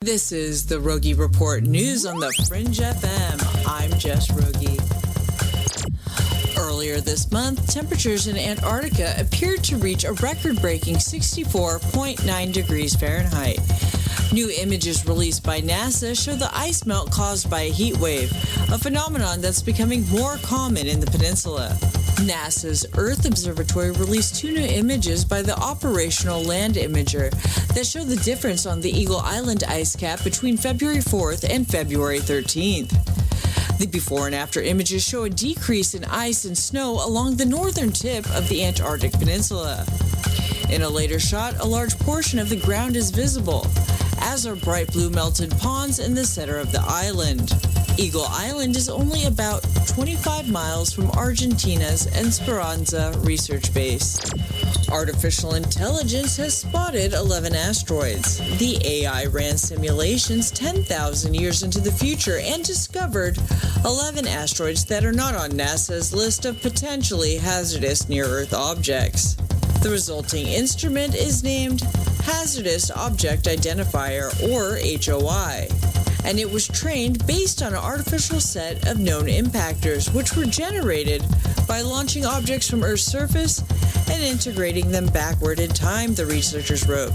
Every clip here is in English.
This is the Rogie Report news on the Fringe FM. I'm Jess Rogie. Earlier this month, temperatures in Antarctica appeared to reach a record-breaking 64.9 degrees Fahrenheit. New images released by NASA show the ice melt caused by a heat wave, a phenomenon that's becoming more common in the peninsula. NASA's Earth Observatory released two new images by the Operational Land Imager that show the difference on the Eagle Island ice cap between February 4th and February 13th. The before and after images show a decrease in ice and snow along the northern tip of the Antarctic Peninsula. In a later shot, a large portion of the ground is visible, as are bright blue melted ponds in the center of the island. Eagle Island is only about 25 miles from Argentina's Esperanza research base. Artificial intelligence has spotted 11 asteroids. The AI ran simulations 10,000 years into the future and discovered 11 asteroids that are not on NASA's list of potentially hazardous near-Earth objects. The resulting instrument is named Hazardous Object Identifier, or HOI, and it was trained based on an artificial set of known impactors, which were generated by launching objects from Earth's surface and integrating them backward in time, the researchers wrote.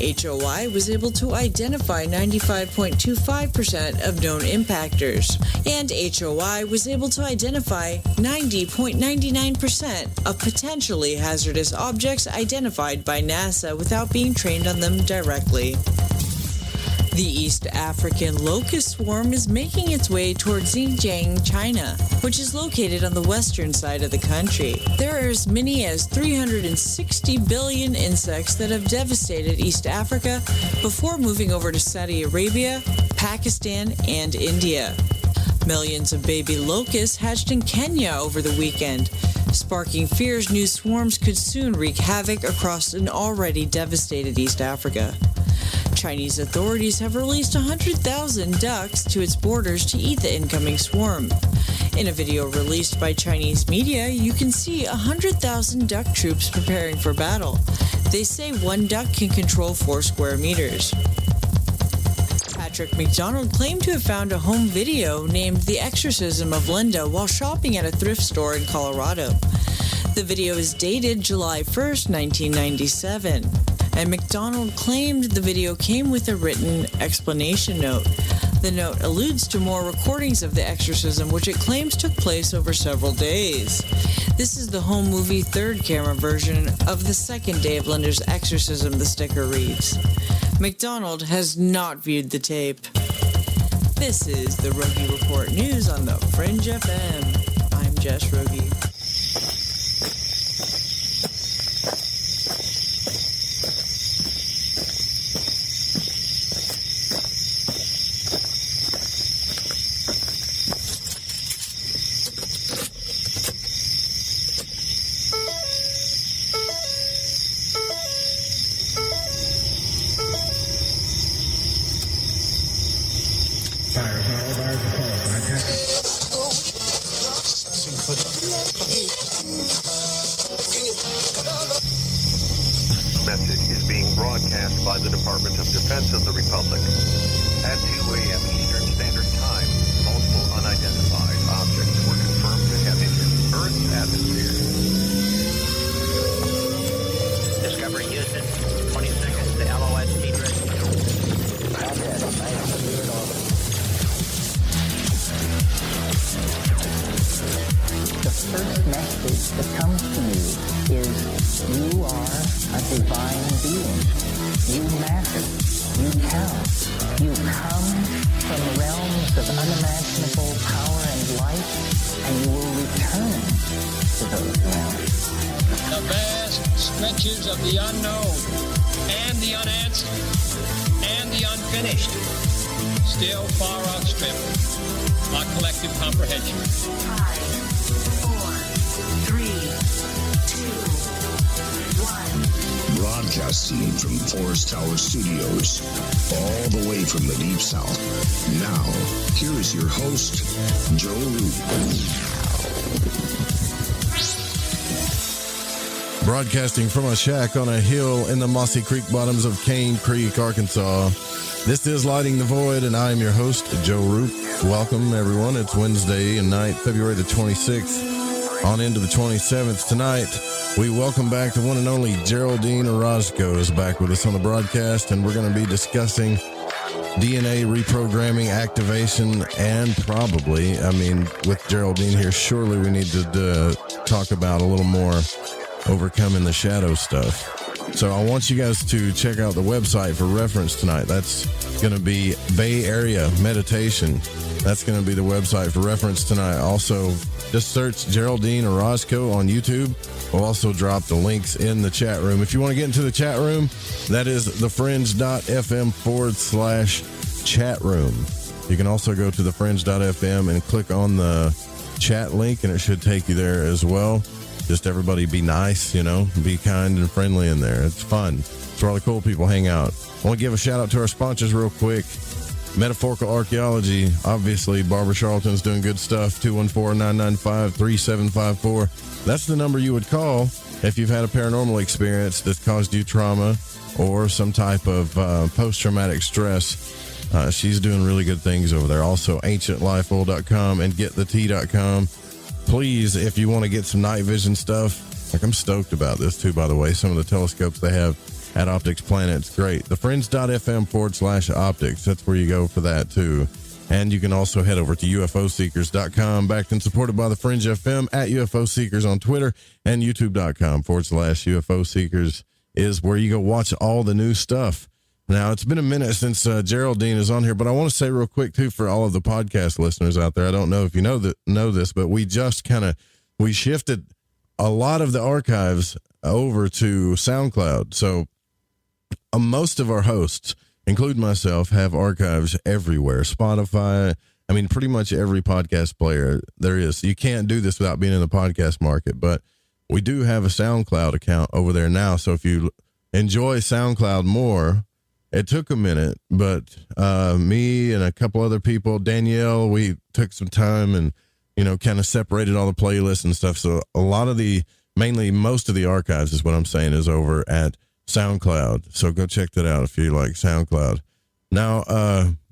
HOI was able to identify 95.25% of known impactors, and HOI was able to identify 90.99% of potentially hazardous objects identified by NASA without being trained on them directly. The East African locust swarm is making its way towards Xinjiang, China, which is located on the western side of the country. There are as many as 360 billion insects that have devastated East Africa before moving over to Saudi Arabia, Pakistan, and India. Millions of baby locusts hatched in Kenya over the weekend, sparking fears new swarms could soon wreak havoc across an already devastated East Africa. Chinese authorities have released 100,000 ducks to its borders to eat the incoming swarm. In a video released by Chinese media, you can see 100,000 duck troops preparing for battle. They say one duck can control 4 square meters. Patrick McDonald claimed to have found a home video named The Exorcism of Linda while shopping at a thrift store in Colorado. The video is dated July 1st, 1997. And McDonald claimed the video came with a written explanation note. The note alludes to more recordings of the exorcism, which it claims took place over several days. This is the home movie third camera version of the second day of Linda's exorcism, the sticker reads. McDonald has not viewed the tape. This is the Rogie Report news on the Fringe FM. I'm Jess Rogie. Message is being broadcast by the Department of Defense of the Republic. At 2 a.m. Eastern Standard Time, multiple unidentified objects were confirmed to have entered Earth's atmosphere. Discovery Houston, 20 seconds to LOS speed ready. The first message that comes to you is you are a divine being. You matter. You count. You come from realms of unimaginable power and light, and you will return to those realms. The vast stretches of the unknown and the unanswered and the unfinished still far outstrip our collective comprehension. 5, 4, 3, 2, 1. Broadcasting from Forest Tower Studios, all the way from the Deep South. Now, here is your host, Joe Root. Broadcasting from a shack on a hill in the mossy creek bottoms of Cane Creek, Arkansas. This is Lighting the Void, and I am your host, Joe Root. Welcome, everyone. It's Wednesday night, February the 26th, on into the 27th. Tonight, we welcome back the one and only Geraldine Orozco is back with us on the broadcast, and we're going to be discussing DNA reprogramming, activation, and probably, with Geraldine here, surely we need to talk about a little more overcoming the shadow stuff. So I want you guys to check out the website for reference tonight. That's going to be Bay Area Meditation. That's going to be the website for reference tonight. Also, just search Geraldine Orozco on YouTube. We'll also drop the links in the chat room. If you want to get into the chat room, that is thefringe.fm/chat room. You can also go to thefringe.fm and click on the chat link, and it should take you there as well. Just everybody be nice, be kind and friendly in there. It's fun. It's where all the cool people hang out. I want to give a shout out to our sponsors real quick. Metaphorical Archaeology. Obviously, Barbara Charlton's doing good stuff. 214-995-3754. That's the number you would call if you've had a paranormal experience that's caused you trauma or some type of post-traumatic stress. She's doing really good things over there. Also, ancientlifeoil.com and getthetea.com. Please, if you want to get some night vision stuff, I'm stoked about this too, by the way. Some of the telescopes they have at Optics Planet, it's great. Thefringe.fm/optics. That's where you go for that too. And you can also head over to ufoseekers.com, backed and supported by the Fringe FM, at UFO Seekers on Twitter, and youtube.com/UFO Seekers is where you go watch all the new stuff. Now, it's been a minute since Geraldine is on here, but I want to say real quick, too, for all of the podcast listeners out there, I don't know if you know this, but we just we shifted a lot of the archives over to SoundCloud. So most of our hosts, including myself, have archives everywhere. Spotify, pretty much every podcast player there is. You can't do this without being in the podcast market, but we do have a SoundCloud account over there now. So if you enjoy SoundCloud more, it took a minute, but me and a couple other people, Danielle, we took some time and, kind of separated all the playlists and stuff. So a lot of most of the archives is what I'm saying is over at SoundCloud. So go check that out if you like SoundCloud. Now,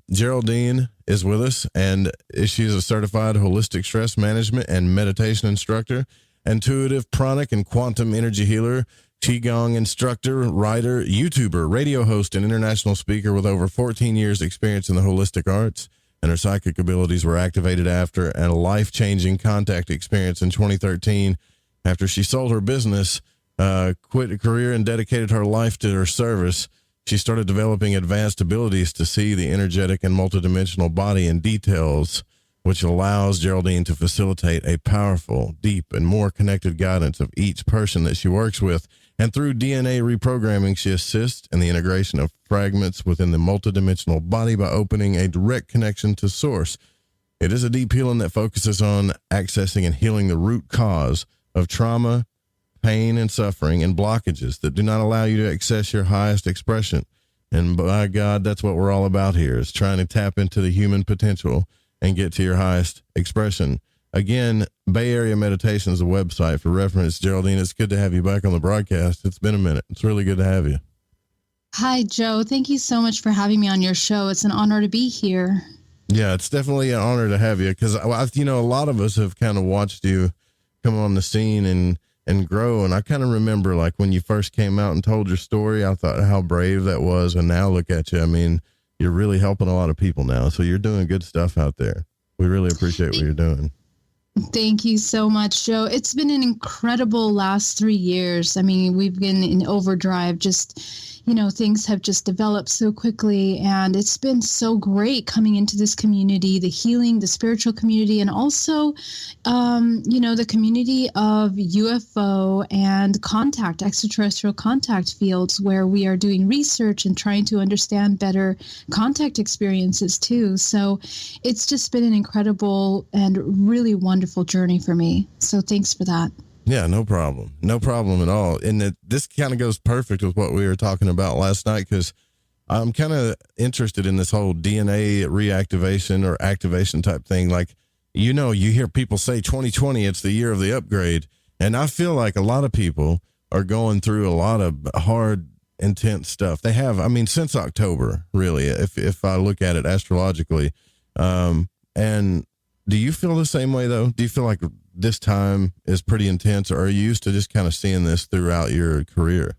Geraldine is with us, and she's a certified holistic stress management and meditation instructor, intuitive pranic and quantum energy healer, Qi-Gong instructor, writer, YouTuber, radio host, and international speaker with over 14 years experience in the holistic arts. And her psychic abilities were activated after a life-changing contact experience in 2013 after she sold her business, quit a career, and dedicated her life to her service. She started developing advanced abilities to see the energetic and multidimensional body in details, which allows Geraldine to facilitate a powerful, deep, and more connected guidance of each person that she works with. And through DNA reprogramming, she assists in the integration of fragments within the multidimensional body by opening a direct connection to source. It is a deep healing that focuses on accessing and healing the root cause of trauma, pain, and suffering, and blockages that do not allow you to access your highest expression. And by God, that's what we're all about here, is trying to tap into the human potential and get to your highest expression. Again, Bay Area Meditation is a website for reference. Geraldine, it's good to have you back on the broadcast. It's been a minute. It's really good to have you. Hi, Joe. Thank you so much for having me on your show. It's an honor to be here. Yeah, it's definitely an honor to have you because, a lot of us have kind of watched you come on the scene and grow. And I kind of remember, when you first came out and told your story, I thought how brave that was. And now look at you. You're really helping a lot of people now. So you're doing good stuff out there. We really appreciate what you're doing. Thank you so much, Joe. It's been an incredible last 3 years. We've been in overdrive. Things have just developed so quickly, and it's been so great coming into this community, the healing, the spiritual community, and also, the community of UFO and extraterrestrial contact fields where we are doing research and trying to understand better contact experiences too. So it's just been an incredible and really wonderful journey for me. So thanks for that. Yeah, no problem. No problem at all. And this kind of goes perfect with what we were talking about last night, because I'm kind of interested in this whole DNA reactivation or activation type thing. You hear people say 2020, it's the year of the upgrade. And I feel like a lot of people are going through a lot of hard, intense stuff. They have, I mean, since October, really, if I look at it astrologically. And do you feel the same way, though? Do you feel like this time is pretty intense, or are you used to just kind of seeing this throughout your career?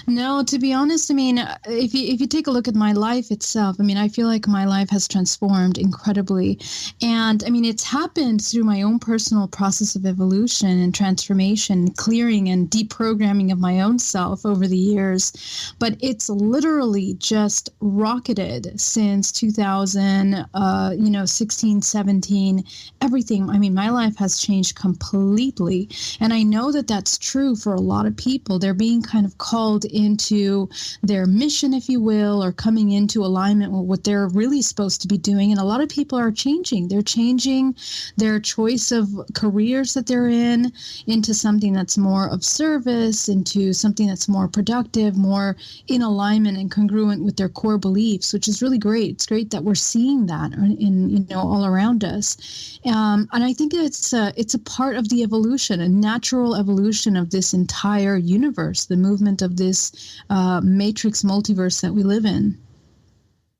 No, to be honest, I mean, if you take a look at my life itself, I mean, I feel like my life has transformed incredibly. And I mean, it's happened through my own personal process of evolution and transformation, clearing and deprogramming of my own self over the years. But it's literally just rocketed since 2016, 17, everything. I mean, my life has changed completely. And I know that that's true for a lot of people. They're being kind of called into their mission, if you will, or coming into alignment with what they're really supposed to be doing. And a lot of people are changing. They're changing their choice of careers that they're in into something that's more of service, into something that's more productive, more in alignment and congruent with their core beliefs, which is really great. It's great that we're seeing that in all around us. And I think it's a part of the evolution, a natural evolution of this entire universe, the movement of this matrix multiverse that we live in.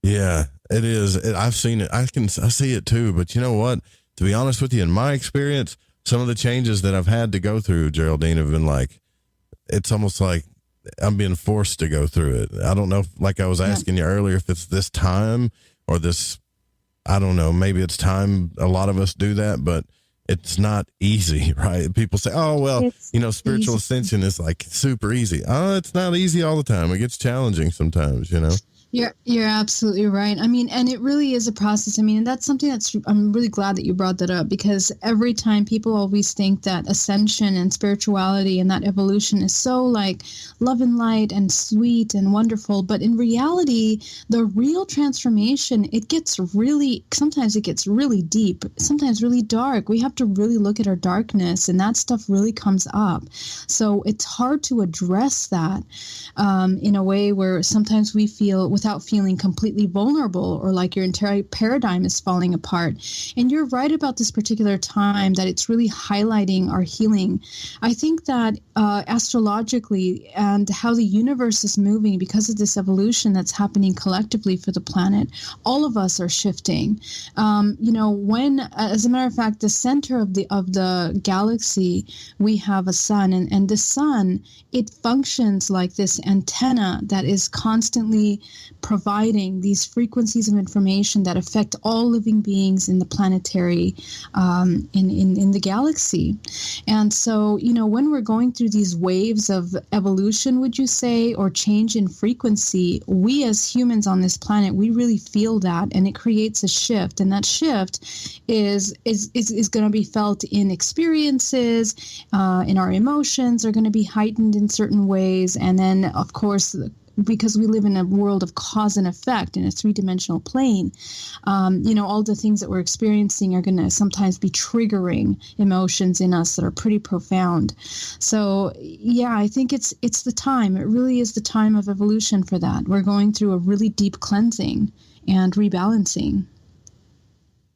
Yeah, it is. I've seen it. I see it too. But you know what? To be honest with you, in my experience, some of the changes that I've had to go through, Geraldine, have been like, it's almost like I'm being forced to go through it. I don't know, like I was asking you earlier, if it's this time or this, I don't know, maybe it's time a lot of us do that, but it's not easy, right? People say, oh, well, spiritual ascension is like super easy. Oh, it's not easy all the time. It gets challenging sometimes, You're absolutely right. I mean, and it really is a process. I mean, and that's something I'm really glad that you brought that up, because every time people always think that ascension and spirituality and that evolution is so like love and light and sweet and wonderful. But in reality, the real transformation, sometimes it gets really deep, sometimes really dark. We have to really look at our darkness, and that stuff really comes up. So it's hard to address that in a way where sometimes we feel without feeling completely vulnerable or like your entire paradigm is falling apart. And you're right about this particular time, that it's really highlighting our healing. I think that astrologically and how the universe is moving because of this evolution that's happening collectively for the planet, all of us are shifting. When, as a matter of fact, the center of the galaxy, we have a sun, and the sun, it functions like this antenna that is constantly providing these frequencies of information that affect all living beings in the planetary, in the galaxy. And so, when we're going through these waves of evolution, would you say, or change in frequency, we as humans on this planet, we really feel that, and it creates a shift. And that shift is going to be felt in experiences, in our emotions are going to be heightened in certain ways. And then, of course, because we live in a world of cause and effect in a three-dimensional plane, all the things that we're experiencing are going to sometimes be triggering emotions in us that are pretty profound. So, yeah, I think it's the time. It really is the time of evolution for that. We're going through a really deep cleansing and rebalancing.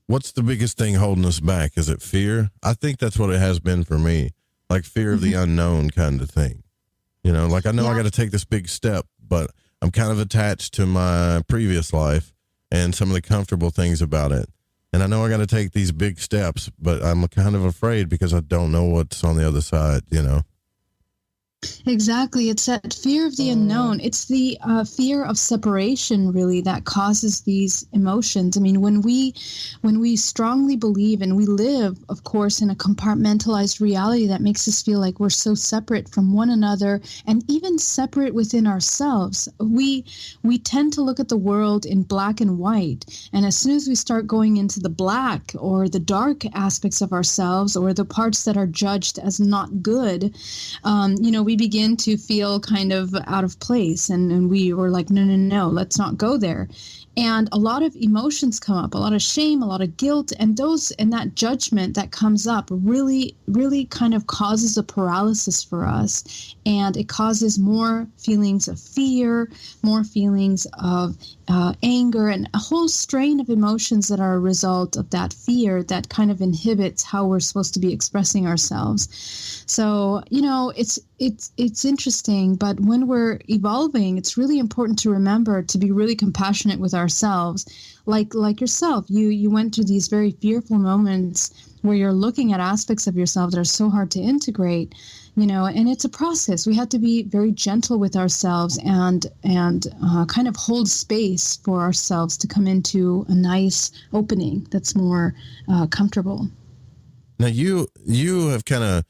What's the biggest thing holding us back? Is it fear? I think that's what it has been for me, like fear of the unknown kind of thing. I know I got to take this big step, but I'm kind of attached to my previous life and some of the comfortable things about it. And I know I got to take these big steps, but I'm kind of afraid because I don't know what's on the other side, Exactly. It's that fear of the unknown. It's the fear of separation, really, that causes these emotions. I mean, when we strongly believe, and we live, of course, in a compartmentalized reality that makes us feel like we're so separate from one another, and even separate within ourselves, we tend to look at the world in black and white. And as soon as we start going into the black or the dark aspects of ourselves, or the parts that are judged as not good, we we begin to feel kind of out of place, and we were like, no, let's not go there. And a lot of emotions come up, a lot of shame, a lot of guilt, and that judgment that comes up really, really kind of causes a paralysis for us. And it causes more feelings of fear, more feelings of anger, and a whole strain of emotions that are a result of that fear that kind of inhibits how we're supposed to be expressing ourselves. So, it's interesting, but when we're evolving, it's really important to remember to be really compassionate with ourselves. Like yourself, you went through these very fearful moments where you're looking at aspects of yourself that are so hard to integrate, and it's a process. We have to be very gentle with ourselves and kind of hold space for ourselves to come into a nice opening that's more comfortable. Now you have kind of,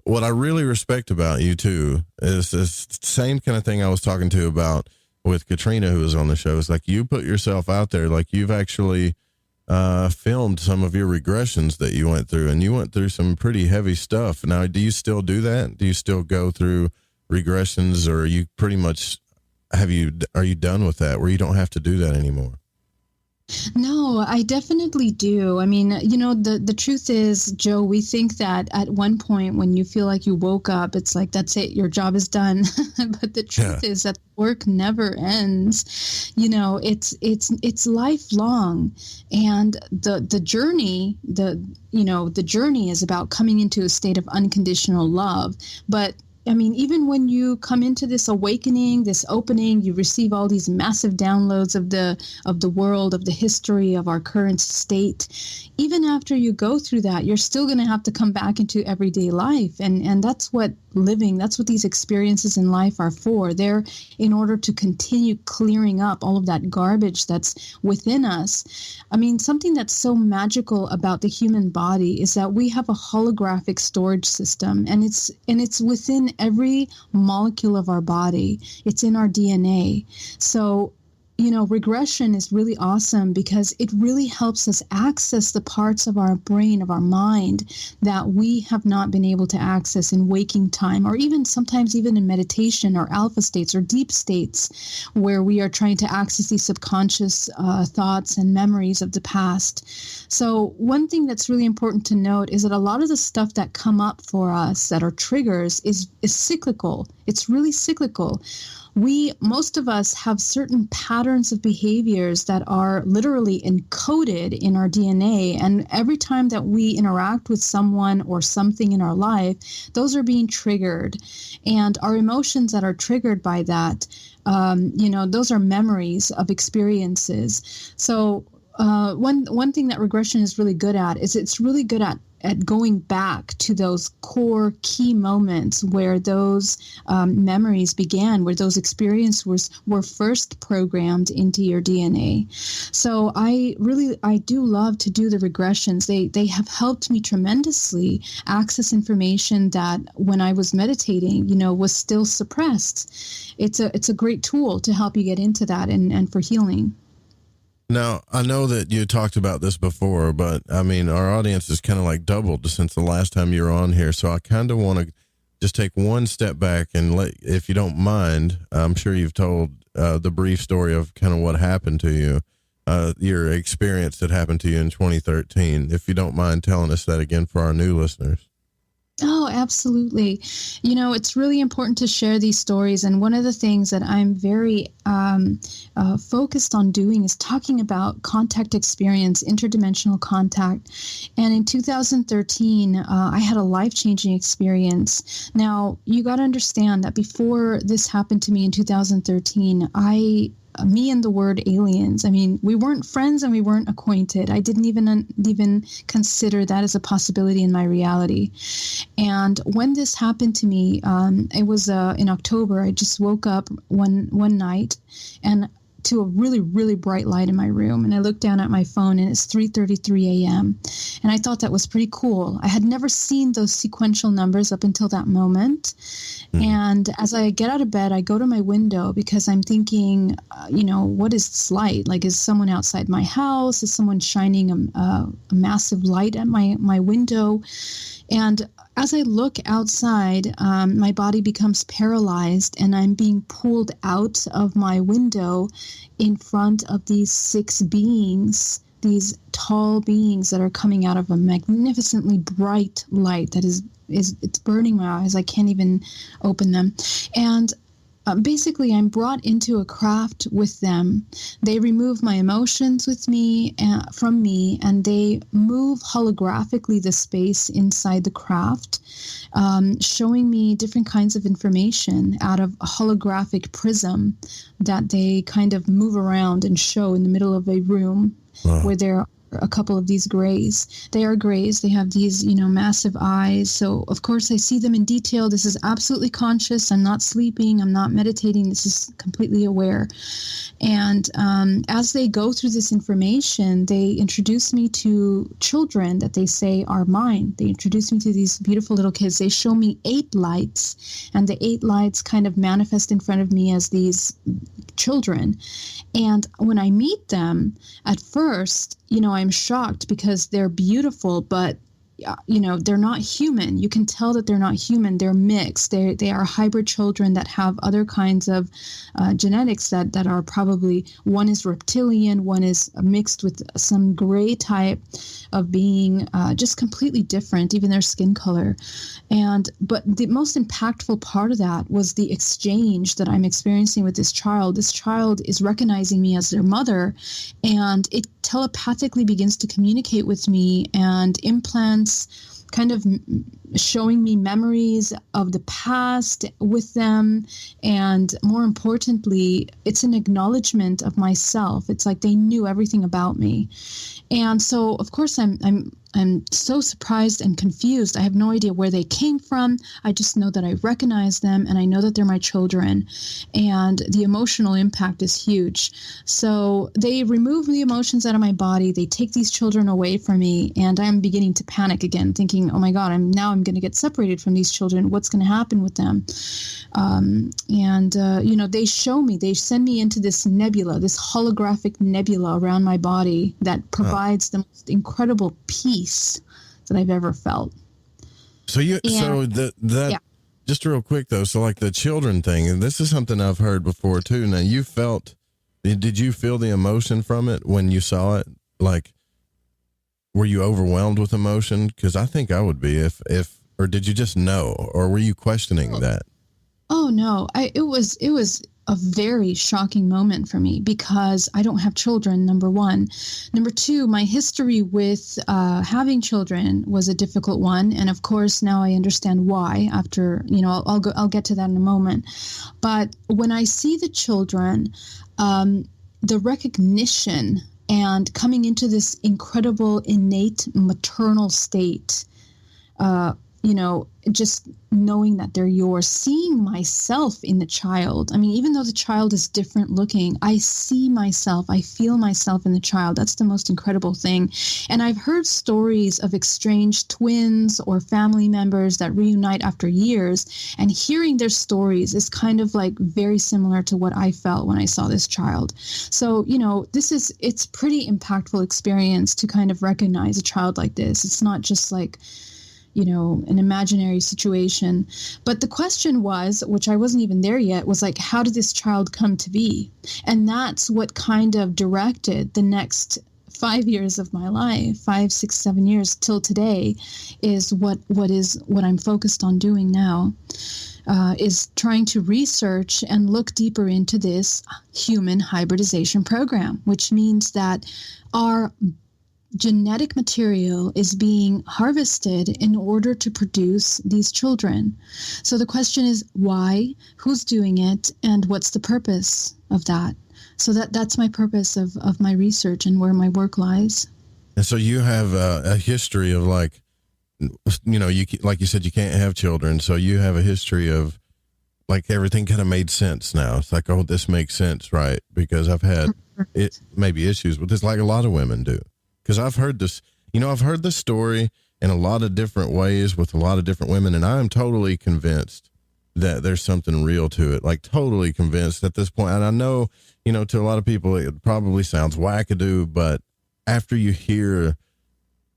what I really respect about you too is this same kind of thing I was talking to about with Katrina, who was on the show. It's like you put yourself out there, like you've actually filmed some of your regressions that you went through, and you went through some pretty heavy stuff. Now, do you still do that? Do you still go through regressions, or are you pretty much, are you done with that where you don't have to do that anymore? No, I definitely do. I mean, the truth is, Joe, we think that at one point when you feel like you woke up, it's like, that's it, your job is done. But the truth is that work never ends. It's lifelong. And the journey, the journey is about coming into a state of unconditional love. But I mean, even when you come into this awakening, this opening, you receive all these massive downloads of the world, of the history of our current state. Even after you go through that, you're still going to have to come back into everyday life. And that's what that's what these experiences in life are for. They're in order to continue clearing up all of that garbage that's within us. I mean, something that's so magical about the human body is that we have a holographic storage system, and it's within every molecule of our body. It's in our DNA. So, regression is really awesome because it really helps us access the parts of our brain, of our mind, that we have not been able to access in waking time, or even sometimes even in meditation or alpha states or deep states, where we are trying to access these subconscious thoughts and memories of the past. So one thing that's really important to note is that a lot of the stuff that come up for us that are triggers is cyclical. It's really cyclical. Most of us have certain patterns of behaviors that are literally encoded in our DNA. And every time that we interact with someone or something in our life, those are being triggered. And our emotions that are triggered by that, those are memories of experiences. So one thing that regression is really good at is it's really good at going back to those core key moments where those memories began, where those experiences were first programmed into your DNA. So I do love to do the regressions. They have helped me tremendously access information that when I was meditating, was still suppressed. It's a great tool to help you get into that and for healing. Now, I know that you talked about this before, but I mean, our audience is kind of like doubled since the last time you were on here. So I kind of want to just take one step back and if you don't mind, I'm sure you've told the brief story of kind of what happened to you, your experience that happened to you in 2013. If you don't mind telling us that again for our new listeners. Oh, absolutely. It's really important to share these stories. And one of the things that I'm very focused on doing is talking about contact experience, interdimensional contact. And in 2013, I had a life-changing experience. Now, you got to understand that before this happened to me in 2013, me and the word aliens, I mean, we weren't friends and we weren't acquainted. I didn't even consider that as a possibility in my reality. And when this happened to me, it was in October. I just woke up one night and to a really, really bright light in my room. And I looked down at my phone and it's 3:33 a.m. And I thought that was pretty cool. I had never seen those sequential numbers up until that moment. And as I get out of bed, I go to my window because I'm thinking, what is this light? Like, is someone outside my house? Is someone shining a massive light at my window? And as I look outside, my body becomes paralyzed and I'm being pulled out of my window in front of these 6 beings, these tall beings that are coming out of a magnificently bright light that is it's burning my eyes. I can't even open them. And basically, I'm brought into a craft with them. They remove my emotions from me, and they move holographically the space inside the craft, showing me different kinds of information out of a holographic prism that they kind of move around and show in the middle of a room. Wow. Where there are a couple of these grays. They are grays. They have these, massive eyes. So, of course, I see them in detail. This is absolutely conscious. I'm not sleeping. I'm not meditating. This is completely aware. And as they go through this information, they introduce me to children that they say are mine. They introduce me to these beautiful little kids. They show me 8 lights, and the 8 lights kind of manifest in front of me as these children. And when I meet them, at first, I'm shocked because they're beautiful, but they're not human. You can tell that they're not human. They're mixed. They are hybrid children that have other kinds of genetics that are probably, one is reptilian, one is mixed with some gray type of being, just completely different, even their skin color. But the most impactful part of that was the exchange that I'm experiencing with this child. This child is recognizing me as their mother, and it telepathically begins to communicate with me and implants kind of showing me memories of the past with them. And more importantly, it's an acknowledgement of myself. It's like they knew everything about me. And so, of course, I'm so surprised and confused. I have no idea where they came from. I just know that I recognize them, and I know that they're my children. And the emotional impact is huge. So they remove the emotions out of my body. They take these children away from me, and I'm beginning to panic again, thinking, oh my God, I'm going to get separated from these children. What's going to happen with them? They show me, they send me into this nebula, this holographic nebula around my body that provides the most incredible peace that I've ever felt. So just real quick though, so like the children thing, and this is something I've heard before too. Now did you feel the emotion from it when you saw it? Like, were you overwhelmed with emotion? Because I think I would be or did you just know, or were you questioning that? Oh no, it was a very shocking moment for me because I don't have children, number one. Number two, my history with having children was a difficult one. And of course, now I understand why after, I'll get to that in a moment. But when I see the children, the recognition and coming into this incredible innate maternal state, just knowing that they're yours, seeing myself in the child. I mean, even though the child is different looking, I see myself, I feel myself in the child. That's the most incredible thing. And I've heard stories of estranged twins or family members that reunite after years, and hearing their stories is kind of like very similar to what I felt when I saw this child. So, it's pretty impactful experience to kind of recognize a child like this. It's not just like, an imaginary situation. But the question was, which I wasn't even there yet, was like, how did this child come to be? And that's what kind of directed the next 5 years of my life, 5, 6, 7 years till today, is what I'm focused on doing now, is trying to research and look deeper into this human hybridization program, which means that our genetic material is being harvested in order to produce these children. So the question is why, who's doing it, and what's the purpose of that? So that's my purpose of my research and where my work lies. And so you have a history of like you said, you can't have children. So you have a history of like everything kind of made sense now. It's like, oh, this makes sense, right? Because I've had maybe issues with this, like a lot of women do. Because I've heard this, I've heard this story in a lot of different ways with a lot of different women, and I'm totally convinced that there's something real to it, like totally convinced at this point. And I know, to a lot of people, it probably sounds wackadoo, but after you hear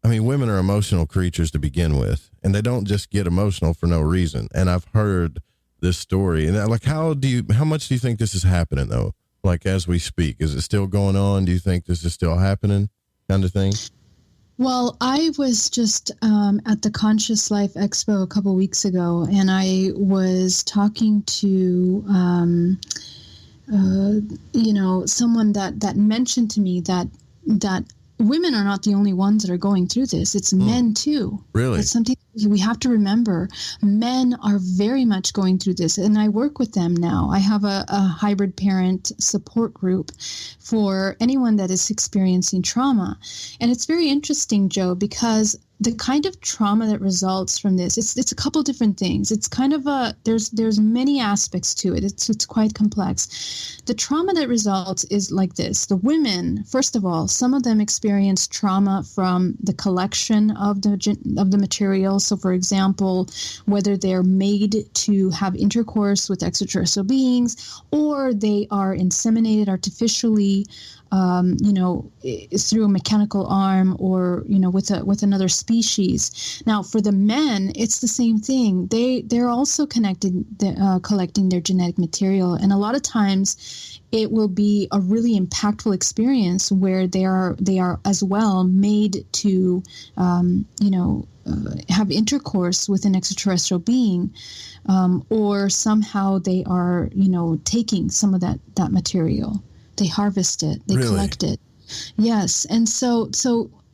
women are emotional creatures to begin with, and they don't just get emotional for no reason. And I've heard this story, and like, how much do you think this is happening though? Like, as we speak, is it still going on? Do you think this is still happening, kind of thing? Well, I was just at the Conscious Life Expo a couple weeks ago, and I was talking to, someone that mentioned to me that women are not the only ones that are going through this. It's men too. Really? It's something we have to remember. Men are very much going through this, and I work with them now. I have a hybrid parent support group for anyone that is experiencing trauma. And it's very interesting, Joe, because the kind of trauma that results from this, it's a couple different things. It's kind of there's many aspects to it. It's quite complex. The trauma that results is like this. The women, first of all, some of them experience trauma from the collection of the material. So, for example, whether they're made to have intercourse with extraterrestrial beings, or they are inseminated artificially, through a mechanical arm, or with another species. Now, for the men, it's the same thing. They're also collecting their genetic material, and a lot of times it will be a really impactful experience where they are as well made to have intercourse with an extraterrestrial being, or somehow they are taking some of that material. They harvest it, they collect it. Yes. And so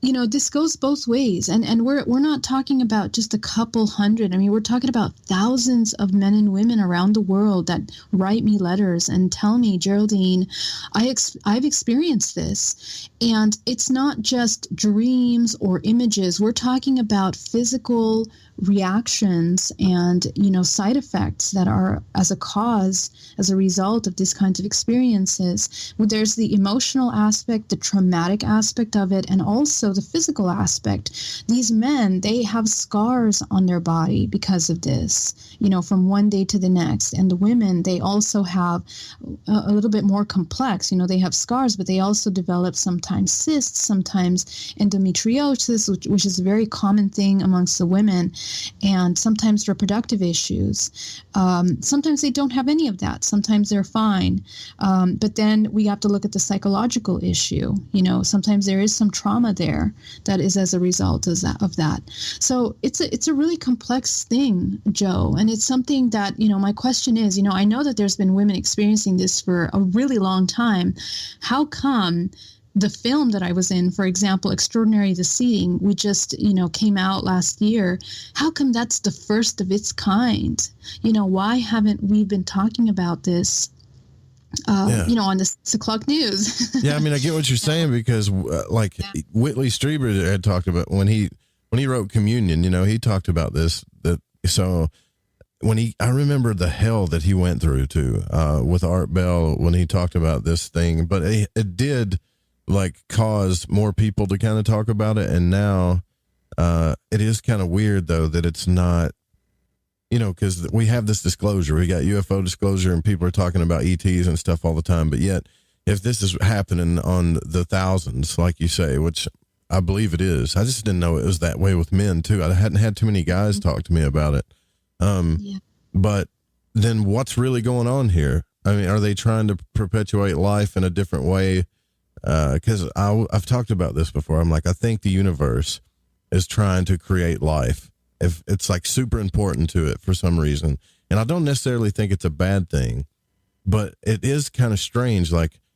this goes both ways. And we're not talking about just a couple hundred. We're talking about thousands of men and women around the world that write me letters and tell me, Geraldine, I've experienced this. And it's not just dreams or images. We're talking about physical reactions and side effects that are as a result of these kinds of experiences. There's the emotional aspect, the traumatic aspect of it, and also the physical aspect. These men, they have scars on their body because of this, from one day to the next. And the women, they also have a little bit more complex. They have scars, but they also develop sometimes cysts, sometimes endometriosis, which is a very common thing amongst the women, and sometimes reproductive issues. Sometimes they don't have any of that. Sometimes they're fine. But then we have to look at the psychological issue. Sometimes there is some trauma there that is as a result of that. So it's a really complex thing, Joe. And it's something that, my question is, I know that there's been women experiencing this for a really long time. How come the film that I was in, for example, Extraordinary The Seeing, we just, came out last year. How come that's the first of its kind? Why haven't we been talking about this, on the 6 o'clock news? Yeah, I get what you're saying, because Whitley Strieber had talked about when he wrote Communion, he talked about this. I remember the hell that he went through too, with Art Bell when he talked about this thing, but it did cause more people to kind of talk about it. And now it is kind of weird though that it's not, because we have this disclosure, we got UFO disclosure, and people are talking about ETs and stuff all the time. But yet, if this is happening on the thousands, like you say, which I believe it is, I just didn't know it was that way with men too. I hadn't had too many guys talk to me about it. But then what's really going on here? Are they trying to perpetuate life in a different way? Because I've talked about this before. I think the universe is trying to create life. If it's super important to it for some reason. And I don't necessarily think it's a bad thing, but it is kind of strange.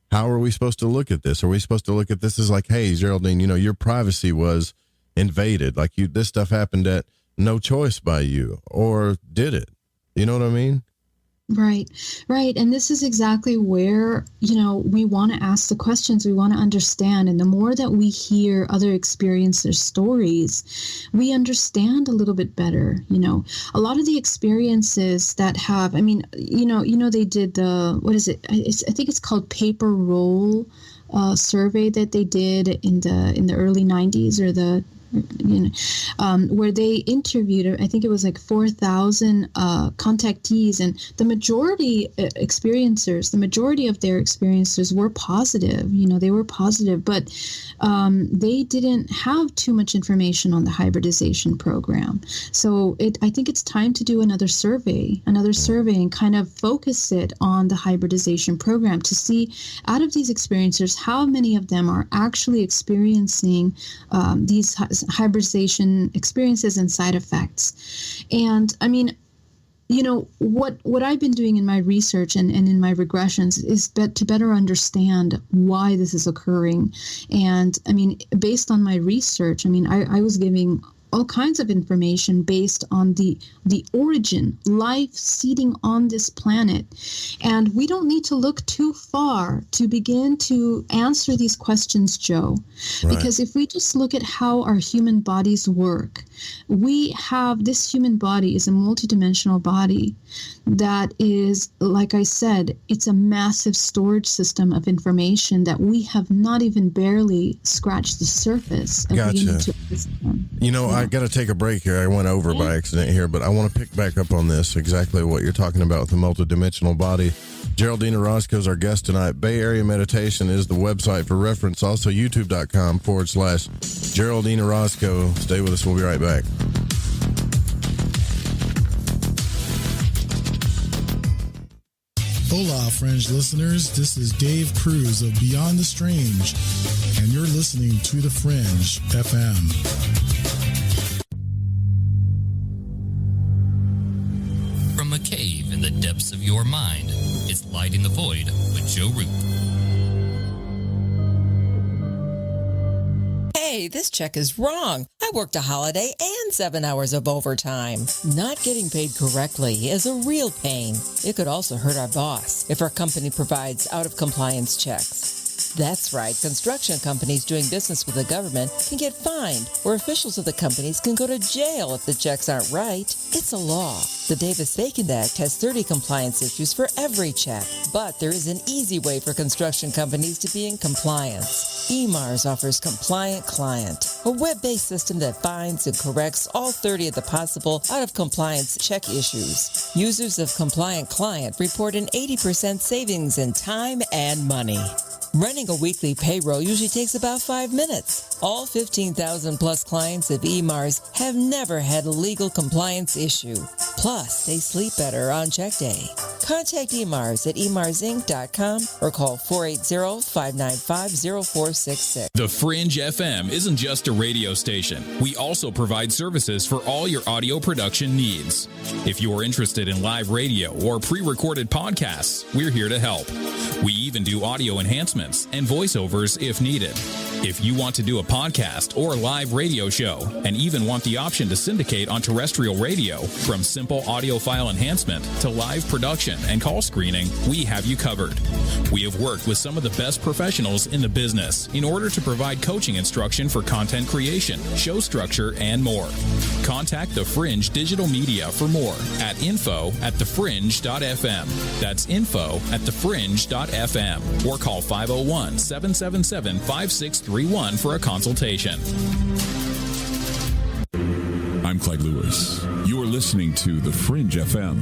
How are we supposed to look at this? Are we supposed to look at this as hey, Geraldine, your privacy was invaded. This stuff happened at no choice by you, or did it? You know what I mean? Right. And this is exactly where, we want to ask the questions, we want to understand. And the more that we hear other experiencers' stories, we understand a little bit better. A lot of the experiences that have, they did what is it? I think it's called Paper Roll survey that they did in the early 90s or the where they interviewed, I think it was like 4,000 contactees, and the majority of their experiencers were positive. They were positive, but they didn't have too much information on the hybridization program. So I think it's time to do another survey and kind of focus it on the hybridization program to see, out of these experiencers, how many of them are actually experiencing these hybridization experiences and side effects. And I mean, what I've been doing in my research and in my regressions is to better understand why this is occurring. And I mean, based on my research, I mean, I was giving all kinds of information based on the origin, life seeding on this planet. And we don't need to look too far to begin to answer these questions, Joe. Right. Because if we just look at how our human bodies work, this human body is a multidimensional body that is, like I said, it's a massive storage system of information that we have not even barely scratched the surface of beginning to understand. I got to take a break here. I went over by accident here, but I want to pick back up on this, exactly what you're talking about with the multidimensional body. Geraldine Orozco is our guest tonight. Bay Area Meditation is the website for reference. Also, youtube.com/Geraldine Orozco. Stay with us. We'll be right back. Hola, Fringe listeners. This is Dave Cruz of Beyond the Strange, and you're listening to The Fringe FM. From a cave in the depths of your mind, it's Lighting the Void with Joe Roop. Hey, this check is wrong. I worked a holiday and 7 hours of overtime. Not getting paid correctly is a real pain. It could also hurt our boss if our company provides out-of-compliance checks. That's right. Construction companies doing business with the government can get fined, or officials of the companies can go to jail if the checks aren't right. It's a law. The Davis-Bacon Act has 30 compliance issues for every check, but there is an easy way for construction companies to be in compliance. EMARS offers Compliant Client, a web-based system that finds and corrects all 30 of the possible out-of-compliance check issues. Users of Compliant Client report an 80% savings in time and money. Running a weekly payroll usually takes about 5 minutes. All 15,000 plus clients of EMARS have never had a legal compliance issue. Plus, they sleep better on check day. Contact EMARS at emarsinc.com or call 480-595-0466. The Fringe FM isn't just a radio station. We also provide services for all your audio production needs. If you're interested in live radio or pre-recorded podcasts, we're here to help. We even do audio enhancements and voiceovers if needed. If you want to do a podcast or live radio show and even want the option to syndicate on terrestrial radio, from simple audio file enhancement to live production and call screening, we have you covered. We have worked with some of the best professionals in the business in order to provide coaching instruction for content creation, show structure, and more. Contact The Fringe Digital Media for more at info@thefringe.fm. That's info@thefringe.fm, or call 501-777-5631 for a consultation. I'm Clyde Lewis. You are listening to The Fringe FM.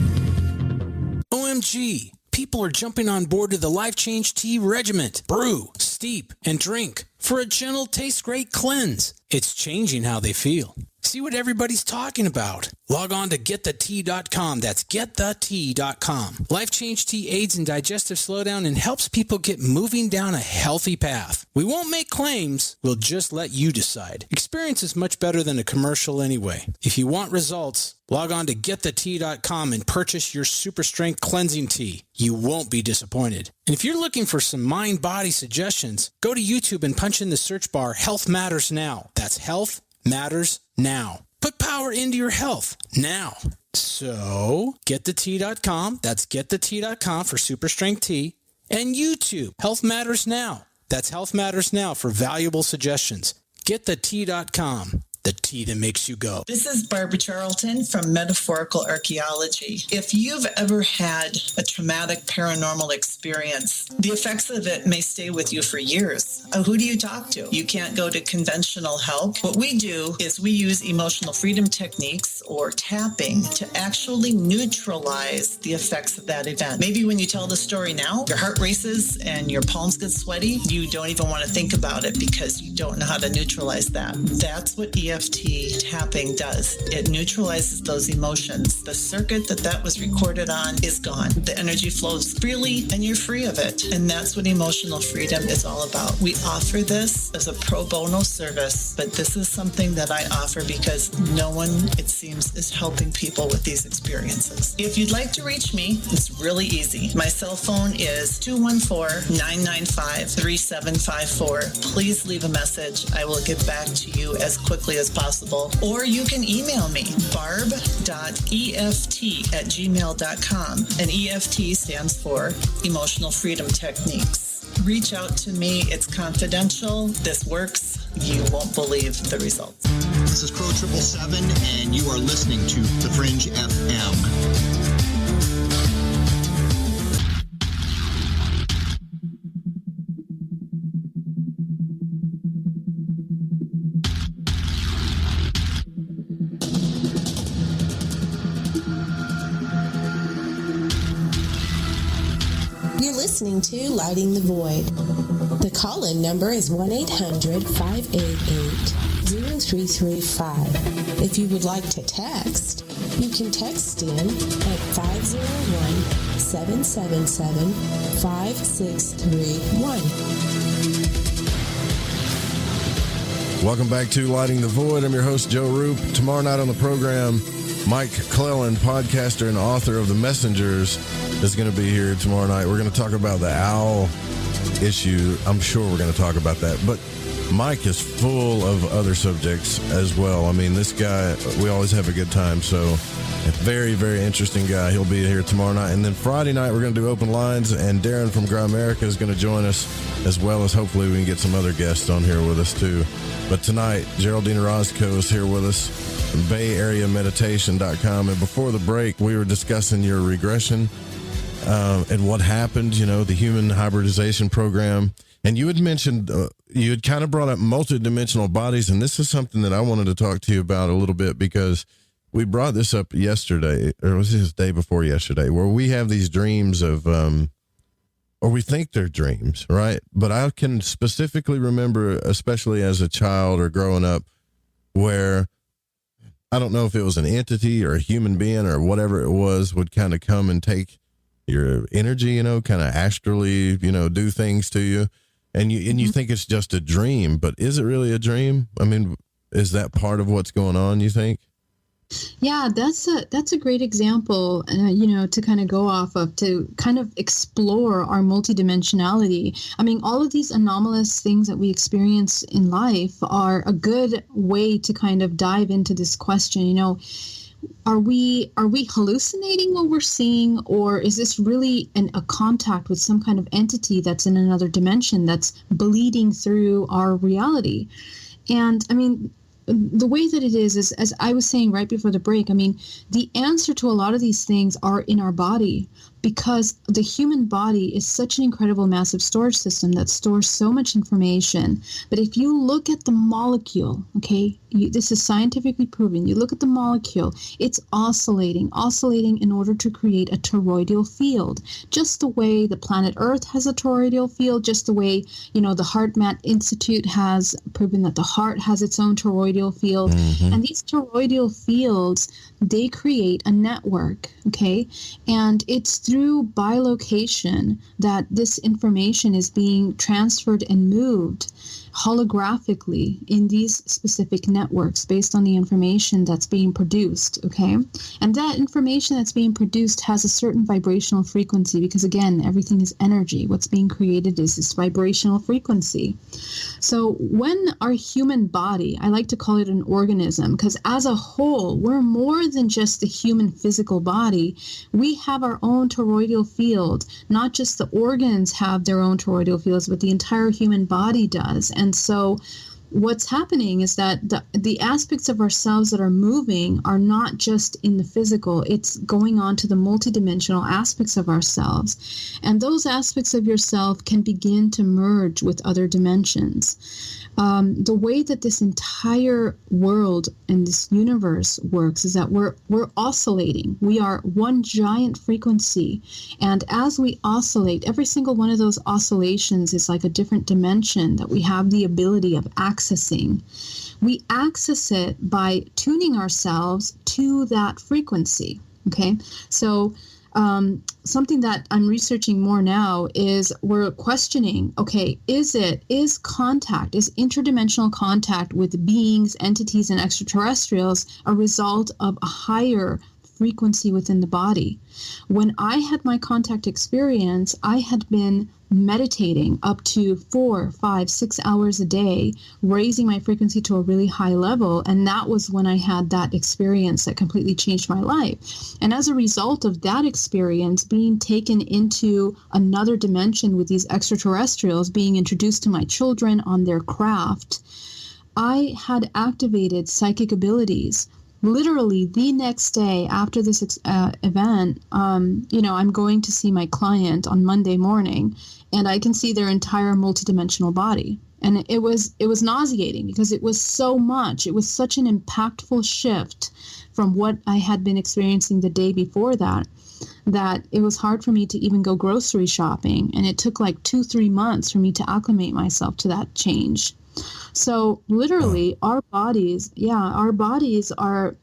OMG! People are jumping on board to the Life Change Tea Regiment. Brew, steep, and drink for a gentle, taste-great cleanse. It's changing how they feel. See what everybody's talking about. Log on to getthetea.com. That's getthetea.com. Life Change Tea aids in digestive slowdown and helps people get moving down a healthy path. We won't make claims. We'll just let you decide. Experience is much better than a commercial anyway. If you want results, log on to getthetea.com and purchase your super strength cleansing tea. You won't be disappointed. And if you're looking for some mind-body suggestions, go to YouTube and punch in the search bar Health Matters Now. That's Health Matters Now. Put power into your health now. So, getthetea.com. That's getthetea.com for super strength tea. And YouTube, Health Matters Now. That's Health Matters Now for valuable suggestions. Getthetea.com. the tea that makes you go. This is Barbara Charlton from Metaphorical Archaeology. If you've ever had a traumatic paranormal experience, the effects of it may stay with you for years. Who do you talk to? You can't go to conventional help. What we do is we use emotional freedom techniques or tapping to actually neutralize the effects of that event. Maybe when you tell the story now, your heart races and your palms get sweaty. You don't even want to think about it because you don't know how to neutralize that. That's what EFT tapping does. It neutralizes those emotions. The circuit that was recorded on is gone. The energy flows freely and you're free of it. And that's what emotional freedom is all about. We offer this as a pro bono service, but this is something that I offer because no one, it seems, is helping people with these experiences. If you'd like to reach me, it's really easy. My cell phone is 214-995-3754. Please leave a message. I will get back to you as quickly as possible. Or you can email me, barb.eft@gmail.com. And EFT stands for Emotional Freedom Techniques. Reach out to me. It's confidential. This works. You won't believe the results. This is Crow 777, and you are listening to The Fringe FM. You're listening to Lighting the Void. The call-in number is 1-800-588-0335. If you would like to text, you can text in at 501-777-5631. Welcome back to Lighting the Void. I'm your host, Joe Roop. Tomorrow night on the program, Mike Clellan, podcaster and author of The Messengers, is going to be here tomorrow night. We're going to talk about the owl issue. I'm sure we're going to talk about that. But Mike is full of other subjects as well. I mean, this guy, we always have a good time. So a very, very interesting guy. He'll be here tomorrow night. And then Friday night, we're going to do open lines. And Darren from Grimerica is going to join us, as well as hopefully we can get some other guests on here with us too. But tonight, Geraldine Orozco is here with us from BayAreaMeditation.com. And before the break, we were discussing your regression and what happened, the human hybridization program. And you had mentioned, you had kind of brought up multidimensional bodies. And this is something that I wanted to talk to you about a little bit, because we brought this up yesterday, or was it the day before yesterday, where we have these dreams of, or we think they're dreams, right? But I can specifically remember, especially as a child or growing up, where I don't know if it was an entity or a human being or whatever it was, would kind of come and take your energy, kind of astrally, do things to you. And you think it's just a dream, but is it really a dream? I mean, is that part of what's going on, you think? Yeah, that's a great example, to kind of go off of, to kind of explore our multidimensionality. I mean, all of these anomalous things that we experience in life are a good way to kind of dive into this question. Are we hallucinating what we're seeing, or is this really a contact with some kind of entity that's in another dimension that's bleeding through our reality? And I mean, the way that it is, as I was saying right before the break, I mean, the answer to a lot of these things are in our body, because the human body is such an incredible massive storage system that stores so much information. But if you look at the molecule, okay, this is scientifically proven, you look at the molecule, it's oscillating in order to create a toroidal field, just the way the planet Earth has a toroidal field, just the way, the HeartMath Institute has proven that the heart has its own toroidal field. Mm-hmm. And these toroidal fields, they create a network, okay? And it's through bilocation that this information is being transferred and moved holographically in these specific networks based on the information that's being produced, okay? And that information that's being produced has a certain vibrational frequency, because again, everything is energy. What's being created is this vibrational frequency. So when our human body, I like to call it an organism, because as a whole, we're more than just the human physical body. We have our own toroidal field. Not just the organs have their own toroidal fields, but the entire human body does. And so what's happening is that the aspects of ourselves that are moving are not just in the physical. It's going on to the multidimensional aspects of ourselves. And those aspects of yourself can begin to merge with other dimensions. The way that this entire world and this universe works is that we're oscillating. We are one giant frequency. And as we oscillate, every single one of those oscillations is like a different dimension that we have the ability of accessing. We access it by tuning ourselves to that frequency. Okay, so something that I'm researching more now is we're questioning, okay, is interdimensional contact with beings, entities, and extraterrestrials a result of a higher frequency within the body? When I had my contact experience, I had been meditating up to 4, 5, 6 hours a day, raising my frequency to a really high level. And that was when I had that experience that completely changed my life. And as a result of that experience, being taken into another dimension with these extraterrestrials, being introduced to my children on their craft, I had activated psychic abilities. Literally the next day after this event, I'm going to see my client on Monday morning, and I can see their entire multidimensional body. And it was nauseating because it was so much. It was such an impactful shift from what I had been experiencing the day before that it was hard for me to even go grocery shopping. And it took like 2-3 months for me to acclimate myself to that change. So literally our bodies are,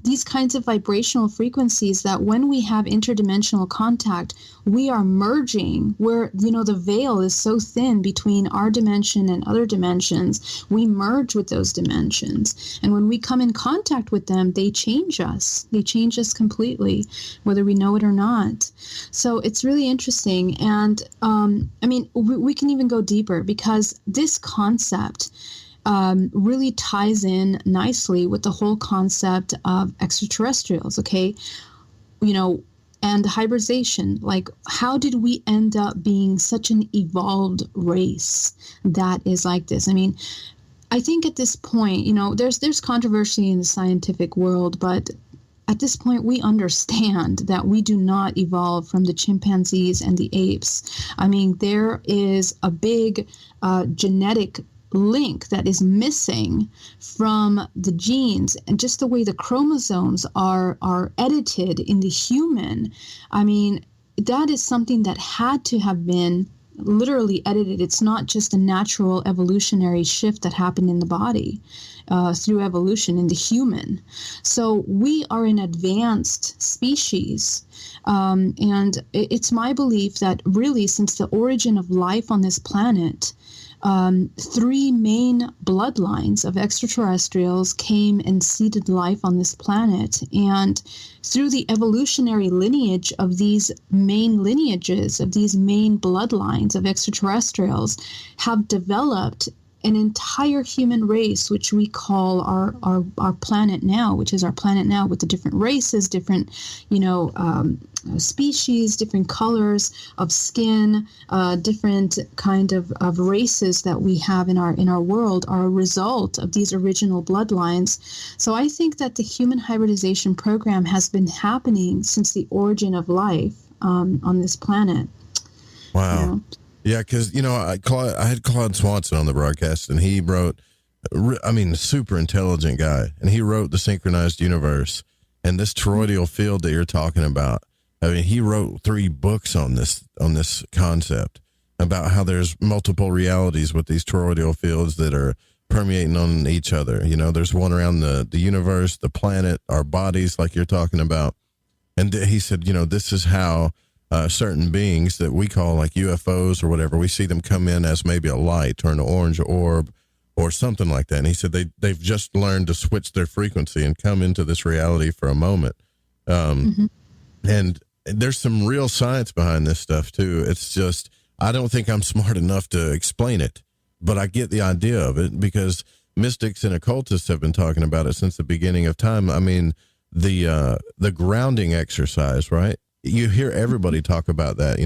these kinds of vibrational frequencies that when we have interdimensional contact, we are merging where, the veil is so thin between our dimension and other dimensions. We merge with those dimensions. And when we come in contact with them, they change us. They change us completely, whether we know it or not. So it's really interesting. And we can even go deeper because this concept really ties in nicely with the whole concept of extraterrestrials, okay? And hybridization. Like, how did we end up being such an evolved race that is like this? I mean, I think at this point, there's controversy in the scientific world, but at this point, we understand that we do not evolve from the chimpanzees and the apes. I mean, there is a big genetic link that is missing from the genes, and just the way the chromosomes are edited in the human. I mean, that is something that had to have been literally edited. It's not just a natural evolutionary shift that happened in the body through evolution in the human. So we are an advanced species. And it's my belief that really since the origin of life on this planet, 3 main bloodlines of extraterrestrials came and seeded life on this planet. And through the evolutionary lineage of these main lineages, of these main bloodlines of extraterrestrials, have developed an entire human race, which we call our planet now, which is our planet now with the different races, different, species, different colors of skin, different kind of races that we have in our world are a result of these original bloodlines. So I think that the human hybridization program has been happening since the origin of life on this planet. Wow. Yeah, because, I had Claude Swanson on the broadcast, and he wrote, super intelligent guy, and he wrote The Synchronized Universe, and this toroidal field that you're talking about. I mean, he wrote 3 books on this concept about how there's multiple realities with these toroidal fields that are permeating on each other. There's one around the universe, the planet, our bodies, like you're talking about. And he said, this is how certain beings that we call like UFOs or whatever, we see them come in as maybe a light or an orange orb or something like that. And he said they've just learned to switch their frequency and come into this reality for a moment. And there's some real science behind this stuff too. It's just, I don't think I'm smart enough to explain it, but I get the idea of it because mystics and occultists have been talking about it since the beginning of time. I mean, the grounding exercise, right? You hear everybody talk about that,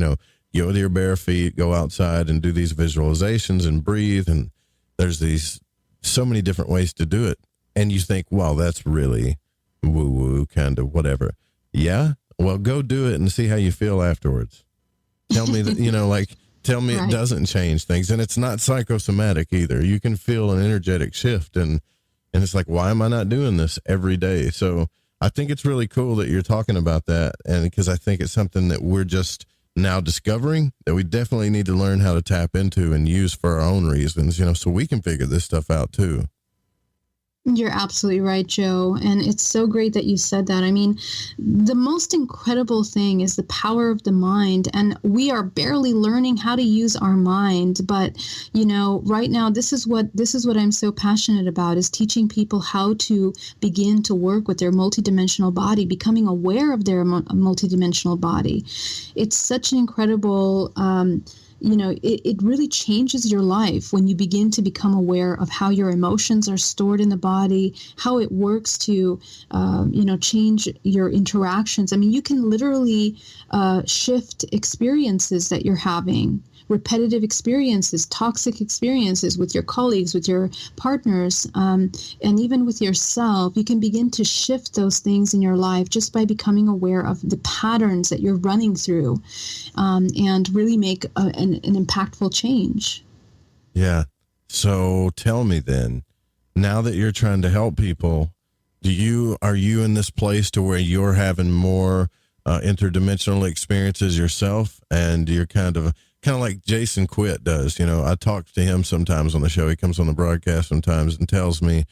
go with your bare feet, go outside and do these visualizations and breathe. And there's so many different ways to do it. And you think, well, that's really woo woo kind of whatever. Yeah. Well, go do it and see how you feel afterwards. Tell me that, tell me It doesn't change things. And it's not psychosomatic either. You can feel an energetic shift and it's like, why am I not doing this every day? So I think it's really cool that you're talking about that. And because I think it's something that we're just now discovering that we definitely need to learn how to tap into and use for our own reasons, so we can figure this stuff out too. You're absolutely right, Joe. And it's so great that you said that. I mean, the most incredible thing is the power of the mind. And we are barely learning how to use our mind. But, right now, this is what I'm so passionate about, is teaching people how to begin to work with their multidimensional body, becoming aware of their multidimensional body. It's such an incredible it really changes your life when you begin to become aware of how your emotions are stored in the body, how it works to, change your interactions. I mean, you can literally shift experiences that you're having, repetitive experiences, toxic experiences with your colleagues, with your partners, and even with yourself. You can begin to shift those things in your life just by becoming aware of the patterns that you're running through, and really make an impactful change. Yeah. So tell me then, now that you're trying to help people, are you in this place to where you're having more interdimensional experiences yourself, and you're kind of like Jason Quitt does? I talk to him sometimes on the show. He comes on the broadcast sometimes and tells me,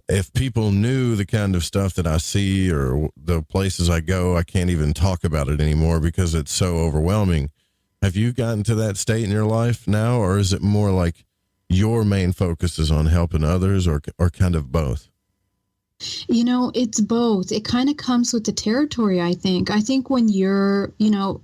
if people knew the kind of stuff that I see or the places I go, I can't even talk about it anymore because it's so overwhelming. Have you gotten to that state in your life now, or is it more like your main focus is on helping others, or kind of both? It's both. It kind of comes with the territory, I think. I think when you're,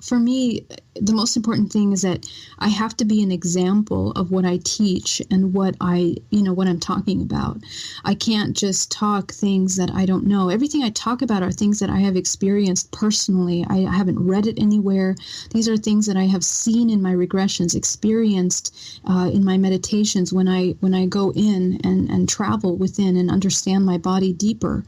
for me, the most important thing is that I have to be an example of what I teach and what what I'm talking about. I can't just talk things that I don't know. Everything I talk about are things that I have experienced personally. I haven't read it anywhere. These are things that I have seen in my regressions, experienced in my meditations when I go in and travel within and understand my body deeper.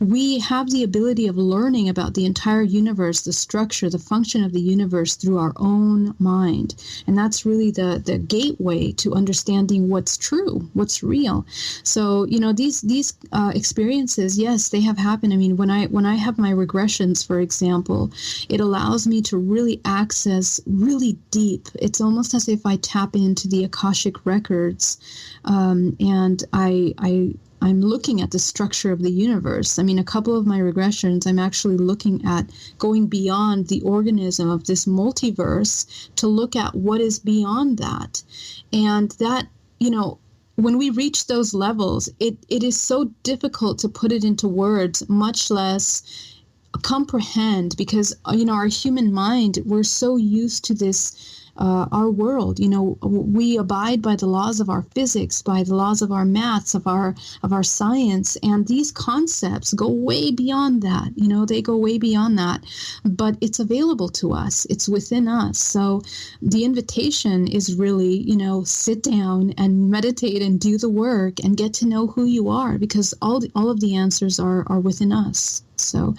We have the ability of learning about the entire universe, the structure, the function of the universe through our own mind. And that's really the gateway to understanding what's true, what's real. So, these experiences, yes, they have happened. I mean, when I have my regressions, for example, it allows me to really access really deep. It's almost as if I tap into the Akashic records, and I'm looking at the structure of the universe. I mean, a couple of my regressions, I'm actually looking at going beyond the organism of this multiverse to look at what is beyond that. And that, when we reach those levels, it is so difficult to put it into words, much less comprehend, because, our human mind, we're so used to this, our world. We abide by the laws of our physics, by the laws of our maths, of our science, and these concepts go way beyond that. They go way beyond that, but it's available to us. It's within us. So the invitation is really, sit down and meditate and do the work and get to know who you are, because all of the answers are within us. So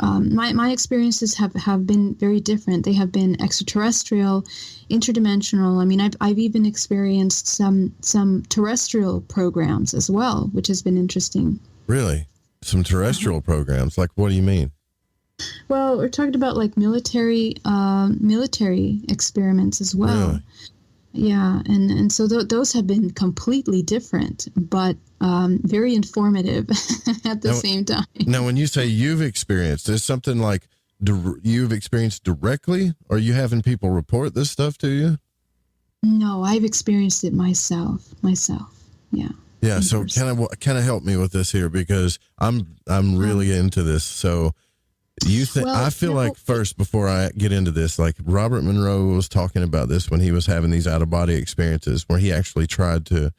my experiences have been very different. They have been extraterrestrial, interdimensional. I mean, I've even experienced some terrestrial programs as well, which has been interesting. Really? Some terrestrial programs? Like, what do you mean? Well, we're talking about like military experiments as well. Really? Yeah, and so those have been completely different, but very informative at the same time. Now, when you say you've experienced, is something like you've experienced directly, or are you having people report this stuff to you? No, I've experienced it myself. Yeah. Yeah. So kind of help me with this here, because I'm really into this. So you think, I feel like first, before I get into this, like Robert Monroe was talking about this when he was having these out of body experiences where he actually tried to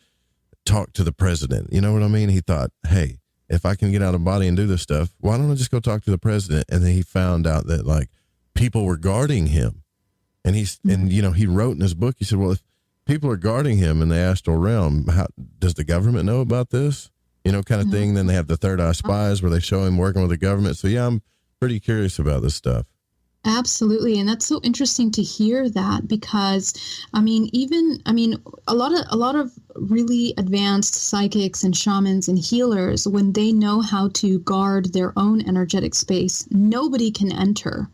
talk to the president. You know what I mean? He thought, hey, if I can get out of body and do this stuff, why don't I just go talk to the president? And then he found out that, like, people were guarding him. And and he wrote in his book, he said, well, people are guarding him in the astral realm. How does the government know about this? Kind of thing. Then they have the third eye spies where they show him working with the government. So yeah, I'm pretty curious about this stuff. Absolutely. And that's so interesting to hear that, because a lot of really advanced psychics and shamans and healers, when they know how to guard their own energetic space, nobody can enter.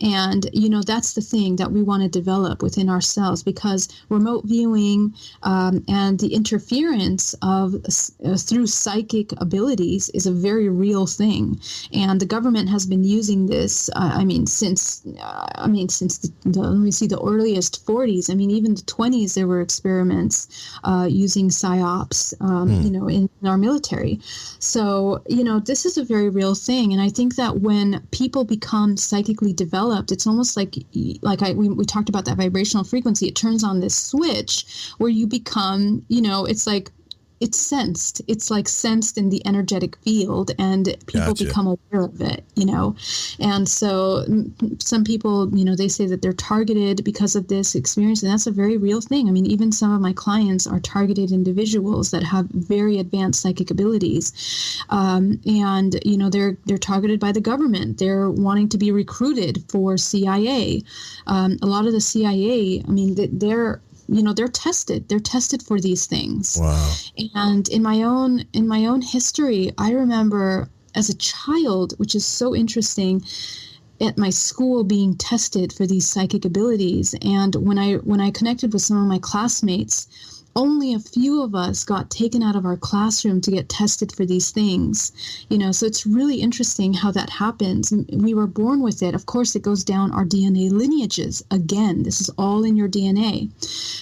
And, that's the thing that we want to develop within ourselves, because remote viewing and the interference of through psychic abilities is a very real thing. And the government has been using this, since the earliest 40s. Even the 20s, there were experiments using psyops, in our military. So, this is a very real thing. And I think that when people become psychically developed, it's almost like we talked about that vibrational frequency. It turns on this switch where you become, it's like, it's sensed. It's like sensed in the energetic field, and people become aware of it, And so some people, they say that they're targeted because of this experience, and that's a very real thing. Even some of my clients are targeted individuals that have very advanced psychic abilities, and they're targeted by the government. They're wanting to be recruited for CIA. A lot of the CIA, they're tested. They're tested for these things. Wow. And in my own history, I remember as a child, which is so interesting, at my school being tested for these psychic abilities. And when I connected with some of my classmates, only a few of us got taken out of our classroom to get tested for these things. So it's really interesting how that happens. We were born with it. Of course, it goes down our DNA lineages. Again, this is all in your DNA.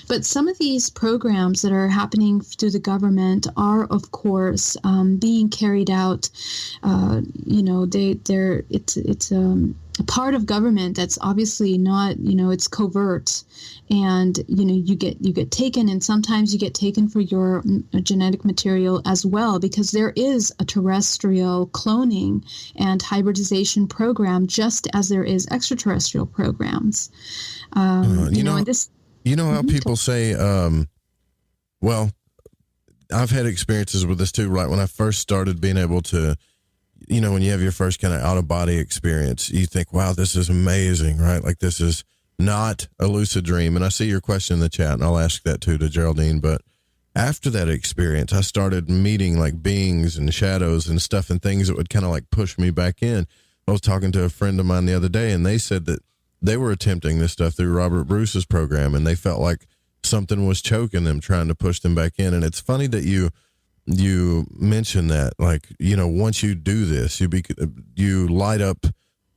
But some of these programs that are happening through the government are, of course, being carried out. It's a part of government that's obviously not, it's covert, and you get taken, and sometimes you get taken for your genetic material as well, because there is a terrestrial cloning and hybridization program, just as there is extraterrestrial programs. And this. How people say, well, I've had experiences with this too. Right when I first started being able to. When you have your first kind of out-of-body experience, you think, wow, this is amazing, right? Like, this is not a lucid dream. And I see your question in the chat, and I'll ask that too to Geraldine. But after that experience, I started meeting, like, beings and shadows and stuff and things that would kind of, like, push me back in. I was talking to a friend of mine the other day, and they said that they were attempting this stuff through Robert Bruce's program, and they felt like something was choking them, trying to push them back in. And it's funny that you mentioned that, like, once you do this, you light up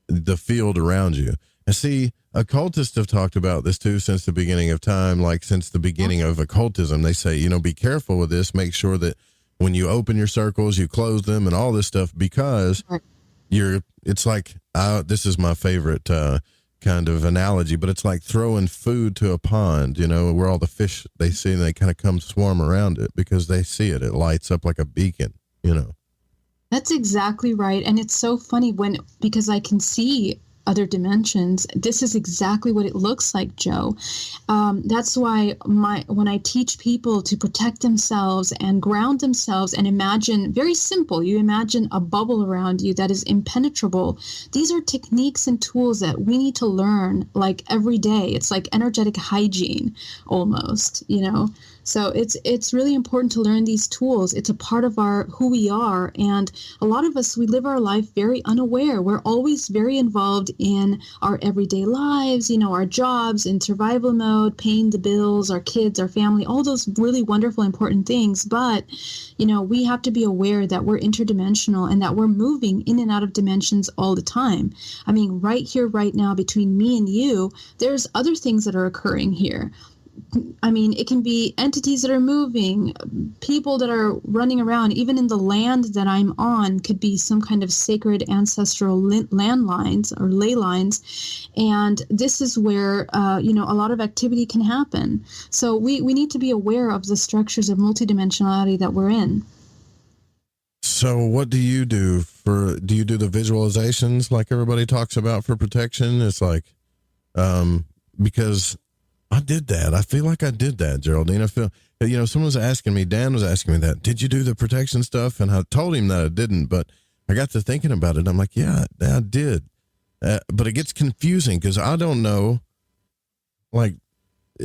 the field around you. And see, occultists have talked about this too since the beginning of time, like since the beginning of occultism. They say, be careful with this. Make sure that when you open your circles, you close them and all this stuff, because it's like, this is my favorite kind of analogy, but it's like throwing food to a pond, where all the fish, they see, and they kind of come swarm around it because they see it. It lights up like a beacon, That's exactly right. And it's so funny because I can see other dimensions. This is exactly what it looks like, Joe. That's why when I teach people to protect themselves and ground themselves and imagine, very simple, you imagine a bubble around you that is impenetrable. These are techniques and tools that we need to learn, like, every day. It's like energetic hygiene almost, So it's really important to learn these tools. It's a part of who we are. And a lot of us, we live our life very unaware. We're always very involved in our everyday lives, our jobs, in survival mode, paying the bills, our kids, our family, all those really wonderful, important things. But, we have to be aware that we're interdimensional and that we're moving in and out of dimensions all the time. Right here, right now, between me and you, there's other things that are occurring here. It can be entities that are moving, people that are running around. Even in the land that I'm on could be some kind of sacred ancestral landlines or ley lines. And this is where, a lot of activity can happen. So we need to be aware of the structures of multidimensionality that we're in. So what do you do the visualizations like everybody talks about for protection? It's like, because I did that. I feel like I did that, Geraldine. I feel, someone was asking me, Dan was asking me that, did you do the protection stuff? And I told him that I didn't, but I got to thinking about it. I'm like, yeah, I did. But it gets confusing because I don't know. Like,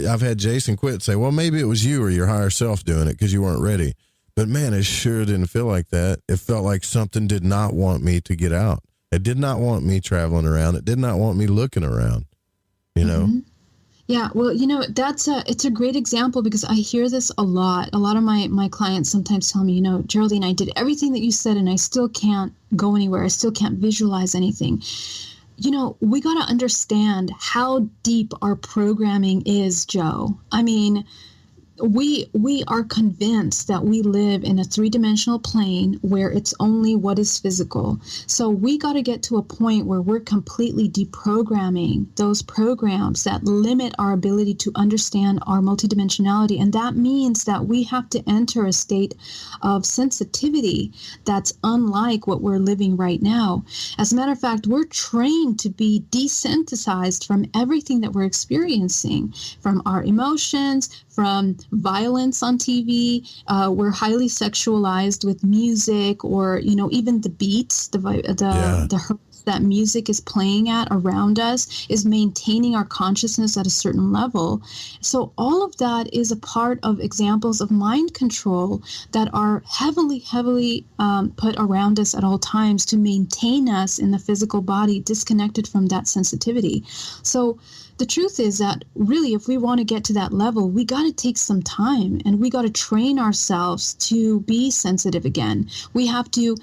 I've had Jason quit say, well, maybe it was you or your higher self doing it because you weren't ready. But man, it sure didn't feel like that. It felt like something did not want me to get out. It did not want me traveling around. It did not want me looking around, Mm-hmm. Yeah, well, it's a great example because I hear this a lot. A lot of my clients sometimes tell me, Geraldine, I did everything that you said and I still can't go anywhere. I still can't visualize anything. We got to understand how deep our programming is, Joe. I mean, we are convinced that we live in a three-dimensional plane where it's only what is physical. So we got to get to a point where we're completely deprogramming those programs that limit our ability to understand our multidimensionality. And that means that we have to enter a state of sensitivity that's unlike what we're living right now. As a matter of fact, we're trained to be desensitized from everything that we're experiencing, from our emotions, from violence on TV. We're highly sexualized with music, or even the beats, the hertz that music is playing at around us is maintaining our consciousness at a certain level. So all of that is a part of examples of mind control that are heavily put around us at all times to maintain us in the physical body disconnected from that sensitivity. So the truth is that really, if we want to get to that level, we got to take some time and we got to train ourselves to be sensitive again. We have to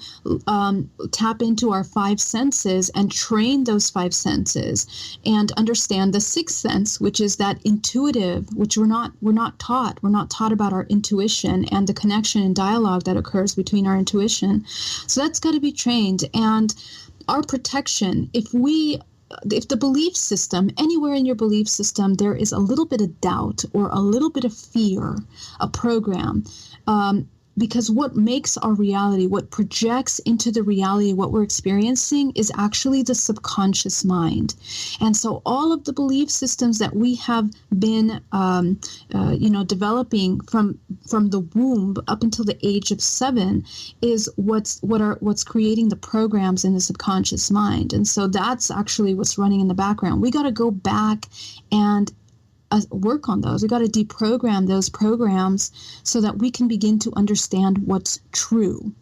tap into our five senses and train those five senses and understand the sixth sense, which is that intuitive, which we're not taught. We're not taught about our intuition and the connection and dialogue that occurs between our intuition. So that's got to be trained. And our protection, if the belief system, anywhere in your belief system, there is a little bit of doubt or a little bit of fear, a program, because what makes our reality, what projects into the reality, what we're experiencing is actually the subconscious mind. And so all of the belief systems that we have been, developing from the womb up until the age of 7 is what's creating the programs in the subconscious mind. And so that's actually what's running in the background. We got to go back and work on those. We got to deprogram those programs so that we can begin to understand what's true.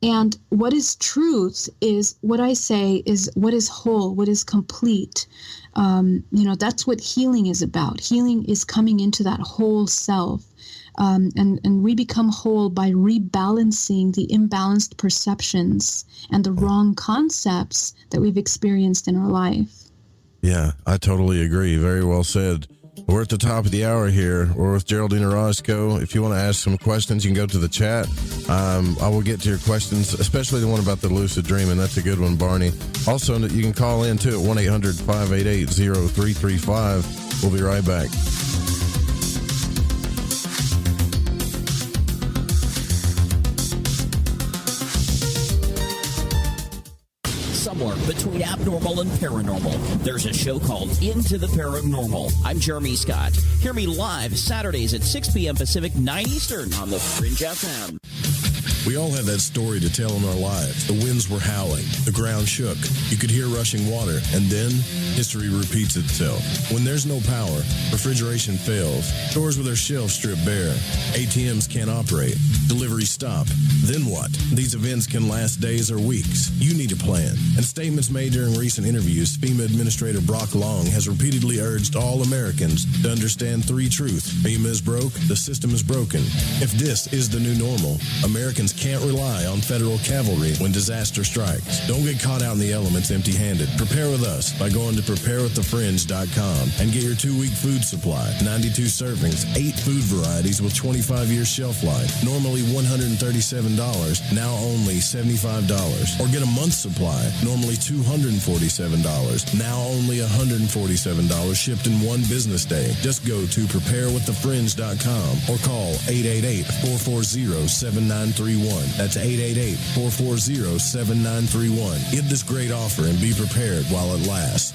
And what is truth is what I say is what is whole, what is complete. That's what healing is about. Healing is coming into that whole self. And we become whole by rebalancing the imbalanced perceptions and the wrong concepts that we've experienced in our life. Yeah, I totally agree. Very well said. We're at the top of the hour here. We're with Geraldine Orozco. If you want to ask some questions, you can go to the chat. I will get to your questions, especially the one about the lucid dreaming. That's a good one, Barney. Also, you can call in, too, at 1-800-588-0335. We'll be right back. Somewhere between abnormal and paranormal, there's a show called Into the Paranormal. I'm Jeremy Scott. Hear me live Saturdays at 6 p.m. Pacific, 9 Eastern on the Fringe FM. We all have that story to tell in our lives. The winds were howling. The ground shook. You could hear rushing water. And then history repeats itself. When there's no power, refrigeration fails. Stores with their shelves strip bare. ATMs can't operate. Deliveries stop. Then what? These events can last days or weeks. You need a plan. In statements made during recent interviews, FEMA Administrator Brock Long has repeatedly urged all Americans to understand 3 truths. FEMA is broke. The system is broken. If this is the new normal, Americans can't rely on federal cavalry when disaster strikes. Don't get caught out in the elements empty-handed. Prepare with us by going to preparewiththefringe.com and get your 2-week food supply. 92 servings, 8 food varieties with 25-year shelf life. Normally $137, now only $75. Or get a month's supply, normally $247, now only $147, shipped in 1 business day. Just go to preparewiththefringe.com or call 888-440-7931. That's 888-440-7931. Get this great offer and be prepared while it lasts.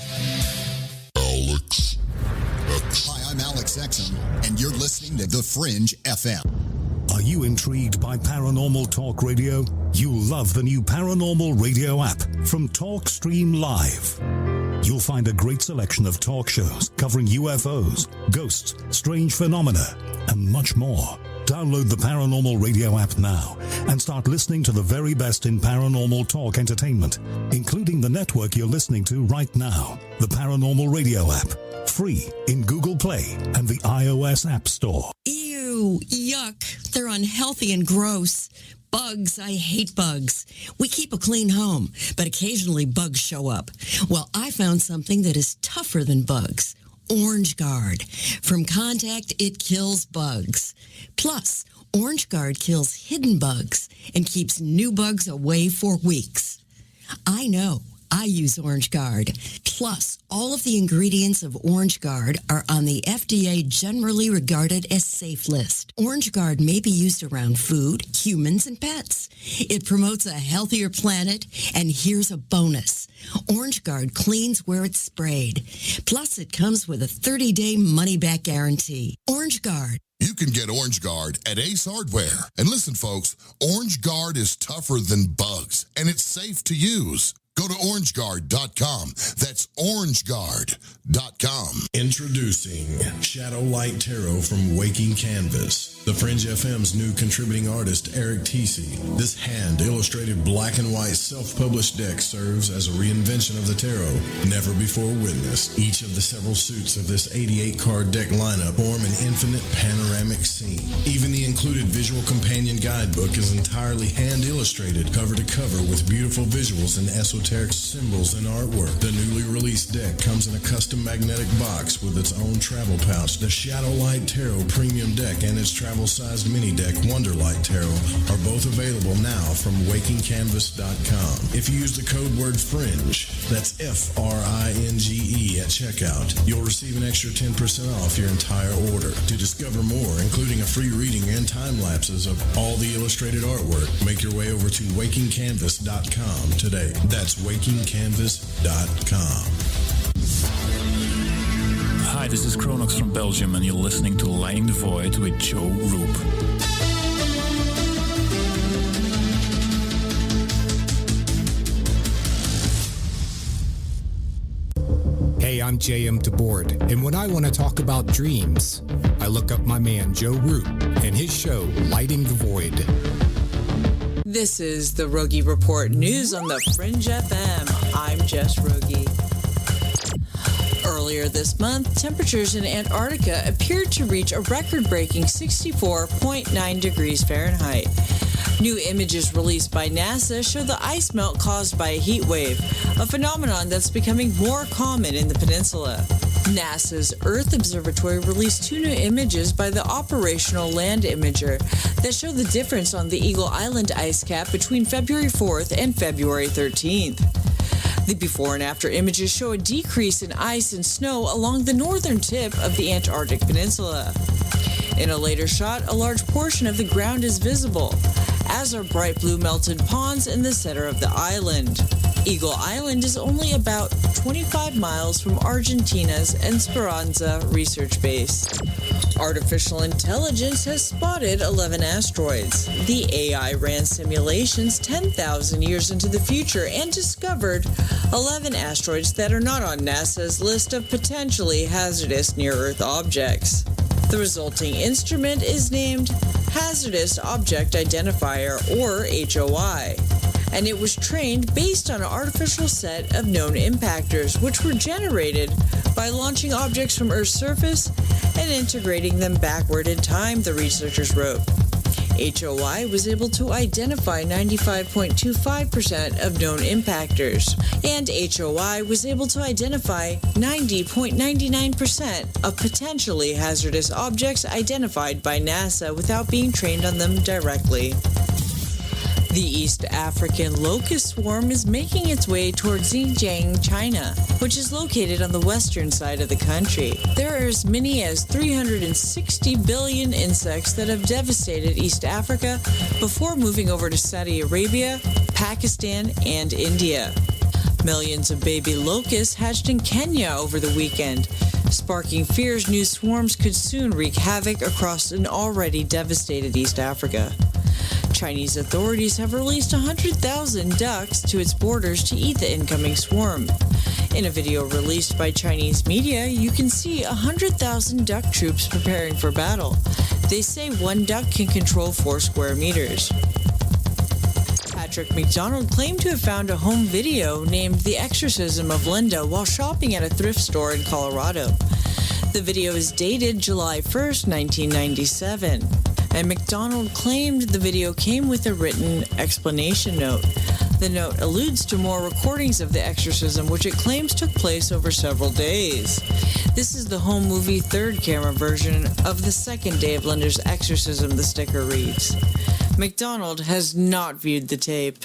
Alex X. Hi, I'm Alex Sexton, and you're listening to The Fringe FM. Are you intrigued by Paranormal Talk Radio? You'll love the new Paranormal Radio app from TalkStream Live. You'll find a great selection of talk shows covering UFOs, ghosts, strange phenomena, and much more. Download the Paranormal Radio app now and start listening to the very best in paranormal talk entertainment, including the network you're listening to right now, the Paranormal Radio app. Free in Google Play and the iOS App Store. Ew, yuck. They're unhealthy and gross. Bugs, I hate bugs. We keep a clean home, but occasionally bugs show up. Well, I found something that is tougher than bugs. Orange Guard. From contact, it kills bugs. Plus, Orange Guard kills hidden bugs and keeps new bugs away for weeks. I know. I use Orange Guard. Plus, all of the ingredients of Orange Guard are on the FDA generally regarded as safe list. Orange Guard may be used around food, humans, and pets. It promotes a healthier planet, and here's a bonus. Orange Guard cleans where it's sprayed. Plus, it comes with a 30-day money-back guarantee. Orange Guard. You can get Orange Guard at Ace Hardware. And listen, folks, Orange Guard is tougher than bugs, and it's safe to use. Go to orangeguard.com. That's orangeguard.com. Introducing Shadow Light Tarot from Waking Canvas. The Fringe FM's new contributing artist, Eric Tisi. This hand-illustrated black and white self-published deck serves as a reinvention of the tarot, never before witnessed. Each of the several suits of this 88-card deck lineup form an infinite panoramic scene. Even the included visual companion guidebook is entirely hand-illustrated, cover to cover, with beautiful visuals and esoteric symbols and artwork. The newly released deck comes in a custom magnetic box with its own travel pouch. The Shadow Light Tarot Premium Deck and its travel-sized mini deck Wonderlight Tarot are both available now from wakingcanvas.com. If you use the code word FRINGE, that's F-R-I-N-G-E at checkout, you'll receive an extra 10% off your entire order. To discover more, including a free reading and time lapses of all the illustrated artwork, make your way over to wakingcanvas.com today. That's wakingcanvas.com. Hi, this is Chronox from Belgium, and you're listening to Lighting the Void with Joe Roop. Hey, I'm J.M. DeBoard, and when I want to talk about dreams, I look up my man Joe Roop and his show, Lighting the Void. This is the Rogie Report news on the Fringe FM. I'm Jess Rogie. Earlier this month, temperatures in Antarctica appeared to reach a record-breaking 64.9 degrees Fahrenheit. New images released by NASA show the ice melt caused by a heat wave, a phenomenon that's becoming more common in the peninsula. NASA's Earth Observatory released 2 new images by the Operational Land Imager that show the difference on the Eagle Island ice cap between February 4th and February 13th. The before and after images show a decrease in ice and snow along the northern tip of the Antarctic Peninsula. In a later shot, a large portion of the ground is visible, as are bright blue melted ponds in the center of the island. Eagle Island is only about 25 miles from Argentina's Esperanza research base. Artificial intelligence has spotted 11 asteroids. The AI ran simulations 10,000 years into the future and discovered 11 asteroids that are not on NASA's list of potentially hazardous near-Earth objects. The resulting instrument is named Hazardous Object Identifier, or HOI, and it was trained based on an artificial set of known impactors, which were generated by launching objects from Earth's surface and integrating them backward in time, the researchers wrote. HOI was able to identify 95.25% of known impactors, and HOI was able to identify 90.99% of potentially hazardous objects identified by NASA without being trained on them directly. The East African locust swarm is making its way towards Xinjiang, China, which is located on the western side of the country. There are as many as 360 billion insects that have devastated East Africa before moving over to Saudi Arabia, Pakistan, and India. Millions of baby locusts hatched in Kenya over the weekend, sparking fears new swarms could soon wreak havoc across an already devastated East Africa. Chinese authorities have released 100,000 ducks to its borders to eat the incoming swarm. In a video released by Chinese media, you can see 100,000 duck troops preparing for battle. They say one duck can control 4 square meters. Patrick McDonald claimed to have found a home video named The Exorcism of Linda while shopping at a thrift store in Colorado. The video is dated July 1st, 1997, and McDonald claimed the video came with a written explanation note. The note alludes to more recordings of the exorcism, which it claims took place over several days. This is the home movie third camera version of the second day of Linda's exorcism, the sticker reads. McDonald has not viewed the tape.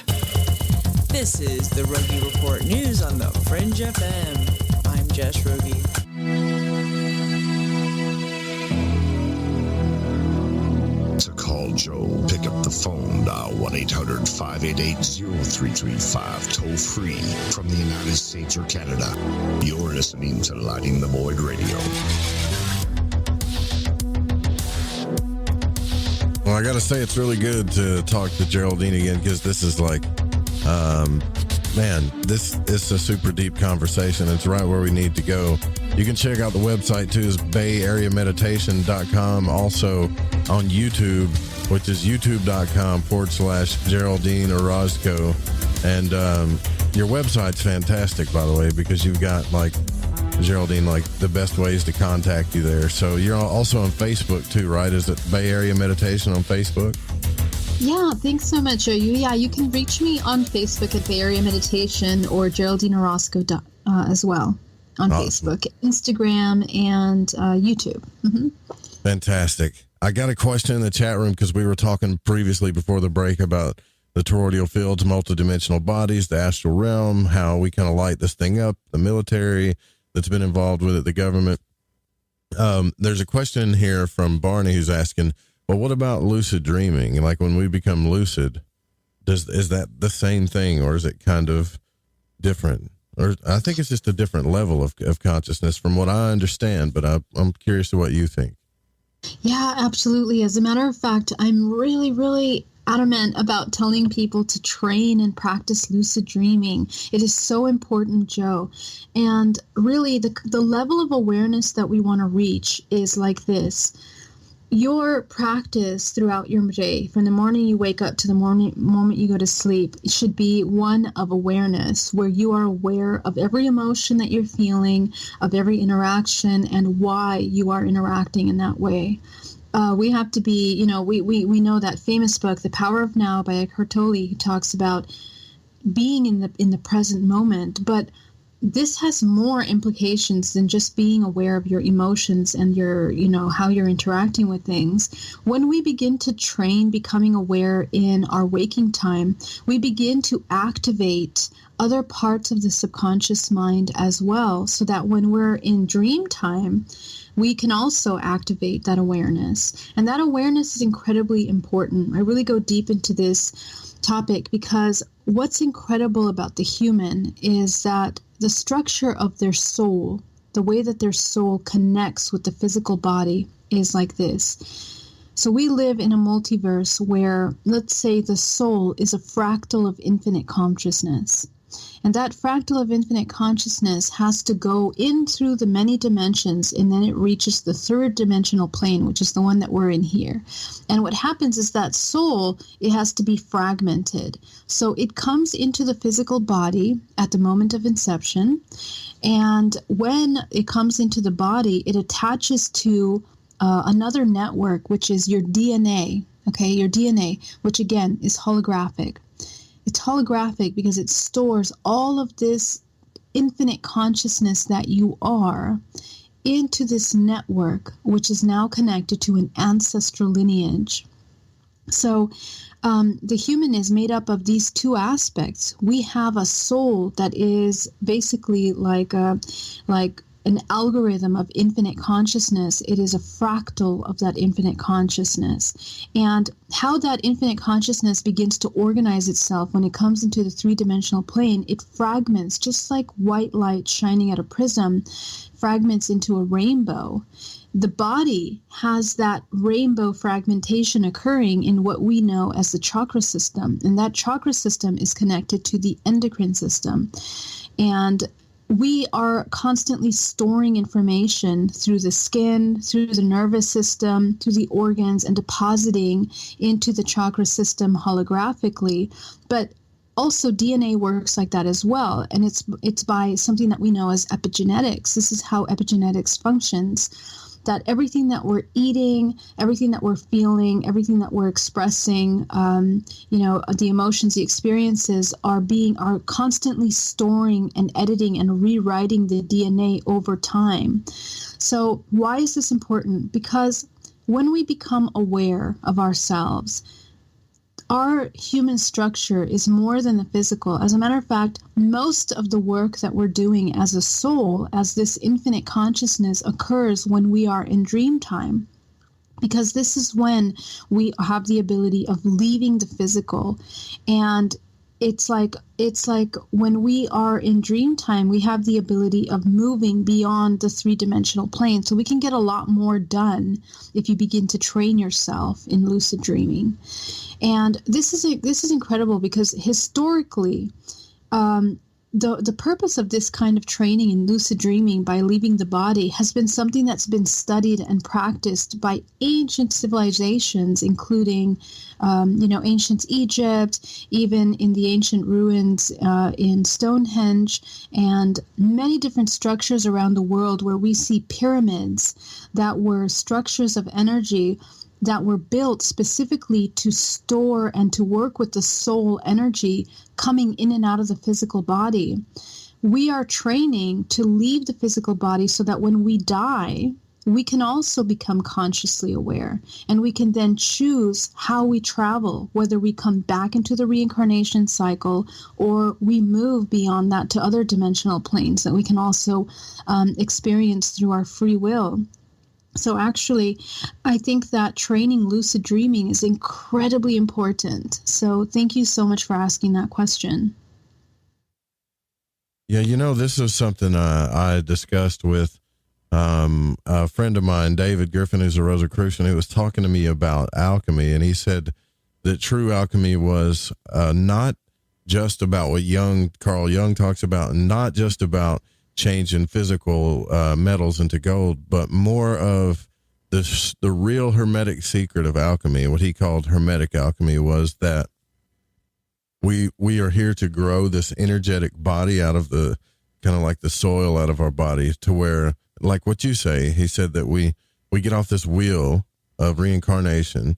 This is the Rogie Report News on the Fringe FM. I'm Jess Rogie. To call Joe, pick up the phone, dial 1-800-588-0335, toll free from the United States or Canada. You're listening to Lighting the Void Radio. Well, I got to say, it's really good to talk to Geraldine again, because this is like, this is a super deep conversation. It's right where we need to go. You can check out the website too, is bayareameditation.com. Also on YouTube, which is youtube.com/Geraldine Orozco. And your website's fantastic, by the way, because you've got, like, Geraldine, like, the best ways to contact you there. So you're also on Facebook too, right? Is it Bay Area Meditation on Facebook? Yeah, thanks so much, Joe. You can reach me on Facebook at Bay Area Meditation or Geraldine Orozco as well on Facebook, Instagram, and YouTube. Mm-hmm. Fantastic. I got a question in the chat room because we were talking previously before the break about the toroidal fields, multidimensional bodies, the astral realm, how we kind of light this thing up, the military that's been involved with it, the government. There's a question here from Barney who's asking, well, what about lucid dreaming? Like, when we become lucid, is that the same thing, or is it kind of different? Or I think it's just a different level of consciousness from what I understand, but I'm curious to what you think. Yeah, absolutely. As a matter of fact, I'm really, really adamant about telling people to train and practice lucid dreaming. It is so important, Joe. And really, the level of awareness that we want to reach is like this. Your practice throughout your day, from the morning you wake up to the moment you go to sleep, it should be one of awareness, where you are aware of every emotion that you're feeling, of every interaction, and why you are interacting in that way. We have to be, we know that famous book, The Power of Now by Eckhart Tolle, who talks about being in the present moment, but this has more implications than just being aware of your emotions and your, how you're interacting with things. When we begin to train becoming aware in our waking time, we begin to activate other parts of the subconscious mind as well, so that when we're in dream time, we can also activate that awareness. And that awareness is incredibly important. I really go deep into this topic because what's incredible about the human is that the structure of their soul, the way that their soul connects with the physical body, is like this. So we live in a multiverse where, let's say, the soul is a fractal of infinite consciousness. And that fractal of infinite consciousness has to go in through the many dimensions, and then it reaches the third dimensional plane, which is the one that we're in here. And what happens is that soul, it has to be fragmented. So it comes into the physical body at the moment of inception. And when it comes into the body, it attaches to another network, which is your DNA, your DNA, which again is holographic. It's holographic because it stores all of this infinite consciousness that you are into this network, which is now connected to an ancestral lineage. So the human is made up of these two aspects. We have a soul that is basically like an algorithm of infinite consciousness. It is a fractal of that infinite consciousness. And how that infinite consciousness begins to organize itself when it comes into the three-dimensional plane, it fragments, just like white light shining at a prism, fragments into a rainbow. The body has that rainbow fragmentation occurring in what we know as the chakra system. And that chakra system is connected to the endocrine system. And we are constantly storing information through the skin, through the nervous system, through the organs, and depositing into the chakra system holographically. But also DNA works like that as well. And it's by something that we know as epigenetics. This is how epigenetics functions. That everything that we're eating, everything that we're feeling, everything that we're expressing, the emotions, the experiences are constantly storing and editing and rewriting the DNA over time. So why is this important? Because when we become aware of ourselves, our human structure is more than the physical. As a matter of fact, most of the work that we're doing as a soul, as this infinite consciousness, occurs when we are in dream time. Because this is when we have the ability of leaving the physical. And it's like when we are in dream time, we have the ability of moving beyond the three-dimensional plane. So we can get a lot more done if you begin to train yourself in lucid dreaming. And this is incredible because historically, the purpose of this kind of training in lucid dreaming by leaving the body has been something that's been studied and practiced by ancient civilizations, including, ancient Egypt, even in the ancient ruins in Stonehenge, and many different structures around the world where we see pyramids that were structures of energy that were built specifically to store and to work with the soul energy coming in and out of the physical body. We are training to leave the physical body so that when we die, we can also become consciously aware. And we can then choose how we travel, whether we come back into the reincarnation cycle or we move beyond that to other dimensional planes that we can also experience through our free will. So actually, I think that training lucid dreaming is incredibly important. So thank you so much for asking that question. Yeah, this is something I discussed with a friend of mine, David Griffin, who's a Rosicrucian, who was talking to me about alchemy. And he said that true alchemy was not just about what Carl Jung talks about, and not just about changing physical metals into gold, but more of the real hermetic secret of alchemy. What he called hermetic alchemy was that we are here to grow this energetic body out of the kind of like the soil out of our body, to where, like what you say, he said that we get off this wheel of reincarnation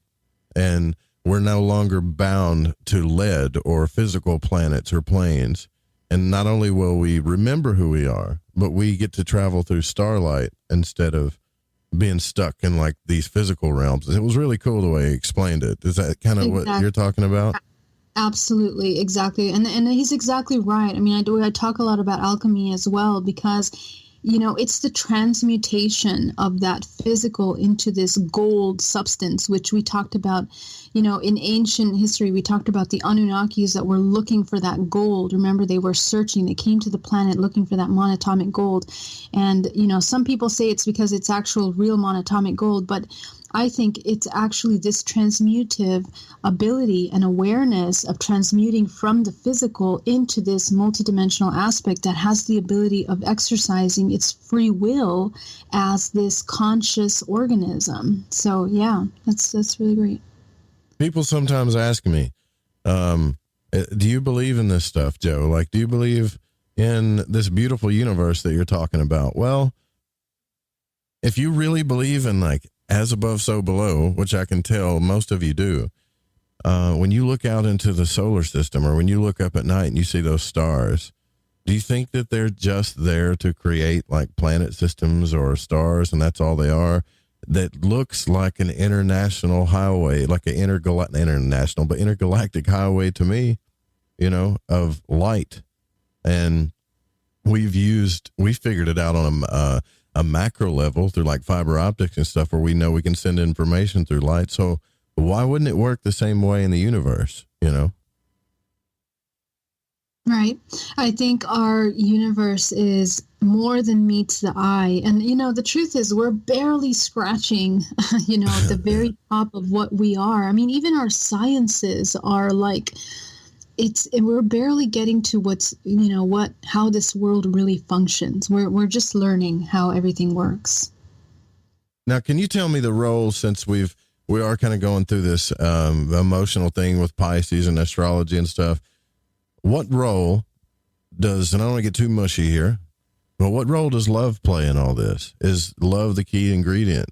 and we're no longer bound to lead or physical planets or planes. And not only will we remember who we are, but we get to travel through starlight instead of being stuck in like these physical realms. It was really cool the way he explained it. Is that kind of what you're talking about? Absolutely, exactly. And he's exactly right. I mean, I talk a lot about alchemy as well because, it's the transmutation of that physical into this gold substance, which we talked about, in ancient history. We talked about the Anunnakis that were looking for that gold. Remember, they were searching. They came to the planet looking for that monatomic gold. And, some people say it's because it's actual real monatomic gold, but I think it's actually this transmutive ability and awareness of transmuting from the physical into this multidimensional aspect that has the ability of exercising its free will as this conscious organism. So yeah, that's really great. People sometimes ask me, do you believe in this stuff, Joe? Like, do you believe in this beautiful universe that you're talking about? Well, if you really believe in like as above, so below, which I can tell most of you do, when you look out into the solar system or when you look up at night and you see those stars, do you think that they're just there to create like planet systems or stars and that's all they are? That looks like an international highway, like an intergalactic highway to me, of light. And we figured it out on a macro level through like fiber optics and stuff, where we know we can send information through light. So why wouldn't it work the same way in the universe, you know? Right. I think our universe is more than meets the eye. And, you know, the truth is we're barely scratching, you know, at the very top of what we are. I mean, even our sciences are like, we're barely getting to what's, you know, how this world really functions. We're just learning how everything works. Now, can you tell me the role, since we are kind of going through this emotional thing with Pisces and astrology and stuff, what role does, and I don't want to get too mushy here, but what role does love play in all this? Is love the key ingredient?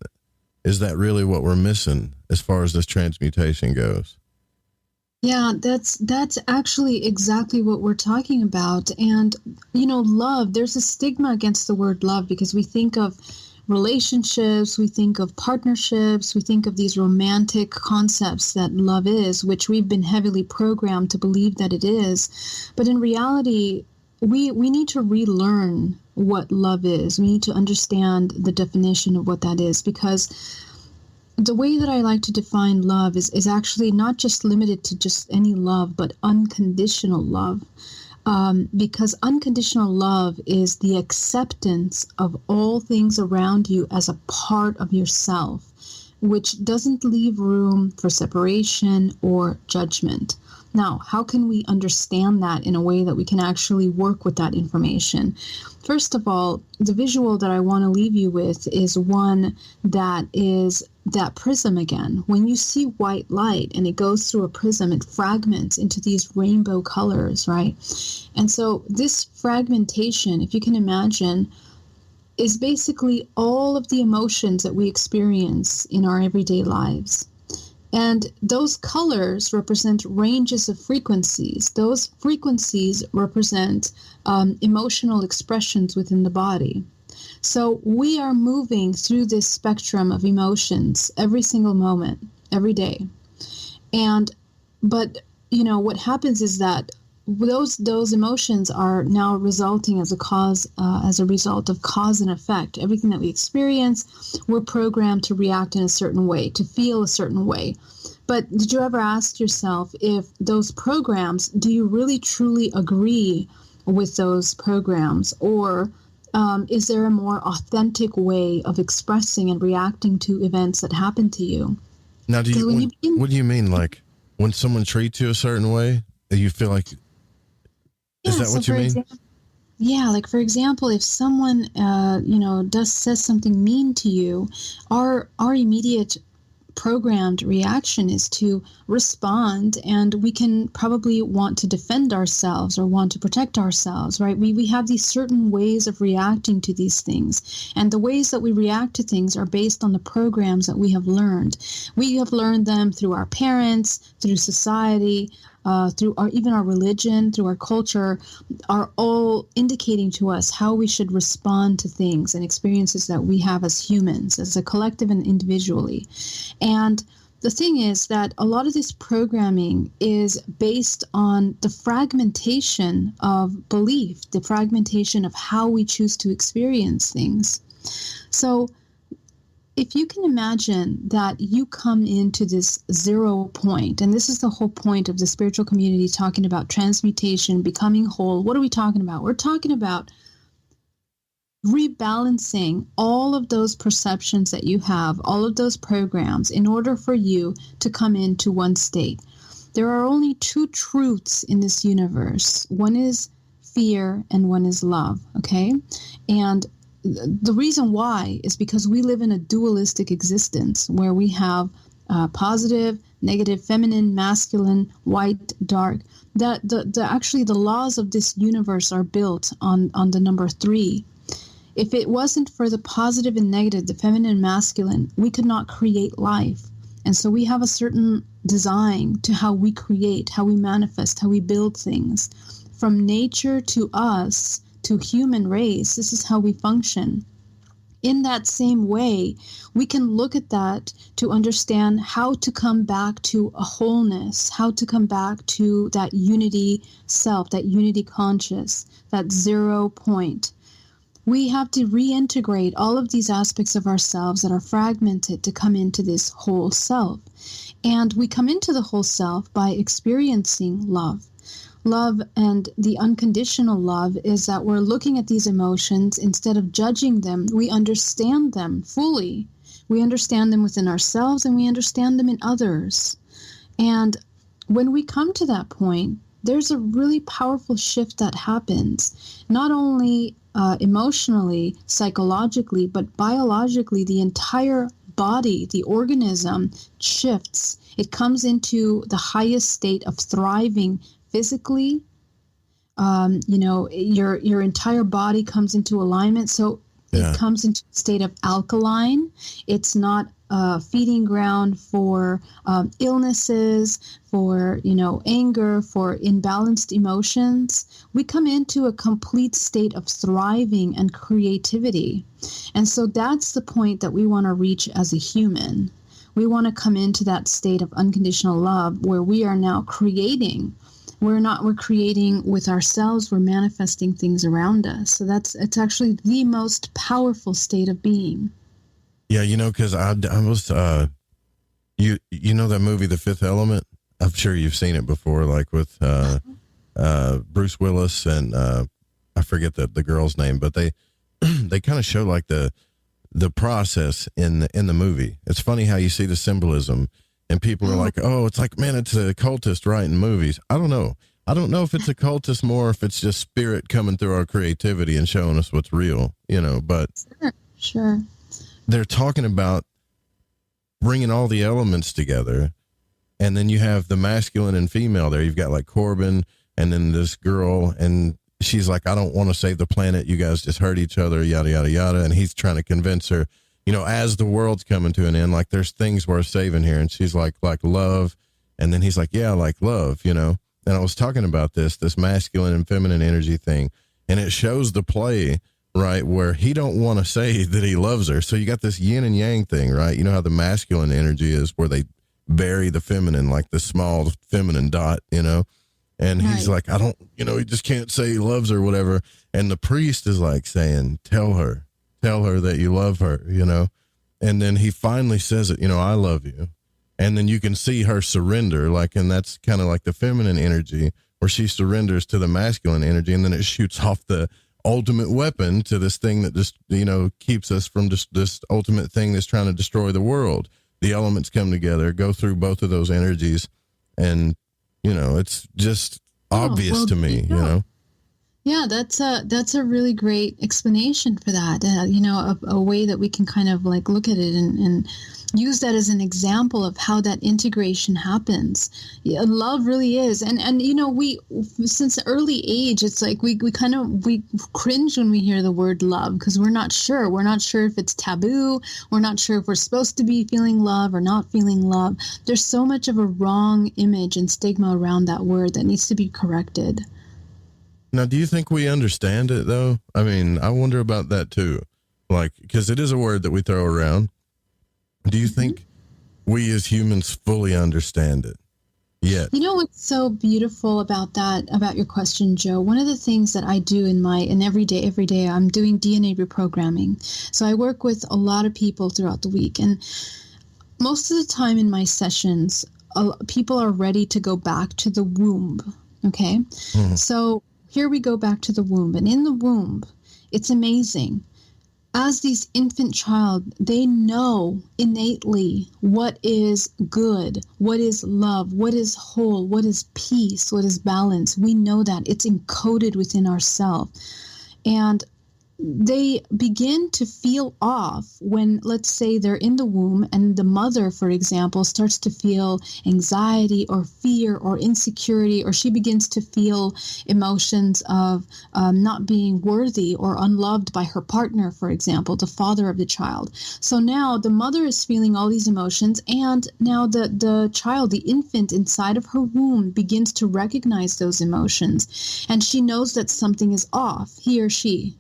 Is that really what we're missing as far as this transmutation goes? Yeah, that's actually exactly what we're talking about. And, you know, love, there's a stigma against the word love because we think of relationships, we think of partnerships, we think of these romantic concepts that love is, which we've been heavily programmed to believe that it is. But in reality, we need to relearn what love is. We need to understand the definition of what that is, because the way that I like to define love is actually not just limited to just any love, but unconditional love. Because unconditional love is the acceptance of all things around you as a part of yourself, which doesn't leave room for separation or judgment. Now, how can we understand that in a way that we can actually work with that information? First of all, the visual that I want to leave you with is one that is that prism again. When you see white light and it goes through a prism, it fragments into these rainbow colors, right? And so this fragmentation, if you can imagine, is basically all of the emotions that we experience in our everyday lives. And those colors represent ranges of frequencies. Those frequencies represent emotional expressions within the body. So we are moving through this spectrum of emotions every single moment, every day. But you know, what happens is that those emotions are now resulting as a result of cause and effect. Everything that we experience, we're programmed to react in a certain way, to feel a certain way. But did you ever ask yourself if those programs, do you really truly agree with those programs? Or is there a more authentic way of expressing and reacting to events that happen to you? Now, what do you mean? Like when someone treats you a certain way, you feel like, is that what you mean? Yeah, like for example, if someone says something mean to you, our immediate programmed reaction is to respond, and we can probably want to defend ourselves or want to protect ourselves, right? We have these certain ways of reacting to these things, and the ways that we react to things are based on the programs that we have learned. We have learned them through our parents, through society, through even our religion, through our culture, are all indicating to us how we should respond to things and experiences that we have as humans, as a collective and individually. And the thing is that a lot of this programming is based on the fragmentation of belief, the fragmentation of how we choose to experience things. So if you can imagine that you come into this 0 point, and this is the whole point of the spiritual community talking about transmutation, becoming whole. What are we talking about? We're talking about rebalancing all of those perceptions that you have, all of those programs, in order for you to come into one state. There are only two truths in this universe. One is fear and one is love, okay? And the reason why is because we live in a dualistic existence where we have positive, negative, feminine, masculine, white, dark. Actually, the laws of this universe are built on the number 3. If it wasn't for the positive and negative, the feminine and masculine, we could not create life. And so we have a certain design to how we create, how we manifest, how we build things. From nature to us, to human race, this is how we function. In that same way, we can look at that to understand how to come back to a wholeness, how to come back to that unity self, that unity conscious, that 0 point. We have to reintegrate all of these aspects of ourselves that are fragmented to come into this whole self. And we come into the whole self by experiencing love. Love and the unconditional love is that we're looking at these emotions. Instead of judging them, we understand them fully. We understand them within ourselves and we understand them in others. And when we come to that point, there's a really powerful shift that happens, not only emotionally, psychologically, but biologically. The entire body, the organism shifts. It comes into the highest state of thriving physically. Your entire body comes into alignment. So it comes into a state of alkaline. It's not a feeding ground for illnesses, for, anger, for imbalanced emotions. We come into a complete state of thriving and creativity. And so that's the point that we want to reach as a human. We want to come into that state of unconditional love where we are now creating. We're creating with ourselves, we're manifesting things around us. So it's actually the most powerful state of being. Yeah, because I was, you know that movie, The Fifth Element? I'm sure you've seen it before, like with Bruce Willis and I forget the girl's name, but they kind of show like the process in the movie. It's funny how you see the symbolism. And people are like, oh, it's like, man, it's a cultist writing movies. I don't know. I don't know if it's a cultist more, or if it's just spirit coming through our creativity and showing us what's real, but Sure. They're talking about bringing all the elements together. And then you have the masculine and female there. You've got like Corbin and then this girl, and she's like, I don't want to save the planet. You guys just hurt each other, yada, yada, yada. And he's trying to convince her, as the world's coming to an end, like there's things worth saving here. And she's like love. And then he's like, yeah, like love, And I was talking about this masculine and feminine energy thing. And it shows the play, right, where he don't want to say that he loves her. So you got this yin and yang thing, right? You know how the masculine energy is where they bury the feminine, like the small feminine dot, And he's like, I don't, he just can't say he loves her or whatever. And the priest is like saying, tell her that you love her, and then he finally says it, I love you. And then you can see her surrender, and that's kind of like the feminine energy where she surrenders to the masculine energy. And then it shoots off the ultimate weapon to this thing that just, keeps us from just this ultimate thing that's trying to destroy the world. The elements come together, go through both of those energies. And, it's just obvious to me, Yeah, that's a really great explanation for that. A way that we can kind of like look at it and use that as an example of how that integration happens. Yeah, love really is, and we since early age, it's like we cringe when we hear the word love because we're not sure. We're not sure if it's taboo. We're not sure if we're supposed to be feeling love or not feeling love. There's so much of a wrong image and stigma around that word that needs to be corrected. Now, do you think we understand it, though? I mean, I wonder about that, too. Because it is a word that we throw around. Do you think we as humans fully understand it yet? What's so beautiful about that, about your question, Joe? One of the things that I do every day, I'm doing DNA reprogramming. So I work with a lot of people throughout the week. And most of the time in my sessions, people are ready to go back to the womb. Okay? Mm-hmm. So here we go back to the womb. And in the womb, it's amazing. As these infant child, they know innately what is good, what is love, what is whole, what is peace, what is balance. We know that. It's encoded within ourselves. And they begin to feel off when, let's say, they're in the womb and the mother, for example, starts to feel anxiety or fear or insecurity, or she begins to feel emotions of not being worthy or unloved by her partner, for example, the father of the child. So now the mother is feeling all these emotions, and now the child, the infant inside of her womb, begins to recognize those emotions, and she knows that something is off, he or she.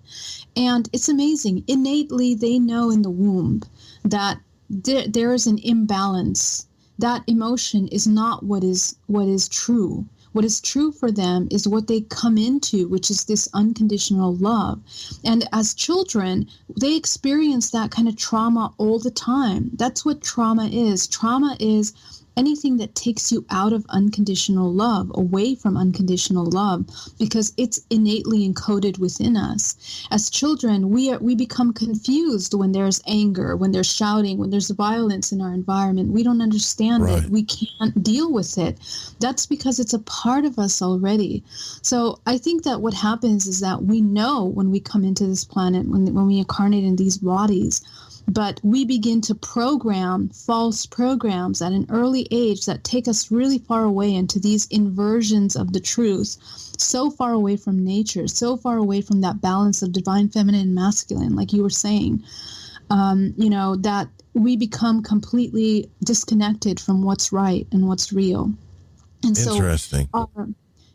And it's amazing. Innately, they know in the womb that there is an imbalance. That emotion is not what is true. What is true for them is what they come into, which is this unconditional love. And as children, they experience that kind of trauma all the time. That's what trauma is. Trauma is anything that takes you out of unconditional love, away from unconditional love, because it's innately encoded within us. As children, we become confused when there's anger, when there's shouting, when there's violence in our environment. We don't understand it. We can't deal with it. That's because it's a part of us already. So I think that what happens is that we know when we come into this planet, when we incarnate in these bodies, but we begin to program false programs at an early age that take us really far away into these inversions of the truth, so far away from nature, so far away from that balance of divine feminine and masculine, like you were saying, that we become completely disconnected from what's right and what's real. And interesting.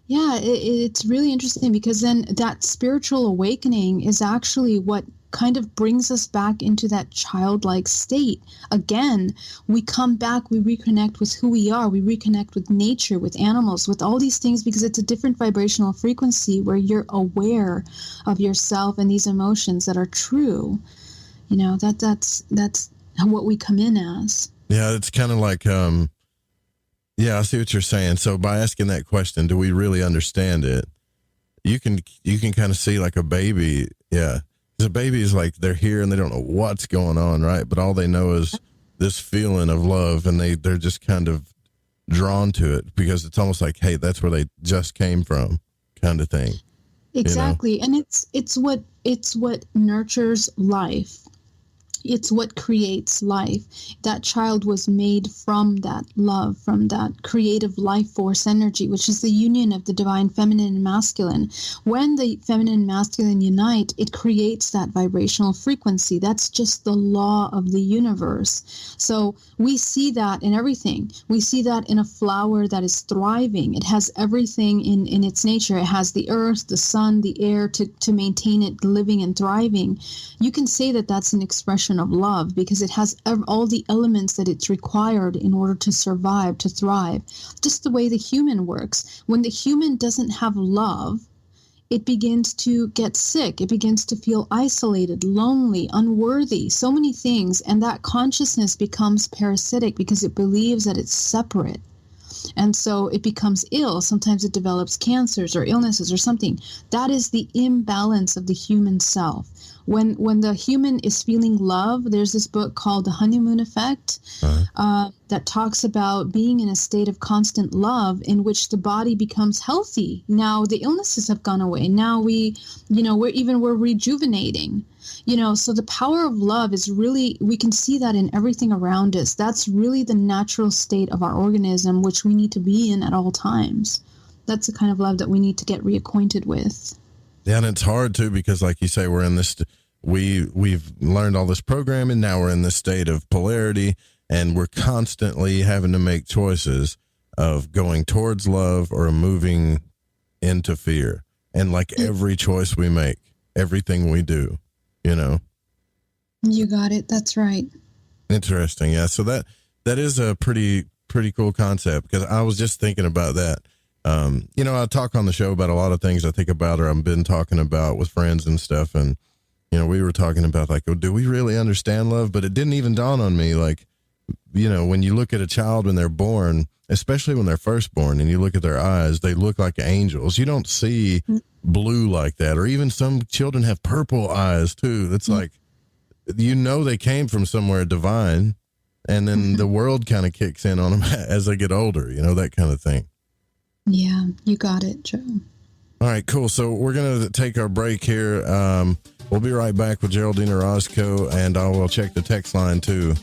It's really interesting, because then that spiritual awakening is actually what kind of brings us back into that childlike state. Again, we come back, we reconnect with who we are, we reconnect with nature, with animals, with all these things, because it's a different vibrational frequency where you're aware of yourself and these emotions that are true. That's what we come in as. Yeah, it's kind of like, I see what you're saying. So by asking that question, do we really understand it? You can kind of see like a baby. Yeah. The baby is like, they're here and they don't know what's going on, right? But all they know is this feeling of love, and they're just kind of drawn to it because it's almost like, hey, that's where they just came from, kind of thing. Exactly. And it's what nurtures life. It's what creates life. That child was made from that love, from that creative life force energy, which is the union of the divine feminine and masculine. When the feminine and masculine unite, it creates that vibrational frequency. That's just the law of the universe. So we see that in everything. We see that in a flower that is thriving. It has everything in its nature. It has the earth, the sun, the air to maintain it living and thriving. You can say that that's an expression of love, because it has all the elements that it's required in order to survive, to thrive. Just the way the human works. When the human doesn't have love, it begins to get sick. It begins to feel isolated, lonely, unworthy, so many things. And that consciousness becomes parasitic because it believes that it's separate. And so it becomes ill. Sometimes it develops cancers or illnesses or something. That is the imbalance of the human self. When the human is feeling love, there's this book called The Honeymoon Effect that talks about being in a state of constant love in which the body becomes healthy. Now the illnesses have gone away. Now we're rejuvenating. So the power of love is really, we can see that in everything around us. That's really the natural state of our organism, which we need to be in at all times. That's the kind of love that we need to get reacquainted with. Yeah, and it's hard too, because like you say, we're in this, we've learned all this programming. Now we're in this state of polarity, and we're constantly having to make choices of going towards love or moving into fear. And like every choice we make, everything we do, You got it. That's right. Interesting. Yeah. So that is a pretty cool concept, because I was just thinking about that. I talk on the show about a lot of things I think about, or I've been talking about with friends and stuff. And, we were talking about like, do we really understand love? But it didn't even dawn on me. Like, when you look at a child when they're born, especially when they're first born, and you look at their eyes, they look like angels. You don't see blue like that, or even some children have purple eyes too. That's like, they came from somewhere divine, and then the world kind of kicks in on them as they get older, that kind of thing. Yeah, you got it, Joe. All right, cool. So we're going to take our break here. We'll be right back with Geraldine Orozco, and I will check the text line too.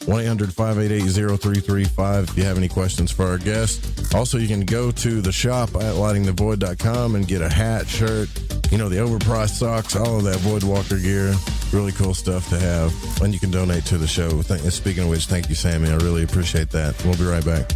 1-800-588-0335 if you have any questions for our guest. Also, you can go to the shop at lightingthevoid.com and get a hat, shirt, the overpriced socks, all of that Void Walker gear. Really cool stuff to have. And you can donate to the show. Speaking of which, thank you, Sammy. I really appreciate that. We'll be right back.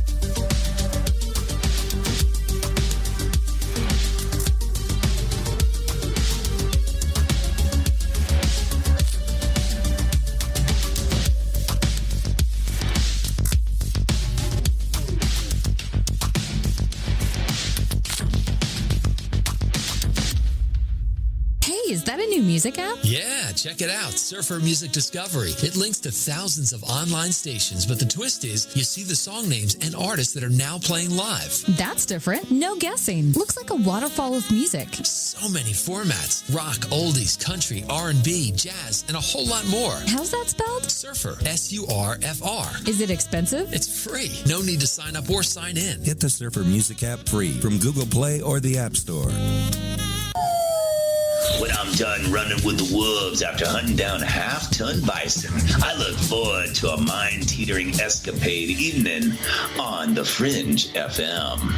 is that a new music app? Yeah, check it out. Surfer Music Discovery. It links to thousands of online stations, but the twist is you see the song names and artists that are now playing live. That's different. No guessing. Looks like a waterfall of music. So many formats. Rock, oldies, country, R&B, jazz, and a whole lot more. How's that spelled? Surfer. S-U-R-F-R. Is it expensive? It's free. No need to sign up or sign in. Get the Surfer Music app free from Google Play or the App Store. When I'm done running with the wolves after hunting down a half-ton bison, I look forward to a mind-teetering escapade evening on the Fringe FM.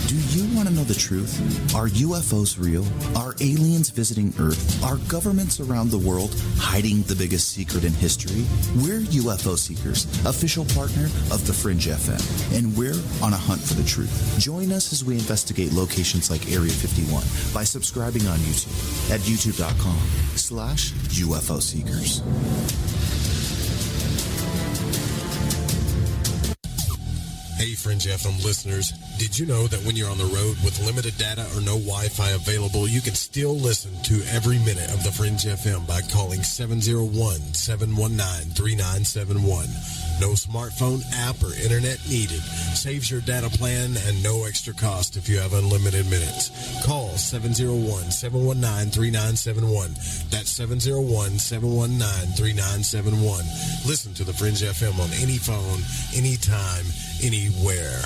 Do you want to know the truth? Are UFOs real? Are aliens visiting Earth? Are governments around the world hiding the biggest secret in history? We're UFO Seekers, official partner of the Fringe FM, and we're on a hunt for the truth. Join us as we investigate locations like Area 51 by subscribing on YouTube at youtube.com/UFO Seekers. Hey, Fringe FM listeners, did you know that when you're on the road with limited data or no Wi-Fi available, you can still listen to every minute of the Fringe FM by calling 701-719-3971. No smartphone, app, or internet needed. Saves your data plan and no extra cost if you have unlimited minutes. Call 701-719-3971. That's 701-719-3971. Listen to the Fringe FM on any phone, anytime, anywhere.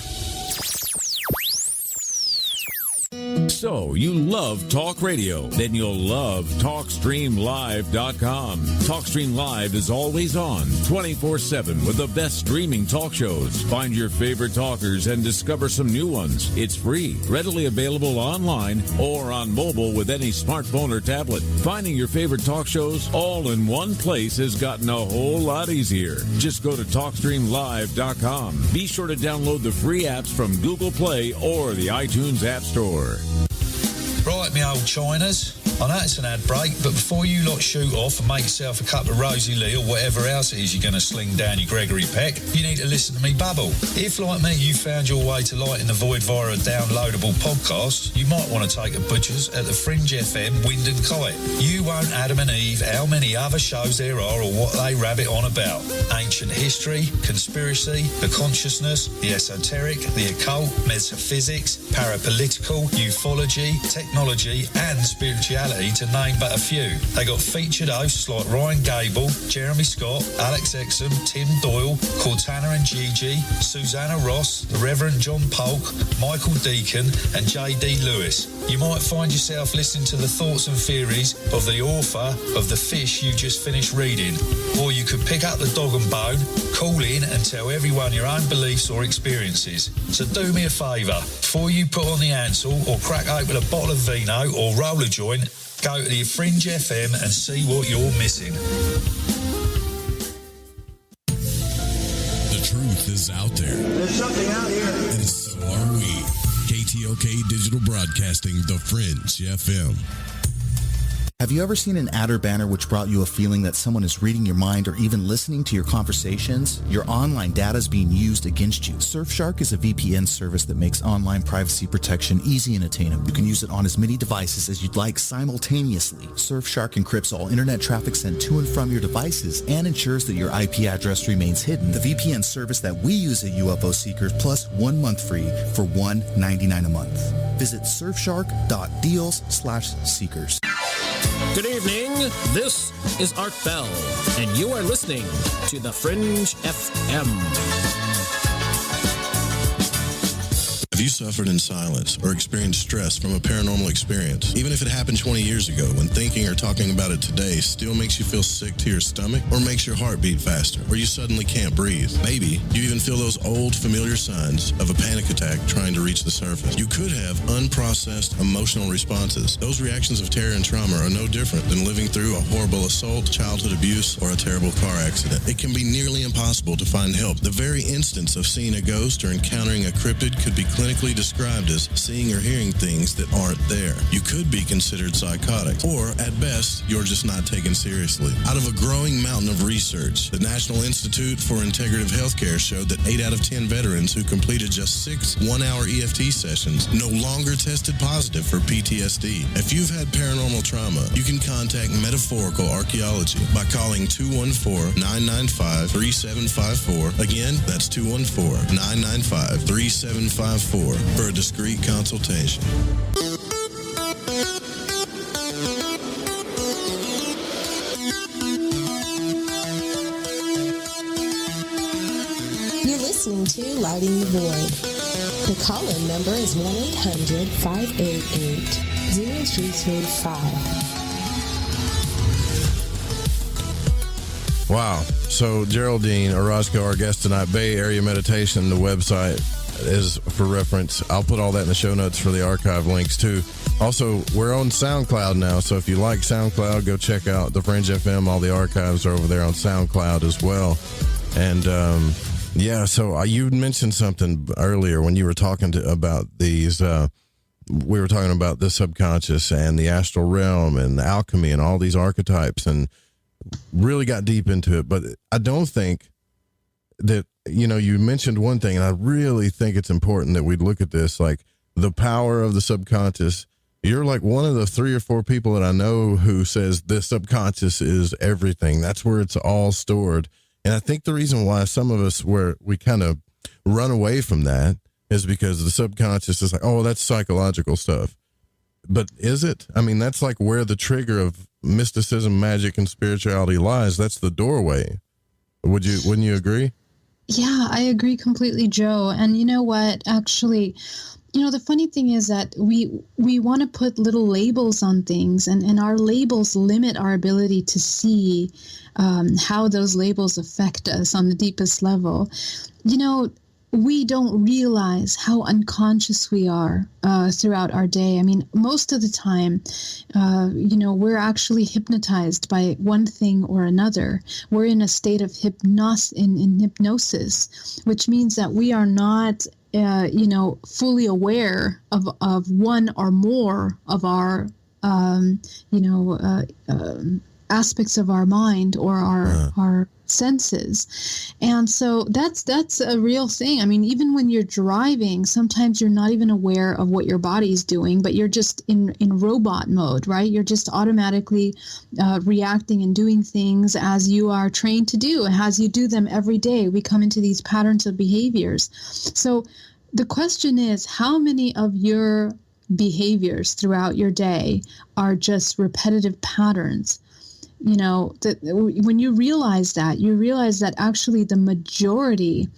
So, you love talk radio? Then you'll love TalkStreamLive.com. TalkStream Live is always on, 24/7 with the best streaming talk shows. Find your favorite talkers and discover some new ones. It's free, readily available online or on mobile with any smartphone or tablet. Finding your favorite talk shows all in one place has gotten a whole lot easier. Just go to TalkStreamLive.com. Be sure to download the free apps from Google Play or the iTunes App Store. Right, me old Chinas. I know it's an ad break, but before you lot shoot off and make yourself a cup of Rosie Lee or whatever else it is you're going to sling down your Gregory Peck, you need to listen to me babble. If, like me, you found your way to Light in the Void via a downloadable podcast, you might want to take a butcher's at the Fringe FM Wind and Kite. You won't Adam and Eve how many other shows there are or what they rabbit on about. Ancient history, conspiracy, the consciousness, the esoteric, the occult, metaphysics, parapolitical, ufology, technology, and spirituality, to name but a few. They got featured hosts like Ryan Gable, Jeremy Scott, Alex Exum, Tim Doyle, Cortana and Gigi, Susanna Ross, the Reverend John Polk, Michael Deacon, and J.D. Lewis. You might find yourself listening to the thoughts and theories of the author of The Fish you just finished reading. Or you could pick up the dog and bone, call in and tell everyone your own beliefs or experiences. So do me a favour, before you put on the Ansel or crack open a bottle of vino or roll a joint, go to the Fringe FM and see what you're missing. The truth is out there. There's something out here. And so are we. KTOK Digital Broadcasting, The Fringe FM. Have you ever seen an ad or banner which brought you a feeling that someone is reading your mind or even listening to your conversations? Your online data is being used against you. Surfshark is a VPN service that makes online privacy protection easy and attainable. You can use it on as many devices as you'd like simultaneously. Surfshark encrypts all internet traffic sent to and from your devices and ensures that your IP address remains hidden. The VPN service that we use at UFO Seekers plus 1 month free for $1.99 a month. Visit surfshark.deals/seekers. Good evening, this is Art Bell, and you are listening to the Fringe FM. Have you suffered in silence or experienced stress from a paranormal experience? Even if it happened 20 years ago, when thinking or talking about it today still makes you feel sick to your stomach or makes your heart beat faster, or you suddenly can't breathe. Maybe you even feel those old familiar signs of a panic attack trying to reach the surface. You could have unprocessed emotional responses. Those reactions of terror and trauma are no different than living through a horrible assault, childhood abuse, or a terrible car accident. It can be nearly impossible to find help. The very instance of seeing a ghost or encountering a cryptid could be clinically clinically described as seeing or hearing things that aren't there. You could be considered psychotic, or at best, you're just not taken seriously. Out of a growing mountain of research, the National Institute for Integrative Healthcare showed that 8 out of 10 veterans who completed just 6 one-hour EFT sessions no longer tested positive for PTSD. If you've had paranormal trauma, you can contact Metaphorical Archaeology by calling 214-995-3754. Again, that's 214-995-3754 for a discreet consultation. You're listening to Lighting the Void. The call-in number is 1-800-588-0335. Wow. So Geraldine Orozco, our guest tonight, Bay Area Meditation, the website is for reference. I'll put all that in the show notes for the archive links too. Also, we're on SoundCloud now, so if you like SoundCloud, go check out the Fringe FM. All the archives are over there on SoundCloud as well. And yeah, so you mentioned something earlier when you were talking about these. We were talking about the subconscious and the astral realm and the alchemy and all these archetypes, and really got deep into it. But I don't think that, you mentioned one thing, and I really think it's important that we look at this, like the power of the subconscious. You're like one of the 3 or 4 people that I know who says the subconscious is everything. That's where it's all stored. And I think the reason why some of us, we kind of run away from that, is because the subconscious is like, oh, that's psychological stuff. But is it? I mean, that's like where the trigger of mysticism, magic, and spirituality lies. That's the doorway. Wouldn't you agree? Yeah, I agree completely, Joe. And you know what? Actually, the funny thing is that we want to put little labels on things, and our labels limit our ability to see how those labels affect us on the deepest level. We don't realize how unconscious we are throughout our day. I mean, most of the time, we're actually hypnotized by one thing or another. We're in a state of hypnosis, which means that we are not fully aware of one or more of our, aspects of our mind or our senses. And so that's a real thing. I mean, even when you're driving, sometimes you're not even aware of what your body's doing, but you're just in robot mode, right? You're just automatically reacting and doing things as you are trained to do. And as you do them every day, we come into these patterns of behaviors. So the question is, how many of your behaviors throughout your day are just repetitive patterns? When you realize that actually the majority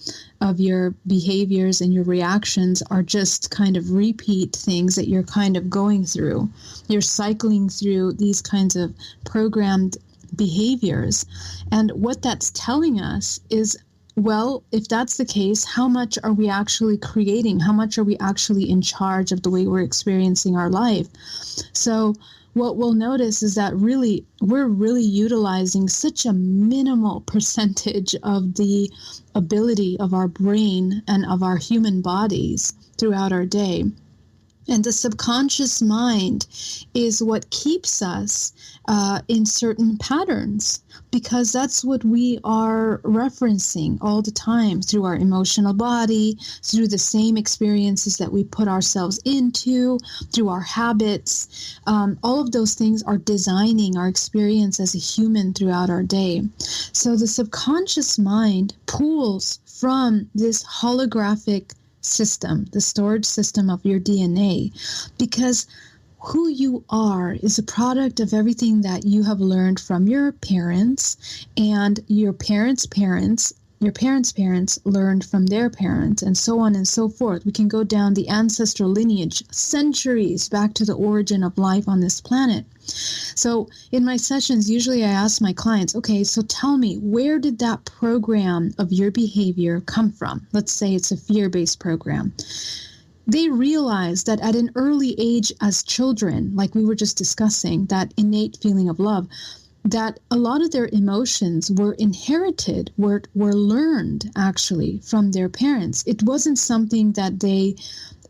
of your behaviors and your reactions are just kind of repeat things that you're kind of going through. You're cycling through these kinds of programmed behaviors. And what that's telling us is, well, if that's the case, how much are we actually creating? How much are we actually in charge of the way we're experiencing our life? So what we'll notice is that we're really utilizing such a minimal percentage of the ability of our brain and of our human bodies throughout our day. And the subconscious mind is what keeps us in certain patterns, because that's what we are referencing all the time through our emotional body, through the same experiences that we put ourselves into, through our habits. All of those things are designing our experience as a human throughout our day. So the subconscious mind pulls from this holographic system, the storage system of your DNA, because who you are is a product of everything that you have learned from your parents, and your parents' parents, your parents' parents learned from their parents, and so on and so forth. We can go down the ancestral lineage centuries back to the origin of life on this planet. So in my sessions, usually I ask my clients, okay, so tell me, where did that program of your behavior come from? Let's say it's a fear-based program. They realize that at an early age as children, like we were just discussing, that innate feeling of love, that a lot of their emotions were inherited, were learned actually from their parents. It wasn't something that they,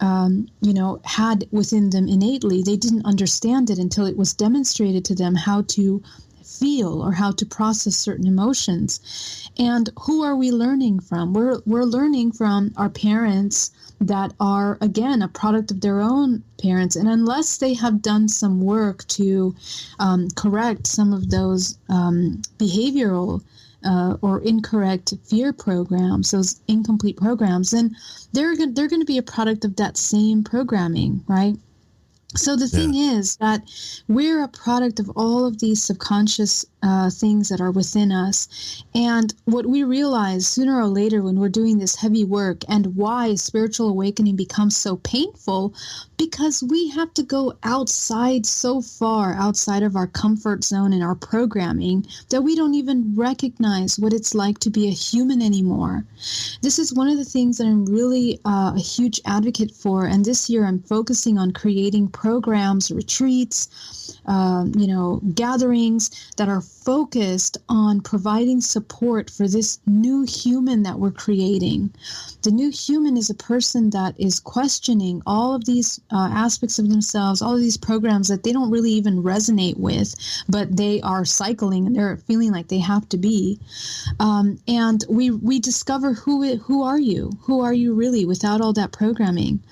had within them innately. They didn't understand it until it was demonstrated to them how to feel or how to process certain emotions. And who are we learning from? We're learning from our parents that are, again, a product of their own parents. And unless they have done some work to correct some of those behavioral or incorrect fear programs, those incomplete programs, then they're going to be a product of that same programming, right? So the thing is that we're a product of all of these subconscious things that are within us. And what we realize sooner or later when we're doing this heavy work, and why spiritual awakening becomes so painful, because we have to go outside, so far outside of our comfort zone and our programming, that we don't even recognize what it's like to be a human anymore. This is one of the things that I'm really a huge advocate for. And this year I'm focusing on creating programs, retreats, gatherings that are focused on providing support for this new human that we're creating. The new human is a person that is questioning all of these aspects of themselves, all of these programs that they don't really even resonate with, but they are cycling and they're feeling like they have to be. And we discover who are you? Who are you really without all that programming?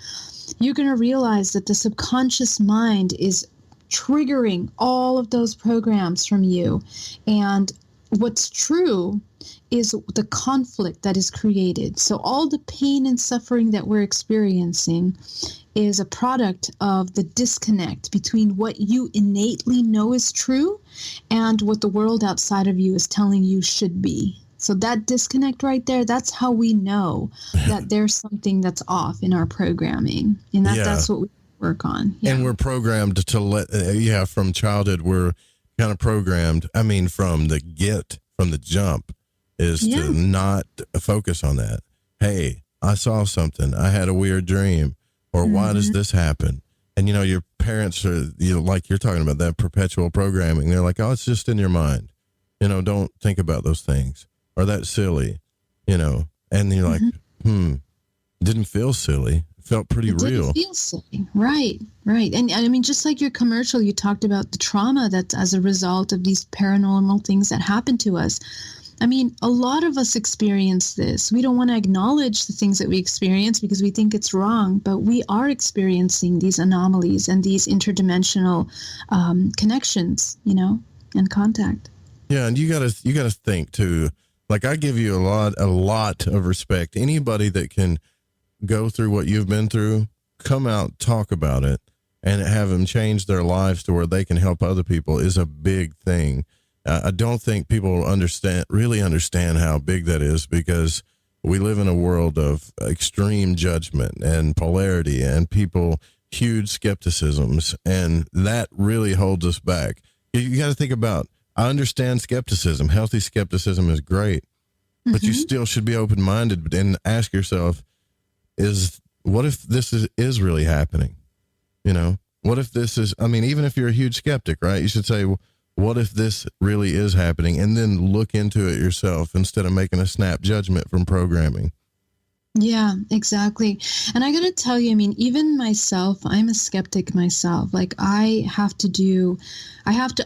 You're going to realize that the subconscious mind is triggering all of those programs from you. And what's true is the conflict that is created. So all the pain and suffering that we're experiencing is a product of the disconnect between what you innately know is true and what the world outside of you is telling you should be. So that disconnect right there, that's how we know that there's something that's off in our programming. And that's what we work on. Yeah. And we're programmed to let, from childhood, we're kind of programmed. I mean, from the jump is to not focus on that. Hey, I saw something. I had a weird dream. Or why does this happen? And, your parents are, like you're talking about that perpetual programming. They're like, oh, it's just in your mind. Don't think about those things. Or that's silly, and you're like, didn't feel silly. It felt pretty real. Didn't feel silly. Right. And I mean, just like your commercial, you talked about the trauma that's as a result of these paranormal things that happen to us. I mean, a lot of us experience this. We don't want to acknowledge the things that we experience because we think it's wrong, but we are experiencing these anomalies and these interdimensional connections, and contact. Yeah, and you gotta think too. Like, I give you a lot of respect. Anybody that can go through what you've been through, come out, talk about it, and have them change their lives to where they can help other people is a big thing. I don't think people really understand how big that is, because we live in a world of extreme judgment and polarity and huge skepticisms, and that really holds us back. You got to think about, I understand skepticism. Healthy skepticism is great, but you still should be open-minded and ask yourself, what if this is really happening? What if this is, even if you're a huge skeptic, right? You should say, what if this really is happening? And then look into it yourself instead of making a snap judgment from programming. Yeah, exactly. And I got to tell you, even myself, I'm a skeptic myself. Like, I have to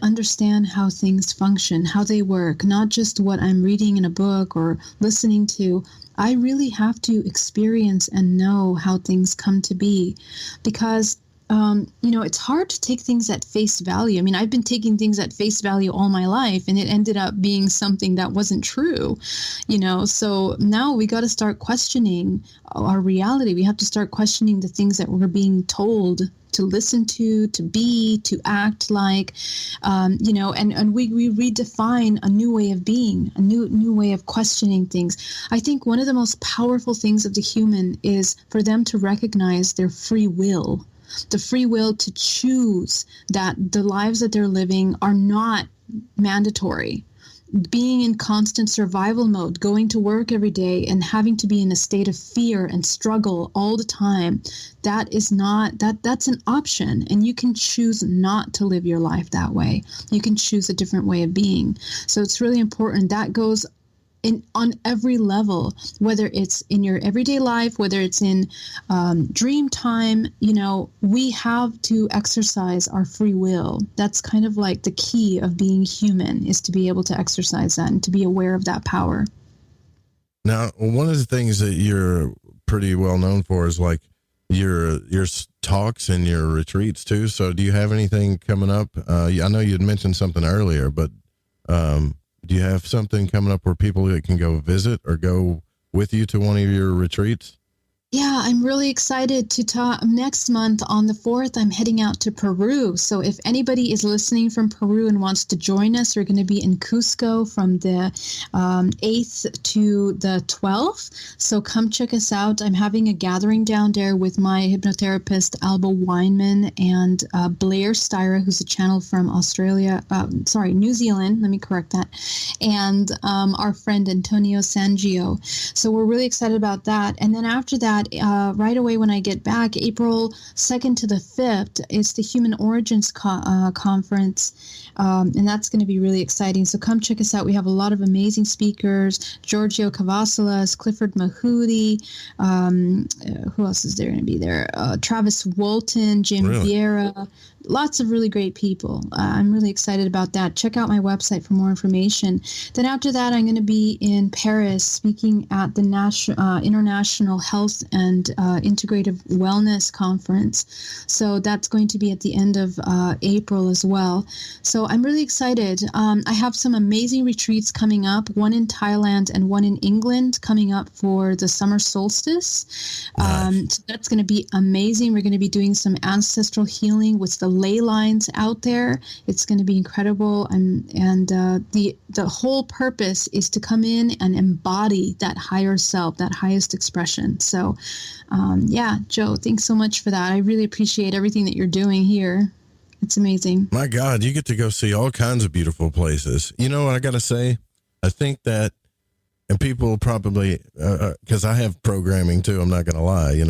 understand how things function, how they work, not just what I'm reading in a book or listening to. I really have to experience and know how things come to be, because it's hard to take things at face value. I've been taking things at face value all my life, and it ended up being something that wasn't true, So now we got to start questioning our reality. We have to start questioning the things that we're being told to listen to be, to act like, and we redefine a new way of being, a new way of questioning things. I think one of the most powerful things of the human is for them to recognize their free will. The free will to choose that the lives that they're living are not mandatory. being in constant survival mode, going to work every day and having to be in a state of fear and struggle all the time, that's an option. And you can choose not to live your life that way. You can choose a different way of being. So it's really important. That goes on every level, whether it's in your everyday life, whether it's in dream time. We have to exercise our free will. That's kind of like the key of being human, is to be able to exercise that and to be aware of that power. Now, one of the things that you're pretty well known for is like your talks and your retreats too. So do you have anything coming up? I know you'd mentioned something earlier, but do you have something coming up where people can go visit or go with you to one of your retreats? Yeah, I'm really excited to talk. Next month on the 4th, I'm heading out to Peru. So if anybody is listening from Peru and wants to join us, we're going to be in Cusco from the 8th to the 12th. So come check us out. I'm having a gathering down there with my hypnotherapist, Alba Weinman, and Blair Styra, who's a channel from New Zealand. Let me correct that. And our friend Antonio Sangio. So we're really excited about that. And then after that, right away when I get back, April 2nd to the 5th, it's the Human Origins Conference, and that's going to be really exciting. So come check us out. We have a lot of amazing speakers: Giorgio Cavassalas, Clifford Mahudi, who else is there going to be there? Travis Walton, Jim Vieira. Lots of really great people. I'm really excited about that. Check out my website for more information. Then after that, I'm going to be in Paris speaking at the International Health and Integrative Wellness Conference. So that's going to be at the end of April as well. So I'm really excited. I have some amazing retreats coming up, one in Thailand and one in England coming up for the summer solstice. So that's going to be amazing. We're going to be doing some ancestral healing with the ley lines out there. It's going to be incredible. And the whole purpose is to come in and embody that higher self, that highest expression. So Joe, thanks so much for that. I really appreciate everything that you're doing here. It's amazing. My God, you get to go see all kinds of beautiful places. You know what I got to say? I think that, and people probably, because I have programming too, I'm not going to lie,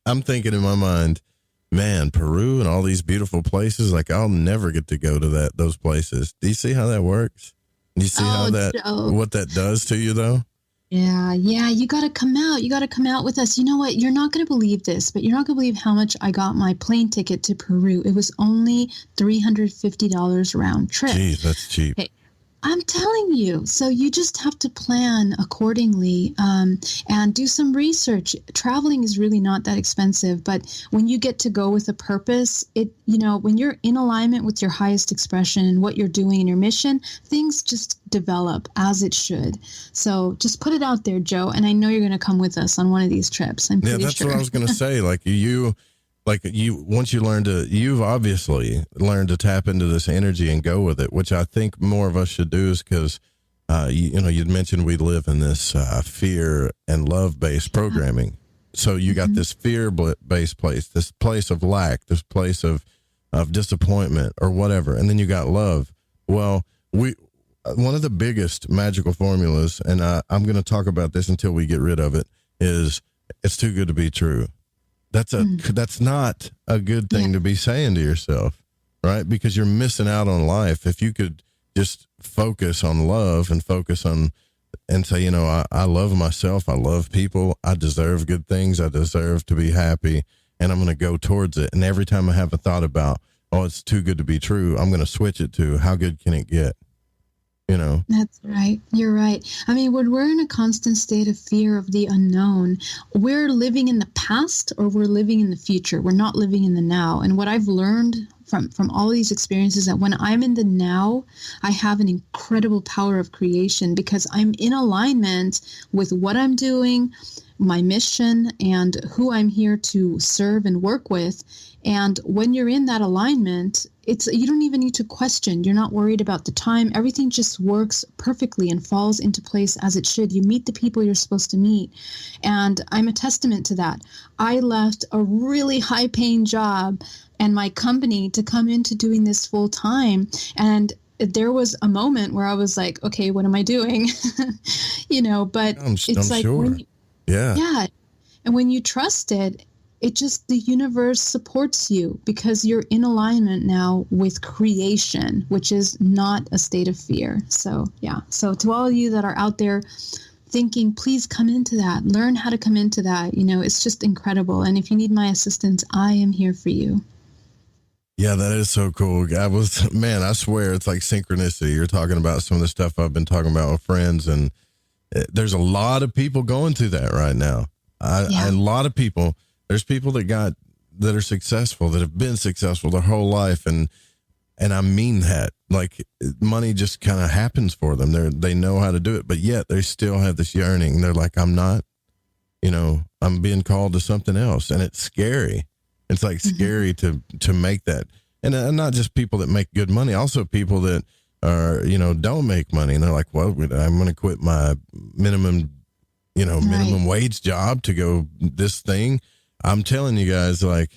I'm thinking in my mind, man, Peru and all these beautiful places, like I'll never get to go to those places. Do you see how that works? Do you see what that does to you though? Yeah. You got to come out. You got to come out with us. You know what? You're not going to believe this, but you're not going to believe how much I got my plane ticket to Peru. It was only $350 round trip. Jeez, that's cheap. Okay. I'm telling you. So you just have to plan accordingly and do some research. Traveling is really not that expensive, but when you get to go with a purpose, when you're in alignment with your highest expression and what you're doing in your mission, things just develop as it should. So just put it out there, Joe. And I know you're going to come with us on one of these trips. I'm pretty that's sure. What I was going to say. You've obviously learned to tap into this energy and go with it, which I think more of us should do, is because, you'd mentioned we live in this fear and love-based programming. So you got this fear-based place, this place of lack, this place of disappointment or whatever. And then you got love. Well, one of the biggest magical formulas, and I'm going to talk about this until we get rid of it, is it's too good to be true. That's not a good thing to be saying to yourself, right? Because you're missing out on life. If you could just focus on love and focus on and say, I love myself. I love people. I deserve good things. I deserve to be happy, and I'm going to go towards it. And every time I have a thought about, it's too good to be true, I'm going to switch it to how good can it get? That's right. You're right. I mean, when we're in a constant state of fear of the unknown, we're living in the past or we're living in the future. We're not living in the now. And what I've learned from all these experiences, that when I'm in the now, I have an incredible power of creation because I'm in alignment with what I'm doing, my mission, and who I'm here to serve and work with. And when you're in that alignment, you don't even need to question. You're not worried about the time. Everything just works perfectly and falls into place as it should. You meet the people you're supposed to meet. And I'm a testament to that. I left a really high-paying job and my company to come into doing this full time. And there was a moment where I was like, okay, what am I doing? But I'm like, sure. Yeah. And when you trust it, the universe supports you because you're in alignment now with creation, which is not a state of fear. So, yeah. So to all of you that are out there thinking, please come into that, learn how to come into that. It's just incredible. And if you need my assistance, I am here for you. Yeah, that is so cool. I swear it's like synchronicity. You're talking about some of the stuff I've been talking about with friends, and there's a lot of people going through that right now. A lot of people. There's people that are successful, that have been successful their whole life, and I mean that. Like, money just kind of happens for them. They know how to do it, but yet they still have this yearning. They're like, I'm not, I'm being called to something else, and it's scary. It's like scary to make that, and not just people that make good money, also people that are don't make money, and they're like, well, I'm going to quit my minimum wage job to go this thing. I'm telling you guys, like,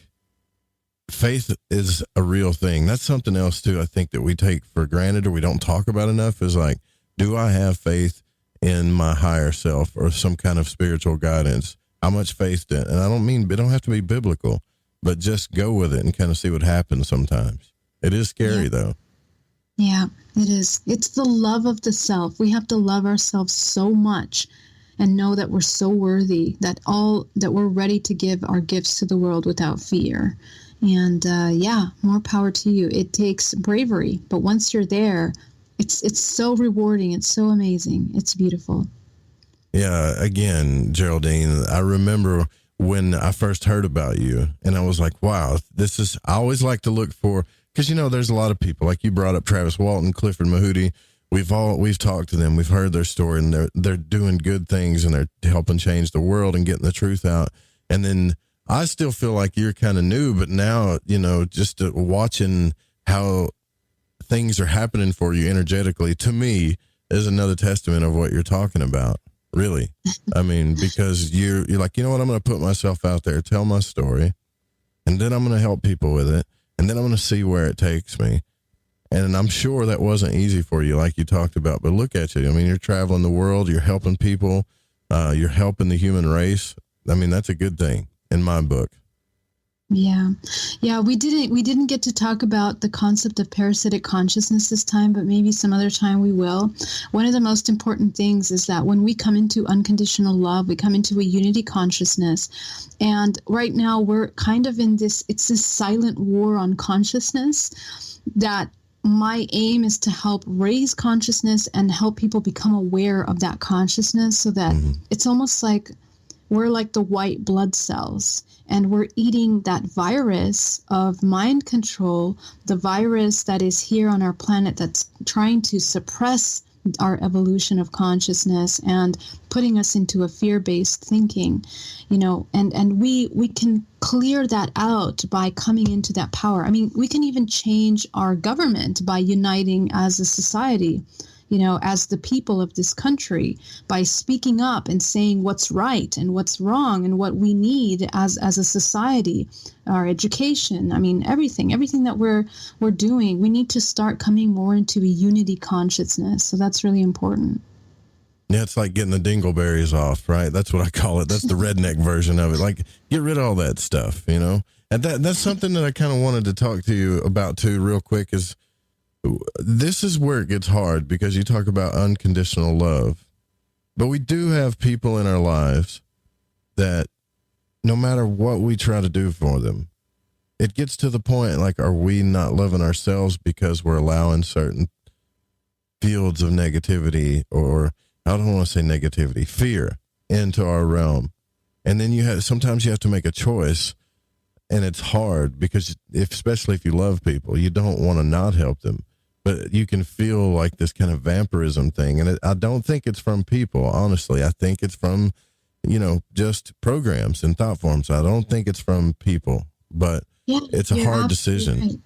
faith is a real thing. That's something else too, I think, that we take for granted or we don't talk about enough, is like, do I have faith in my higher self or some kind of spiritual guidance? How much faith do? And I don't mean, it don't have to be biblical, but just go with it and kind of see what happens sometimes. It is scary though. Yeah, it is. It's the love of the self. We have to love ourselves so much and know that we're so worthy, that we're ready to give our gifts to the world without fear. And more power to you. It takes bravery, but once you're there, it's so rewarding. It's so amazing. It's beautiful. Yeah. Again, Geraldine, I remember when I first heard about you, and I was like, wow, I always like to look for, because there's a lot of people, like you brought up Travis Walton, Clifford Mahooty. We've talked to them, we've heard their story, and they're doing good things, and they're helping change the world and getting the truth out. And then I still feel like you're kind of new, but now, just watching how things are happening for you energetically, to me, is another testament of what you're talking about. Really. I mean, because you're like, you know what, I'm going to put myself out there, tell my story, and then I'm going to help people with it, and then I'm going to see where it takes me. And I'm sure that wasn't easy for you, like you talked about, but look at you. I mean, you're traveling the world, you're helping people, you're helping the human race. I mean, that's a good thing in my book. Yeah. We didn't get to talk about the concept of parasitic consciousness this time, but maybe some other time we will. One of the most important things is that when we come into unconditional love, we come into a unity consciousness. And right now we're kind of in this silent war on consciousness, that my aim is to help raise consciousness and help people become aware of that consciousness, so that it's almost like we're like the white blood cells, and we're eating that virus of mind control, the virus that is here on our planet that's trying to suppress our evolution of consciousness and putting us into a fear-based thinking, and we can clear that out by coming into that power. I mean, we can even change our government by uniting as a society, as the people of this country, by speaking up and saying what's right and what's wrong and what we need as a society, our education. I mean, everything that we're doing, we need to start coming more into a unity consciousness. So that's really important. Yeah, it's like getting the dingleberries off, right? That's what I call it. That's the redneck version of it. Like, get rid of all that stuff, And that's something that I kind of wanted to talk to you about too, real quick, is this is where it gets hard, because you talk about unconditional love, but we do have people in our lives that no matter what we try to do for them, it gets to the point, like, are we not loving ourselves because we're allowing certain fields of negativity, or I don't want to say negativity, fear, into our realm? And then sometimes you have to make a choice, and it's hard, because especially if you love people, you don't want to not help them. But you can feel like this kind of vampirism thing. And I don't think it's from people, honestly. I think it's from, just programs and thought forms. I don't think it's from people, but it's a hard decision. Right.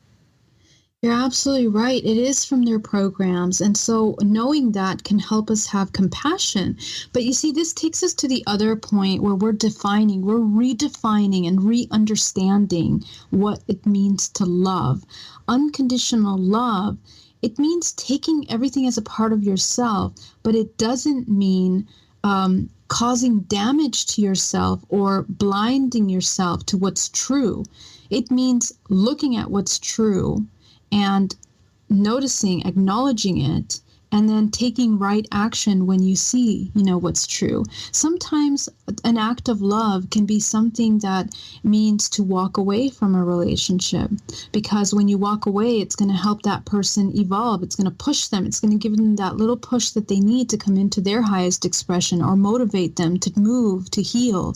You're absolutely right. It is from their programs. And so knowing that can help us have compassion. But you see, this takes us to the other point where we're redefining and re-understanding what it means to love. Unconditional love it means taking everything as a part of yourself, but it doesn't mean causing damage to yourself or blinding yourself to what's true. It means looking at what's true and noticing, acknowledging it, and then taking right action when you see, what's true. Sometimes an act of love can be something that means to walk away from a relationship, because when you walk away, it's going to help that person evolve. It's going to push them. It's going to give them that little push that they need to come into their highest expression, or motivate them to move, to heal,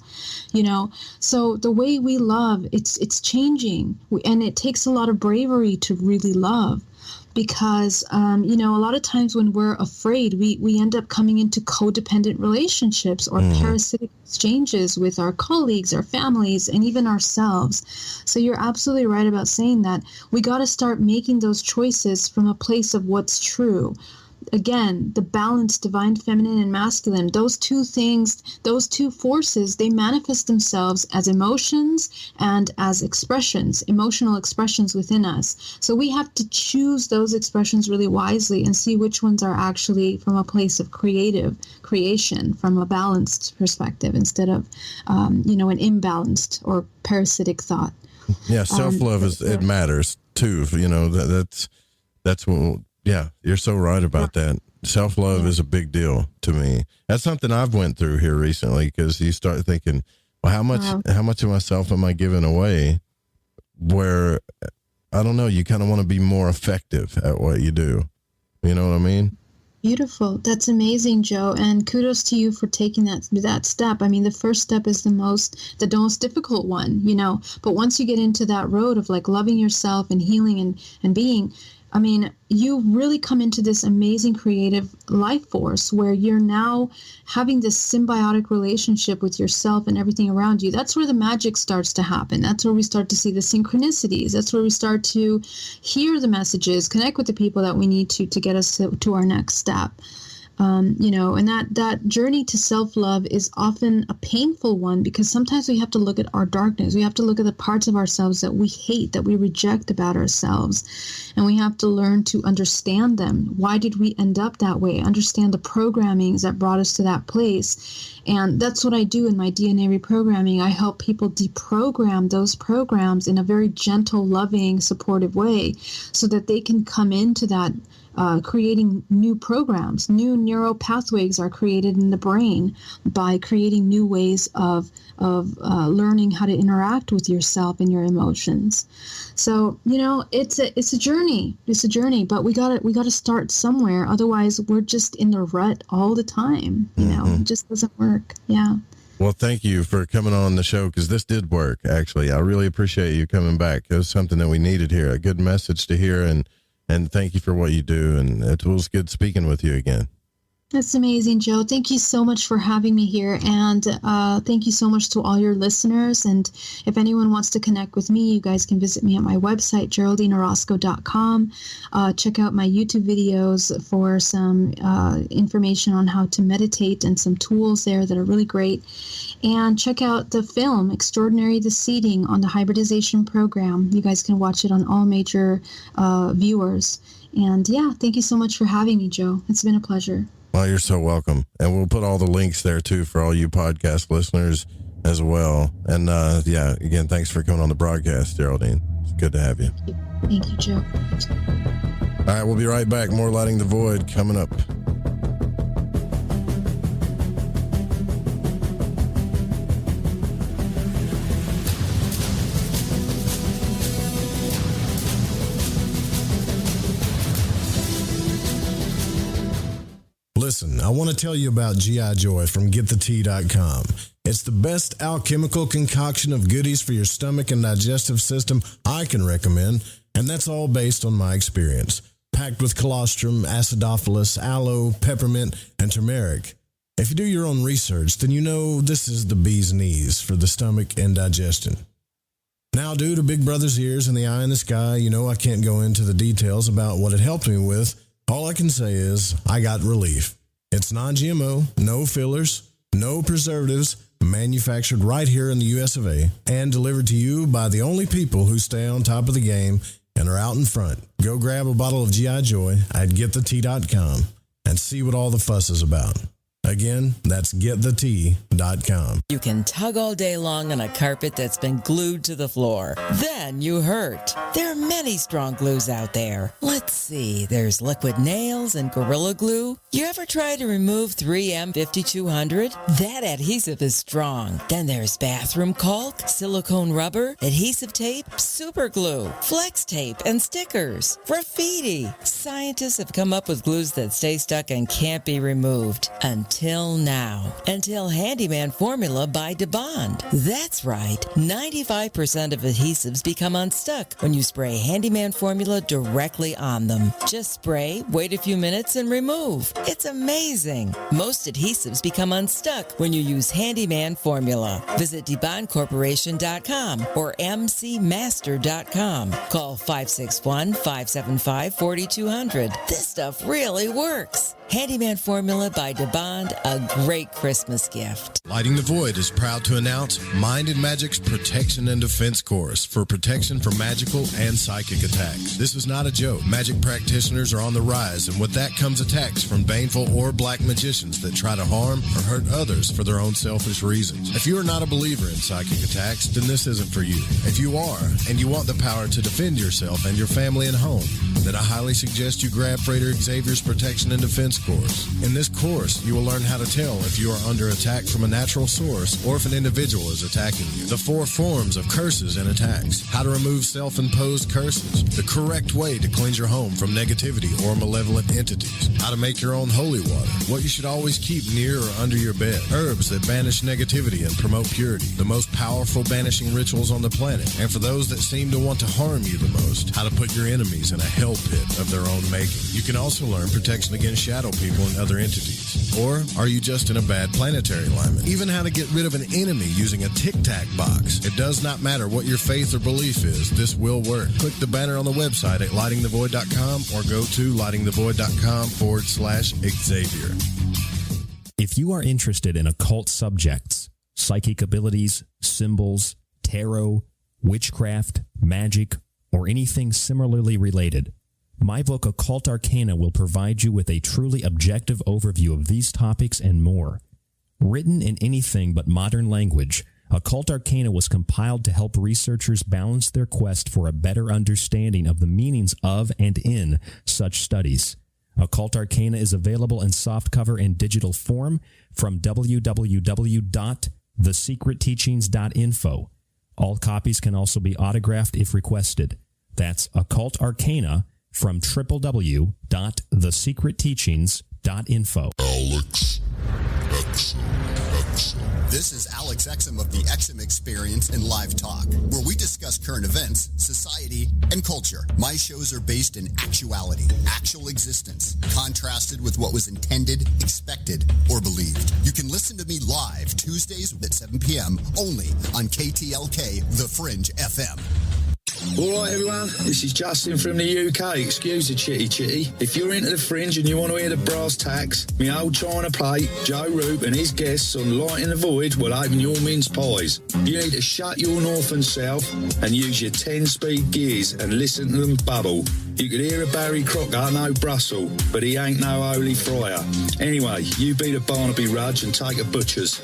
So the way we love, it's changing, and it takes a lot of bravery to really love. Because, a lot of times when we're afraid, we end up coming into codependent relationships or parasitic exchanges with our colleagues, our families, and even ourselves. So you're absolutely right about saying that. We got to start making those choices from a place of what's true. Again, the balance, divine feminine and masculine, those two things, those two forces, they manifest themselves as emotions and as expressions, emotional expressions within us. So we have to choose those expressions really wisely and see which ones are actually from a place of creation, from a balanced perspective, instead of, an imbalanced or parasitic thought. Yeah, self-love it matters too. That's what. Yeah, you're so right about that. Self-love is a big deal to me. That's something I've went through here recently, because you start thinking, well, how much of myself am I giving away? Where, I don't know, you kind of want to be more effective at what you do. You know what I mean? Beautiful. That's amazing, Joe. And kudos to you for taking that step. I mean, the first step is the most difficult one, but once you get into that road of like loving yourself and healing and being, I mean, you really come into this amazing creative life force where you're now having this symbiotic relationship with yourself and everything around you. That's where the magic starts to happen. That's where we start to see the synchronicities. That's where we start to hear the messages, connect with the people that we need to get us to our next step. And that journey to self-love is often a painful one, because sometimes we have to look at our darkness. We have to look at the parts of ourselves that we hate, that we reject about ourselves. And we have to learn to understand them. Why did we end up that way? Understand the programmings that brought us to that place. And that's what I do in my DNA reprogramming. I help people deprogram those programs in a very gentle, loving, supportive way, so that they can come into that creating new programs. New neural pathways are created in the brain by creating new ways of learning how to interact with yourself and your emotions. So, it's a journey. It's a journey, but we gotta start somewhere. Otherwise, we're just in the rut all the time. It just doesn't work. Yeah. Well, thank you for coming on the show, because this did work, actually. I really appreciate you coming back. It was something that we needed here, a good message to hear, and thank you for what you do. And it was good speaking with you again. That's amazing, Joe. Thank you so much for having me here. And thank you so much to all your listeners. And if anyone wants to connect with me, you guys can visit me at my website, GeraldineOrozco.com. Check out my YouTube videos for some information on how to meditate and some tools there that are really great. And check out the film, Extraordinary the Seeding, on the hybridization program. You guys can watch it on all major viewers. And yeah, thank you so much for having me, Joe. It's been a pleasure. Well, you're so welcome. And we'll put all the links there, too, for all you podcast listeners as well. And, again, thanks for coming on the broadcast, Geraldine. It's good to have you. Thank you, Joe. All right, we'll be right back. More Lighting the Void coming up. Listen, I want to tell you about G.I. Joy from GetTheTea.com. It's the best alchemical concoction of goodies for your stomach and digestive system I can recommend, and that's all based on my experience. Packed with colostrum, acidophilus, aloe, peppermint, and turmeric. If you do your own research, then you know this is the bee's knees for the stomach and digestion. Now, due to Big Brother's ears and the eye in the sky, I can't go into the details about what it helped me with. All I can say is I got relief. It's non-GMO, no fillers, no preservatives, manufactured right here in the US of A, and delivered to you by the only people who stay on top of the game and are out in front. Go grab a bottle of G.I. Joy at getthetea.com and see what all the fuss is about. Again, that's getthetea.com. You can tug all day long on a carpet that's been glued to the floor. Then you hurt. There are many strong glues out there. Let's see, there's liquid nails and Gorilla Glue. You ever try to remove 3M 5200? That adhesive is strong. Then there's bathroom caulk, silicone rubber, adhesive tape, super glue, flex tape, and stickers. Graffiti. Scientists have come up with glues that stay stuck and can't be removed. Until now. Until Handyman Formula by DeBond. That's right. 95% of adhesives become unstuck when you spray Handyman Formula directly on them. Just spray, wait a few minutes, and remove. It's amazing. Most adhesives become unstuck when you use Handyman Formula. Visit DeBondCorporation.com or MCMaster.com. Call 561-575-4200. This stuff really works. Handyman Formula by DeBond, a great Christmas gift. Lighting the Void is proud to announce Mind and Magic's Protection and Defense Course for protection from magical and psychic attacks. This is not a joke. Magic practitioners are on the rise, and with that comes attacks from baneful or black magicians that try to harm or hurt others for their own selfish reasons. If you are not a believer in psychic attacks, then this isn't for you. If you are, and you want the power to defend yourself and your family and home, then I highly suggest you grab Freighter Xavier's Protection and Defense course. In this course, you will learn how to tell if you are under attack from a natural source or if an individual is attacking you. The 4 forms of curses and attacks. How to remove self-imposed curses. The correct way to cleanse your home from negativity or malevolent entities. How to make your own holy water. What you should always keep near or under your bed. Herbs that banish negativity and promote purity. The most powerful banishing rituals on the planet. And for those that seem to want to harm you the most, how to put your enemies in a hell pit of their own making. You can also learn protection against shadow people and other entities. Or are you just in a bad planetary alignment? Even how to get rid of an enemy using a tic-tac box. It does not matter what your faith or belief is, this will work. Click the banner on the website at lightingthevoid.com or go to lightingthevoid.com/Xavier. If you are interested in occult subjects, psychic abilities, symbols, tarot, witchcraft, magic, or anything similarly related, my book, Occult Arcana, will provide you with a truly objective overview of these topics and more. Written in anything but modern language, Occult Arcana was compiled to help researchers balance their quest for a better understanding of the meanings of and in such studies. Occult Arcana is available in softcover and digital form from www.thesecretteachings.info. All copies can also be autographed if requested. That's Occult Arcana from www.thesecretteachings.info. Alex Exum. This is Alex Exum of the Exum Experience in Live Talk, where we discuss current events, society, and culture. My shows are based in actuality, actual existence, contrasted with what was intended, expected, or believed. You can listen to me live Tuesdays at 7 p.m. only on KTLK, The Fringe FM. Alright everyone, this is Justin from the UK. Excuse the chitty. If you're into the Fringe and you want to hear the brass tacks, my old china plate, Joe Roop and his guests on Lighting the Void will open your mince pies. You need to shut your northern self and use your 10-speed gears and listen to them bubble. You could hear a Barry Crocker, no Brussels, but he ain't no holy friar. Anyway, you be the Barnaby Rudge and take a butcher's.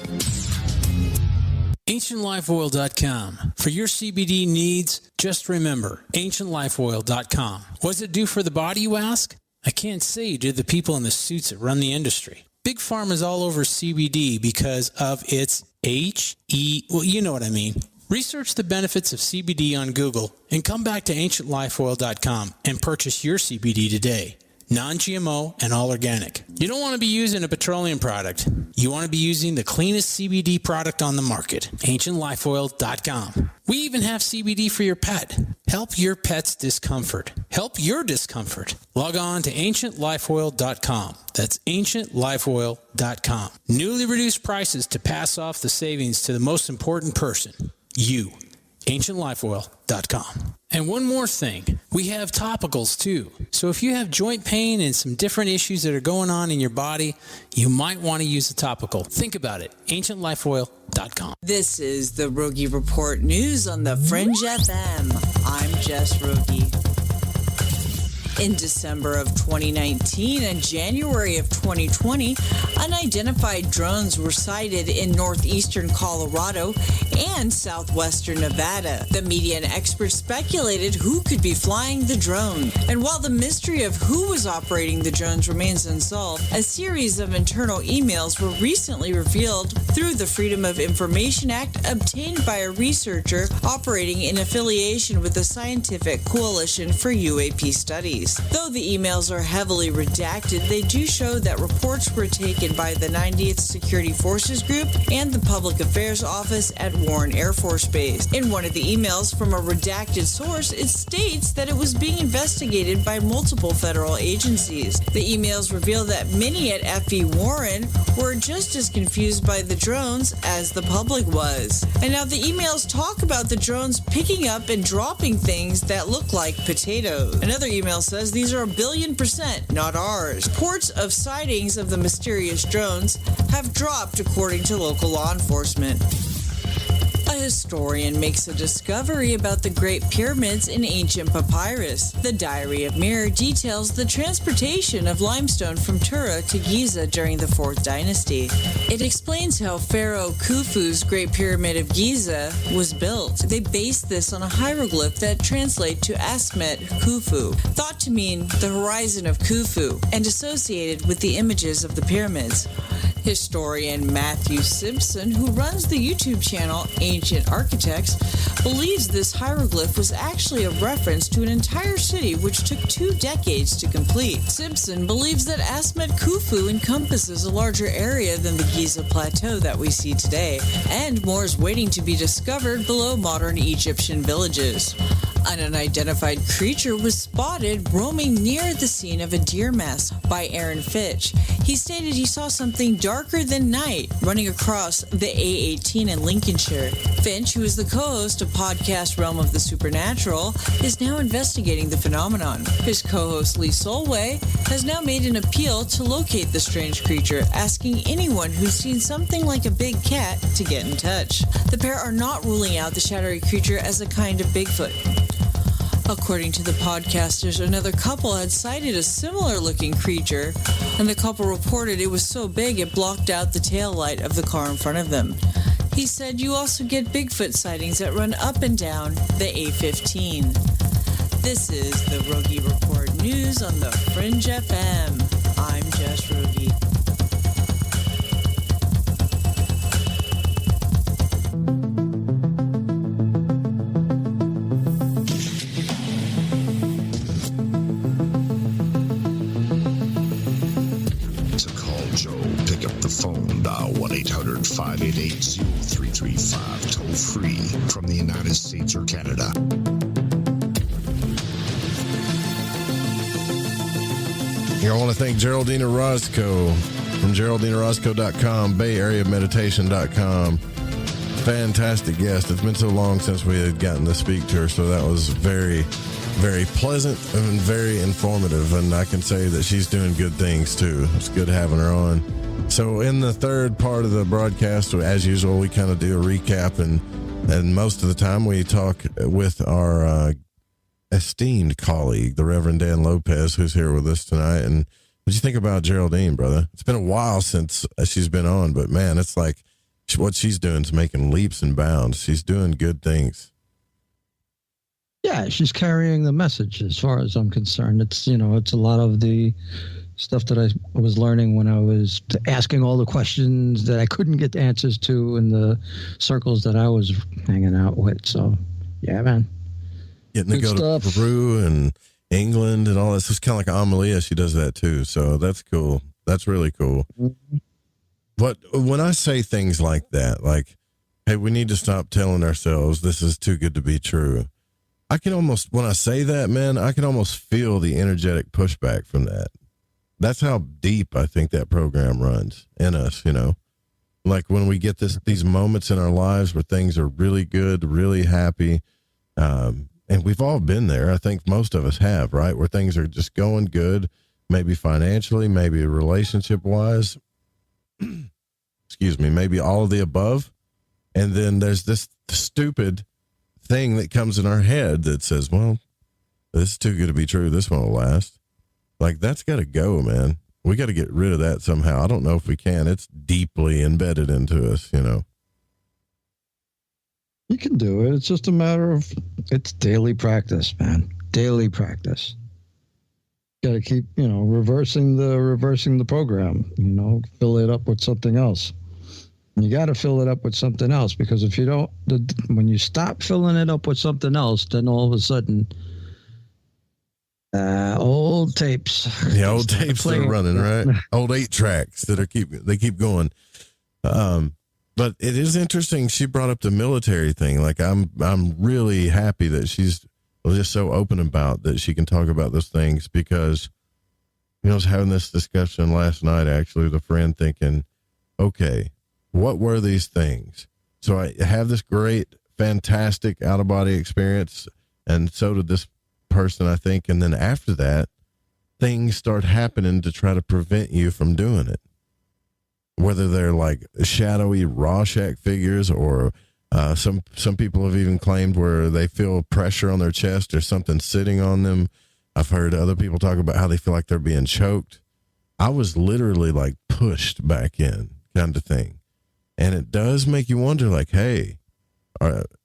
AncientLifeOil.com. For your CBD needs, just remember, AncientLifeOil.com. What does it do for the body, you ask? I can't say due to the people in the suits that run the industry. Big Pharma's all over CBD because of its well, you know what I mean. Research the benefits of CBD on Google and come back to AncientLifeOil.com and purchase your CBD today. Non-GMO and all organic. You don't want to be using a petroleum product. You want to be using the cleanest CBD product on the market. AncientLifeOil.com. We even have CBD for your pet. Help your pet's discomfort. Help your discomfort. Log on to AncientLifeOil.com. That's AncientLifeOil.com. Newly reduced prices to pass off the savings to the most important person, you. AncientLifeOil.com. And one more thing, we have topicals too. So if you have joint pain and some different issues that are going on in your body, you might want to use a topical. Think about it. AncientLifeOil.com. This is the Rogie Report News on the Fringe FM. I'm Jess Rogie. In December of 2019 and January of 2020, unidentified drones were sighted in northeastern Colorado and southwestern Nevada. The media and experts speculated who could be flying the drone. And while the mystery of who was operating the drones remains unsolved, a series of internal emails were recently revealed through the Freedom of Information Act obtained by a researcher operating in affiliation with the Scientific Coalition for UAP Studies. Though the emails are heavily redacted, they do show that reports were taken by the 90th Security Forces Group and the Public Affairs Office at Warren Air Force Base. In one of the emails from a redacted source, it states that it was being investigated by multiple federal agencies. The emails reveal that many at FE Warren were just as confused by the drones as the public was. And now the emails talk about the drones picking up and dropping things that look like potatoes. Another email says these are 1,000,000,000%, not ours. Reports of sightings of the mysterious drones have dropped according to local law enforcement. A historian makes a discovery about the Great Pyramids in ancient papyrus. The Diary of Mir details the transportation of limestone from Tura to Giza during the 4th dynasty. It explains how Pharaoh Khufu's Great Pyramid of Giza was built. They based this on a hieroglyph that translates to Asmet Khufu, thought to mean the horizon of Khufu, and associated with the images of the pyramids. Historian Matthew Simpson, who runs the YouTube channel Ancient Architects, believes this hieroglyph was actually a reference to an entire city which took 2 decades to complete. Simpson believes that Asmet Khufu encompasses a larger area than the Giza Plateau that we see today, and more is waiting to be discovered below modern Egyptian villages. An unidentified creature was spotted roaming near the scene of a deer mess by Aaron Fitch. He stated he saw something darker than night running across the A18 in Lincolnshire. Finch, who is the co-host of podcast Realm of the Supernatural, is now investigating the phenomenon. His co-host Lee Solway has now made an appeal to locate the strange creature, asking anyone who's seen something like a big cat to get in touch. The pair are not ruling out the shadowy creature as a kind of Bigfoot. According to the podcasters, another couple had sighted a similar-looking creature, and the couple reported it was so big it blocked out the taillight of the car in front of them. He said you also get Bigfoot sightings that run up and down the A15. This is the Rogie Report News on the Fringe FM. I'm Jess Rogie. Phone, dial 1-800-588-0335, toll free from the United States or Canada. Here, I want to thank Geraldine Orozco from GeraldineOrozco.com, BayAreaMeditation.com. Fantastic guest. It's been so long since we had gotten to speak to her, so that was very, very pleasant and very informative, and I can say that she's doing good things too. It's good having her on. So in the third part of the broadcast, as usual, we kind of do a recap, and most of the time we talk with our esteemed colleague, the Reverend Dan Lopez, who's here with us tonight. And what do you think about Geraldine, brother? It's been a while since she's been on, but man, it's like what she's doing is making leaps and bounds. She's doing good things. Yeah, she's carrying the message as far as I'm concerned. It's, it's a lot of the stuff that I was learning when I was asking all the questions that I couldn't get answers to in the circles that I was hanging out with. So, yeah, man. Getting to go to Peru and England and all that. It's kind of like Amalia. She does that too. So that's cool. That's really cool. Mm-hmm. But when I say things like that, like, hey, we need to stop telling ourselves this is too good to be true. I can almost, when I say that, man, I can almost feel the energetic pushback from that. That's how deep I think that program runs in us, like when we get these moments in our lives where things are really good, really happy. And we've all been there. I think most of us have, right? Where things are just going good, maybe financially, maybe relationship wise, excuse me, maybe all of the above. And then there's this stupid thing that comes in our head that says, well, This is too good to be true. This one will last. Like, that's got to go, man. We got to get rid of that somehow. I don't know if we can. It's deeply embedded into us, you know. You can do it. It's just a matter of, it's daily practice, man. Daily practice. Got to keep, you know, reversing the program, you know, fill it up with something else. And you got to fill it up with something else, because if you don't, when you stop filling it up with something else, then all of a sudden, old tapes. The old tapes are running, right? Old 8 tracks that keep going. But it is interesting. She brought up the military thing. Like, I'm really happy that she's just so open about that she can talk about those things, because, you know, I was having this discussion last night, actually, with a friend, thinking, okay, what were these things? So I have this great, fantastic out-of-body experience, and so did this person, I think. And then after that, things start happening to try to prevent you from doing it. Whether they're like shadowy Rorschach figures, or some people have even claimed where they feel pressure on their chest or something sitting on them. I've heard other people talk about how they feel like they're being choked. I was literally like pushed back in, kind of thing. And it does make you wonder, like, hey,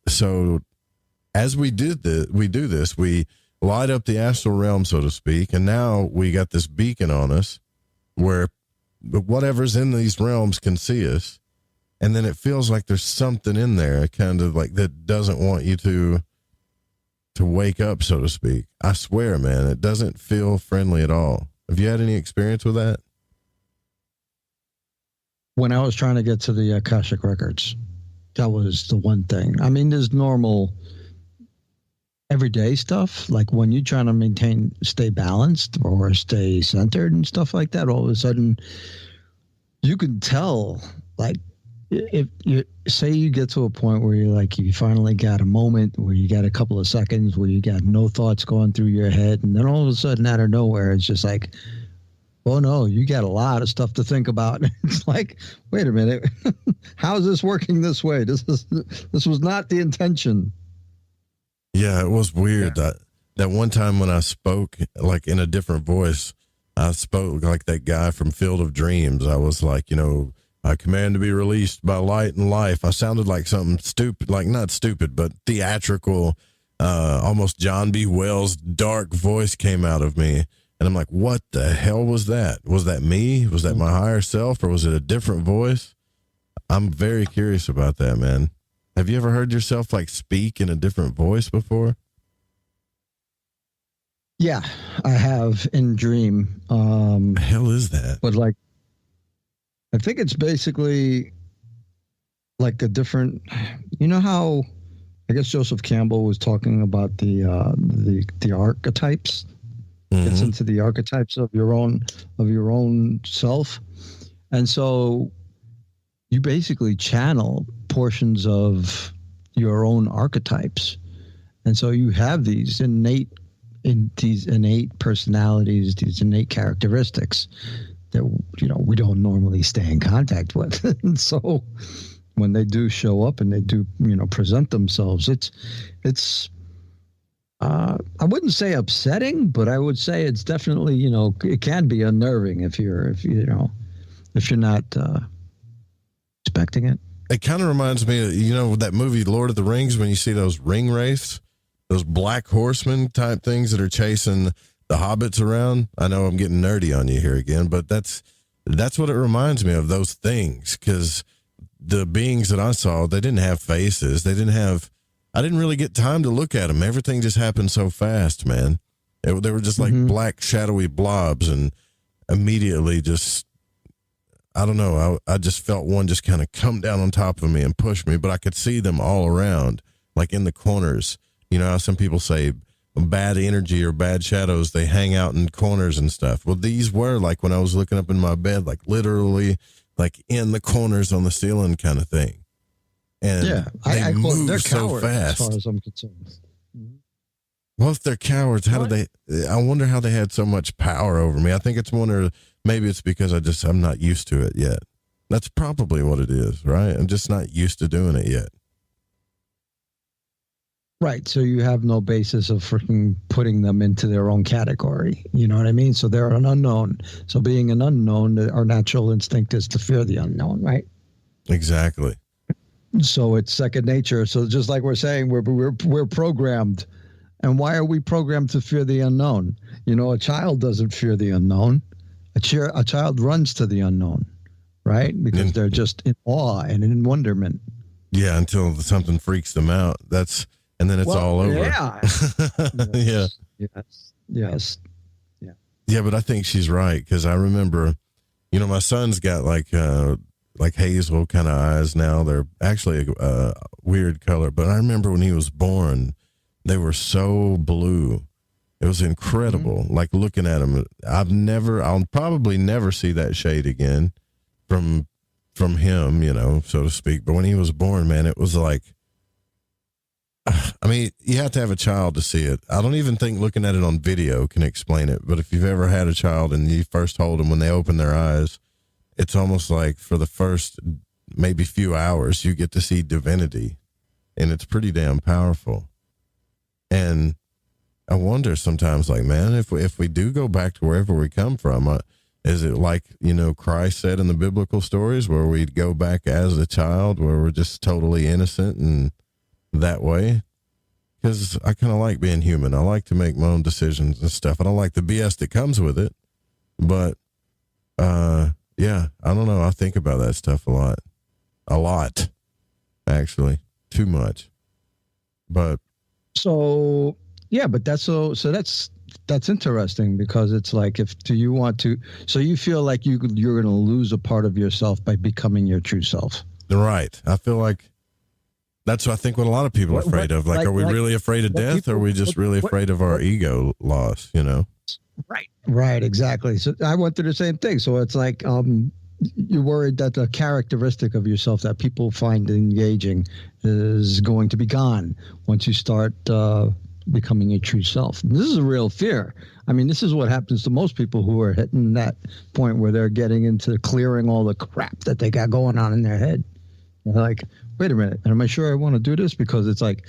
so as we do this, we light up the astral realm, so to speak, and now we got this beacon on us where whatever's in these realms can see us, and then it feels like there's something in there, kind of like, that doesn't want you to wake up, so to speak. I swear, man, it doesn't feel friendly at all. Have you had any experience with that? When I was trying to get to the Akashic Records, that was the one thing. I mean, there's normal everyday stuff, like when you're trying to stay balanced or stay centered and stuff like that, all of a sudden you can tell, like, if you say you get to a point where you're like, you finally got a moment where you got a couple of seconds where you got no thoughts going through your head, and then all of a sudden out of nowhere it's just like, oh no, you got a lot of stuff to think about. It's like, wait a minute, how is this working this way? This was not the intention. Yeah, it was weird. Yeah. That one time when I spoke, like, in a different voice, I spoke like that guy from Field of Dreams. I was like, you know, I command to be released by light and life. I sounded like something stupid, like, not stupid, but theatrical, almost John B. Wells' dark voice came out of me. And I'm like, what the hell was that? Was that me? Was that my higher self, or was it a different voice? I'm very curious about that, man. Have you ever heard yourself like speak in a different voice before? Yeah, I have, in dream. The hell is that? But like, I think it's basically like a different, you know how, I guess Joseph Campbell was talking about the archetypes. Mm-hmm. Gets into the archetypes of your own self. And so you basically channel portions of your own archetypes. And so you have these innate personalities, these innate characteristics that, you know, we don't normally stay in contact with. And so when they do show up and they do, you know, present themselves, it's I wouldn't say upsetting, but I would say it's definitely, you know, it can be unnerving if you're not expecting it. It kind of reminds me of, you know, that movie Lord of the Rings, when you see those ring wraiths, those black horsemen type things that are chasing the hobbits around. I know I'm getting nerdy on you here again, but that's what it reminds me of, those things, because the beings that I saw, they didn't have faces. I didn't really get time to look at them. Everything just happened so fast, man. They were just like black, shadowy blobs, and immediately just, I don't know, I just felt one just kind of come down on top of me and push me, but I could see them all around, like in the corners. You know how some people say bad energy or bad shadows, they hang out in corners and stuff. Well, these were like when I was looking up in my bed, like literally like in the corners on the ceiling kind of thing. And yeah, they move they're so cowards, fast. as far as I'm concerned. Well, if they're cowards, how did they? I wonder how they had so much power over me. I think it's maybe it's because I'm not used to it yet. That's probably what it is, right? I'm just not used to doing it yet. Right. So you have no basis of freaking putting them into their own category. You know what I mean? So they're an unknown. So being an unknown, our natural instinct is to fear the unknown, right? Exactly. So it's second nature. So just like we're saying, we're programmed. And why are we programmed to fear the unknown? You know, a child doesn't fear the unknown. A child runs to the unknown, right? Because they're just in awe and in wonderment. Yeah, until something freaks them out. And then it's all over. Yeah. Yeah. Yes. Yeah. Yeah, but I think she's right, because I remember, you know, my son's got like hazel kind of eyes now. They're actually a weird color, but I remember when he was born, they were so blue. It was incredible. Mm-hmm. Like looking at him, I'll probably never see that shade again from him, you know, so to speak. But when he was born, man, it was like, I mean, you have to have a child to see it. I don't even think looking at it on video can explain it. But if you've ever had a child and you first hold them when they open their eyes, it's almost like for the first maybe few hours, you get to see divinity. And it's pretty damn powerful. And I wonder sometimes, like, man, if we do go back to wherever we come from, is it like, you know, Christ said in the biblical stories where we'd go back as a child, where we're just totally innocent and that way? Because I kind of like being human. I like to make my own decisions and stuff. I don't like the BS that comes with it. But, yeah, I don't know. I think about that stuff a lot, actually, too much. But so, yeah, but that's interesting, because it's like, so you feel like you're going to lose a part of yourself by becoming your true self. Right. I feel like that's, I think, what a lot of people are afraid of. Like, are we really afraid of death, or are we just really afraid of our ego loss, you know? Right, exactly. So I went through the same thing. So it's like, you're worried that the characteristic of yourself that people find engaging is going to be gone once you start becoming your true self. This is a real fear. I mean, this is what happens to most people who are hitting that point where they're getting into clearing all the crap that they got going on in their head. They're like, wait a minute, am I sure I want to do this? Because it's like,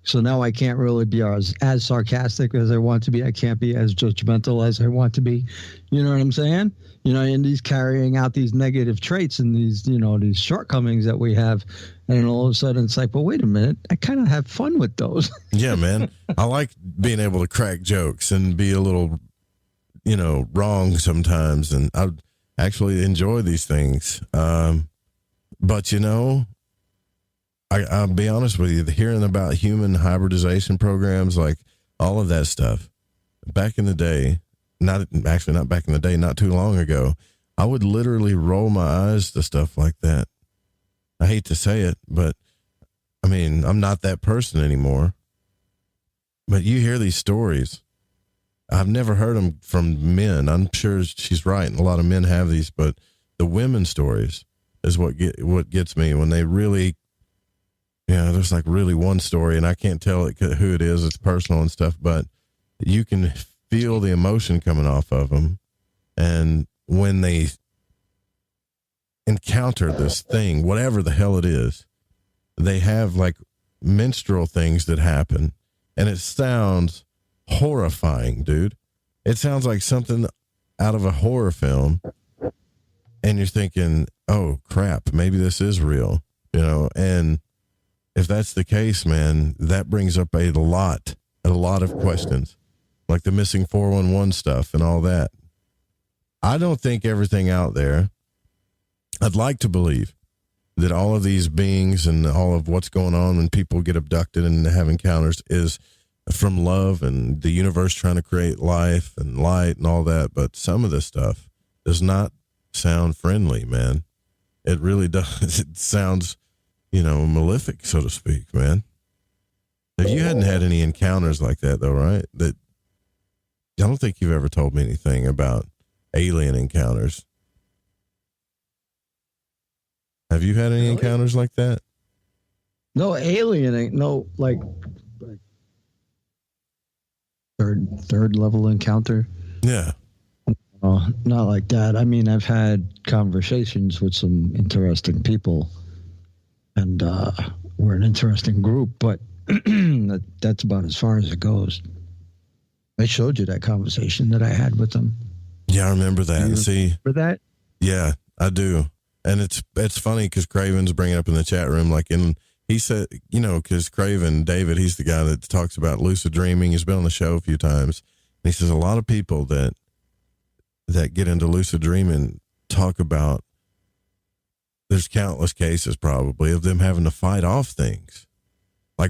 so now I can't really be as sarcastic as I want to be. I can't be as judgmental as I want to be. You know what I'm saying? You know, and these carrying out these negative traits and these, you know, these shortcomings that we have. And all of a sudden it's like, well, wait a minute, I kind of have fun with those. Yeah, man. I like being able to crack jokes and be a little, you know, wrong sometimes. And I actually enjoy these things. But, you know, I'll be honest with you, hearing about human hybridization programs, like all of that stuff, back in the day, not back in the day, not too long ago, I would literally roll my eyes to stuff like that. I hate to say it, but I mean, I'm not that person anymore. But you hear these stories. I've never heard them from men. I'm sure she's right, and a lot of men have these, but the women's stories is what gets me when they really, yeah, there's like really one story, and I can't tell who it is. It's personal and stuff, but you can feel the emotion coming off of them. And when they encounter this thing, whatever the hell it is, they have like menstrual things that happen, and it sounds horrifying, dude. It sounds like something out of a horror film, and you're thinking, oh crap, maybe this is real, you know. And if that's the case, man, that brings up a lot of questions, like the missing 411 stuff and all that. I don't think everything out there, I'd like to believe that all of these beings and all of what's going on when people get abducted and have encounters is from love and the universe trying to create life and light and all that. But some of this stuff does not sound friendly, man. It really does. It sounds, you know, malefic, so to speak, man. If you hadn't had any encounters like that, though, right? That I don't think you've ever told me anything about alien encounters. Have you had any encounters like that? No alien, no, like third level encounter. Yeah. Not like that. I mean, I've had conversations with some interesting people, and we're an interesting group, but That's about as far as it goes. I showed you that conversation that I had with them. Yeah, I remember that. See, remember that? Yeah, I do. And it's funny because Craven's bringing up in the chat room, he said, because Craven, David, he's the guy that talks about lucid dreaming. He's been on the show a few times. And he says a lot of people that get into lucid dreaming talk about, there's countless cases probably of them having to fight off things,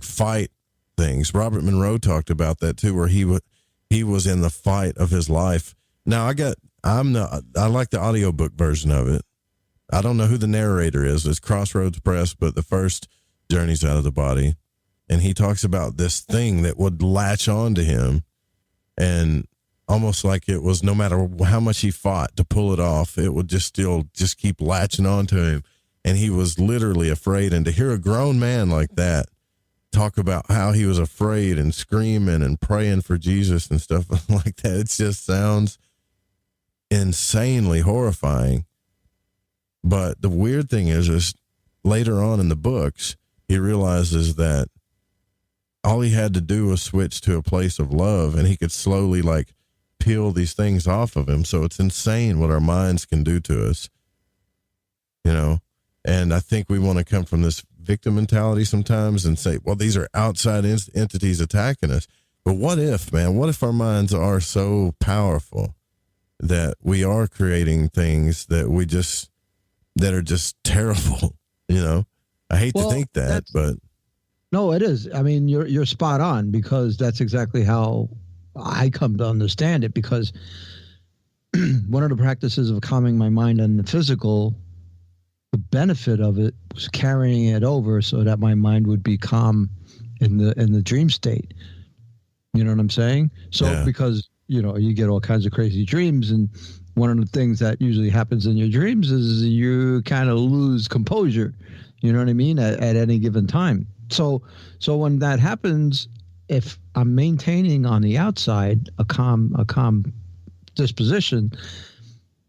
fight things. Robert Monroe talked about that too, where he was in the fight of his life. Now I like the audiobook version of it. I don't know who the narrator is. It's Crossroads Press, but the first Journey's Out of the Body. And he talks about this thing that would latch on to him, and almost like it was no matter how much he fought to pull it off, it would just keep latching on to him. And he was literally afraid. And to hear a grown man like that talk about how he was afraid and screaming and praying for Jesus and stuff like that, it just sounds insanely horrifying. But the weird thing is later on in the books, he realizes that all he had to do was switch to a place of love, and he could slowly peel these things off of him. So it's insane what our minds can do to us, and I think we want to come from this victim mentality sometimes and say, well, these are outside entities attacking us. But what if our minds are so powerful that we are creating things that are just terrible? I hate to think that, but no, it is. I mean, you're spot on, because that's exactly how I come to understand it. Because one of the practices of calming my mind on the physical, the benefit of it was carrying it over so that my mind would be calm in the dream state. You know what I'm saying? So because you get all kinds of crazy dreams, and one of the things that usually happens in your dreams is you kind of lose composure. You know what I mean? At any given time. So when that happens, if I'm maintaining on the outside a calm disposition,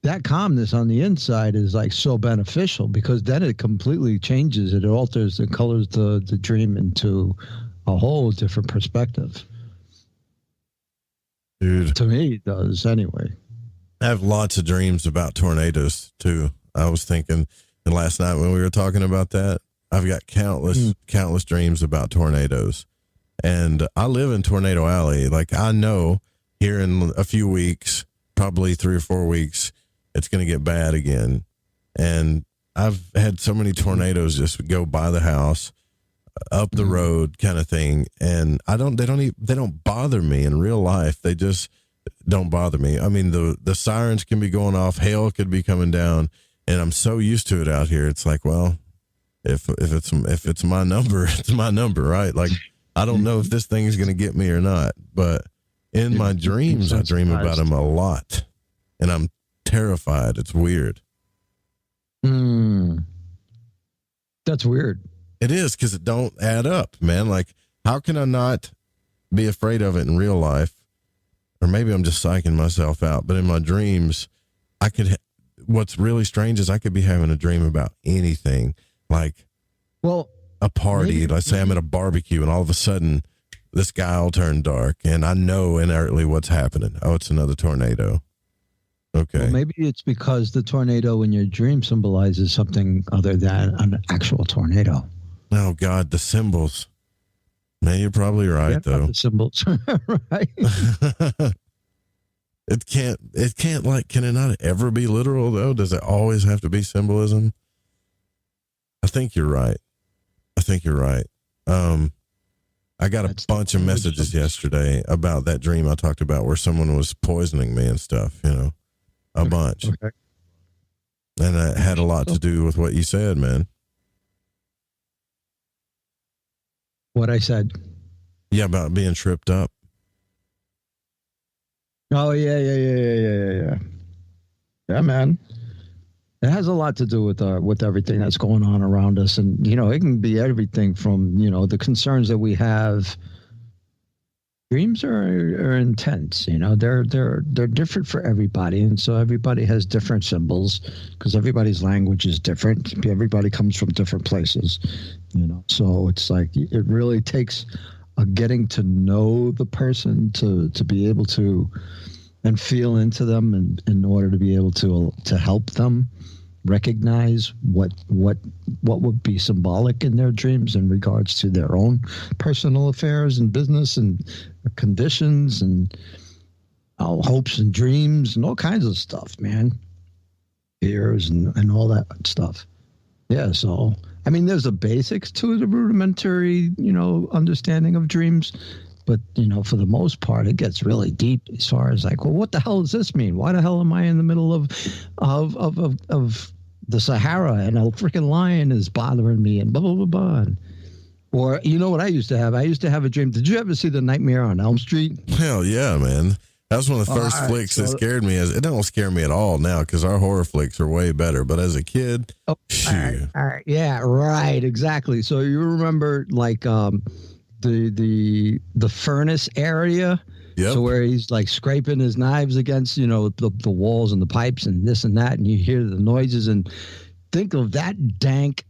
that calmness on the inside is so beneficial, because then it completely changes. It alters and colors the dream into a whole different perspective. Dude, to me, it does anyway. I have lots of dreams about tornadoes too. I was thinking, and last night when we were talking about that, I've got countless dreams about tornadoes. And I live in Tornado Alley. I know here in a few weeks, probably 3 or 4 weeks, it's going to get bad again. And I've had so many tornadoes just go by the house, up the road kind of thing. And they don't bother me in real life. They just don't bother me. I mean, the sirens can be going off, hail could be coming down, and I'm so used to it out here. It's well, if it's my number, it's my number, right? I don't know if this thing is going to get me or not, but in my dreams, I dream about them a lot, and I'm terrified. It's weird. That's weird. It is, because it don't add up, man. How can I not be afraid of it in real life? Or maybe I'm just psyching myself out, but in my dreams, what's really strange is I could be having a dream about anything, a party. Let's say I'm at a barbecue, and all of a sudden the sky will turn dark, and I know inertly what's happening. Oh, it's another tornado. Okay. Well, maybe it's because the tornado in your dream symbolizes something other than an actual tornado. Oh God, the symbols. Man, you're probably right, though. The symbols, right? It can't can it not ever be literal, though? Does it always have to be symbolism? I think you're right. I got a bunch of messages yesterday about that dream I talked about where someone was poisoning me and stuff, a bunch. Okay. And that had a lot to do with what you said, man. What I said. Yeah, about being tripped up. Oh, yeah. Yeah, man. It has a lot to do with everything that's going on around us. And, it can be everything from, the concerns that we have dreams are intense. They're different for everybody, and so everybody has different symbols because everybody's language is different. Everybody comes from different places. So it's like it really takes a getting to know the person to be able to and feel into them, and in order to be able to help them recognize what would be symbolic in their dreams in regards to their own personal affairs and business and conditions and hopes and dreams and all kinds of stuff, man. Fears and all that stuff. Yeah, so I mean, there's the basics to the rudimentary, understanding of dreams. But, for the most part, it gets really deep as far as like, well, what the hell does this mean? Why the hell am I in the middle of the Sahara and a freaking lion is bothering me and blah, blah, blah, blah. Or, what I used to have? I used to have a dream. Did you ever see The Nightmare on Elm Street? Hell yeah, man. That was one of the first flicks that scared me. It don't scare me at all now because our horror flicks are way better. But as a kid, shoot. All right. Yeah, right. Exactly. So you remember like the furnace area? Yep. So where he's like scraping his knives against, the walls and the pipes and this and that, and you hear the noises and think of that dank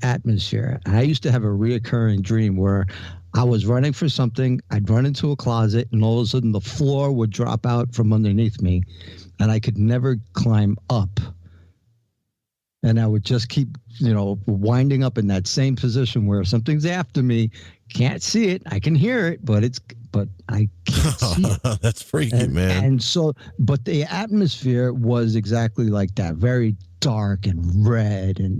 atmosphere. And I used to have a reoccurring dream where I was running for something. I'd run into a closet and all of a sudden the floor would drop out from underneath me and I could never climb up. And I would just keep, winding up in that same position where something's after me. Can't see it. I can hear it, but I can't see it. That's freaky, man. And so, but the atmosphere was exactly like that, very dark and red, and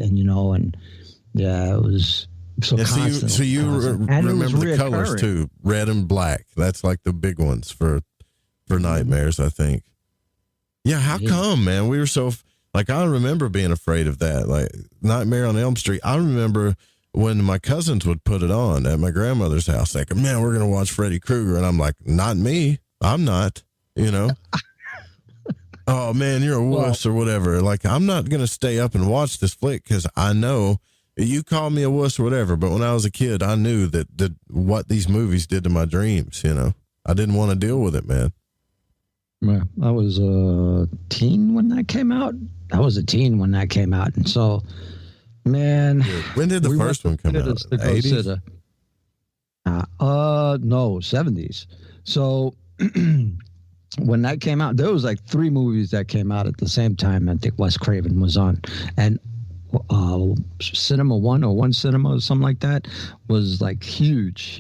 yeah, it was so constant. So you remember the colors too, red and black. That's like the big ones for nightmares, I think. Yeah, how come, man? We were so like I remember being afraid of that, like Nightmare on Elm Street. I remember when my cousins would put it on at my grandmother's house, like, man, we're going to watch Freddy Krueger. And I'm like, not me. I'm not, oh man, you're a wuss or whatever. Like, I'm not going to stay up and watch this flick because I know you call me a wuss or whatever. But when I was a kid, I knew that what these movies did to my dreams, I didn't want to deal with it, man. Yeah, I was a teen when that came out. And so, man, when did the first one come out? 80s? No, 70s. So when that came out, there was like 3 movies that came out at the same time. I think Wes Craven was on, and Cinema One or One Cinema or something like that was like huge.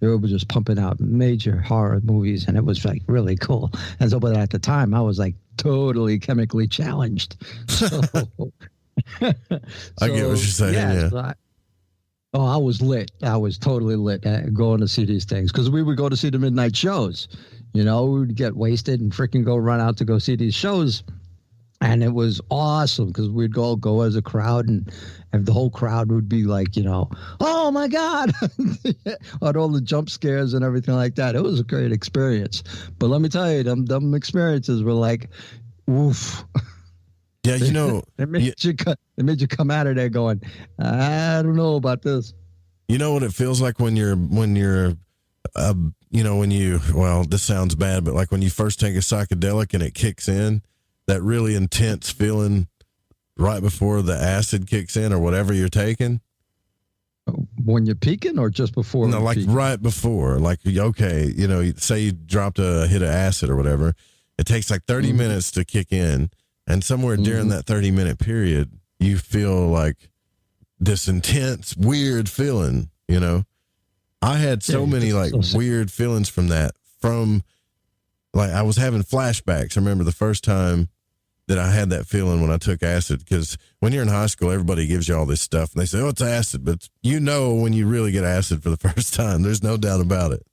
They were just pumping out major horror movies, and it was like really cool. And so, but at the time, I was like totally chemically challenged. So, I get what you're saying. Yeah. So I was lit. I was totally lit going to see these things because we would go to see the midnight shows. We would get wasted and freaking go run out to go see these shows. And it was awesome because we'd go as a crowd and the whole crowd would be like, oh my God, on all the jump scares and everything like that. It was a great experience. But let me tell you, them experiences were like, oof. Yeah, It made you come out of there going, I don't know about this. You know what it feels like when you're this sounds bad, but like when you first take a psychedelic and it kicks in, that really intense feeling right before the acid kicks in or whatever you're taking. When you're peaking or just before? No, like peaking? right before. Like, okay, say you dropped a hit of acid or whatever. It takes like 30 minutes to kick in. And somewhere during that 30-minute period, you feel like this intense, weird feeling, I had so many weird feelings from that. Like I was having flashbacks. I remember the first time that I had that feeling when I took acid, because when you're in high school, everybody gives you all this stuff and they say, oh, it's acid. But when you really get acid for the first time, there's no doubt about it.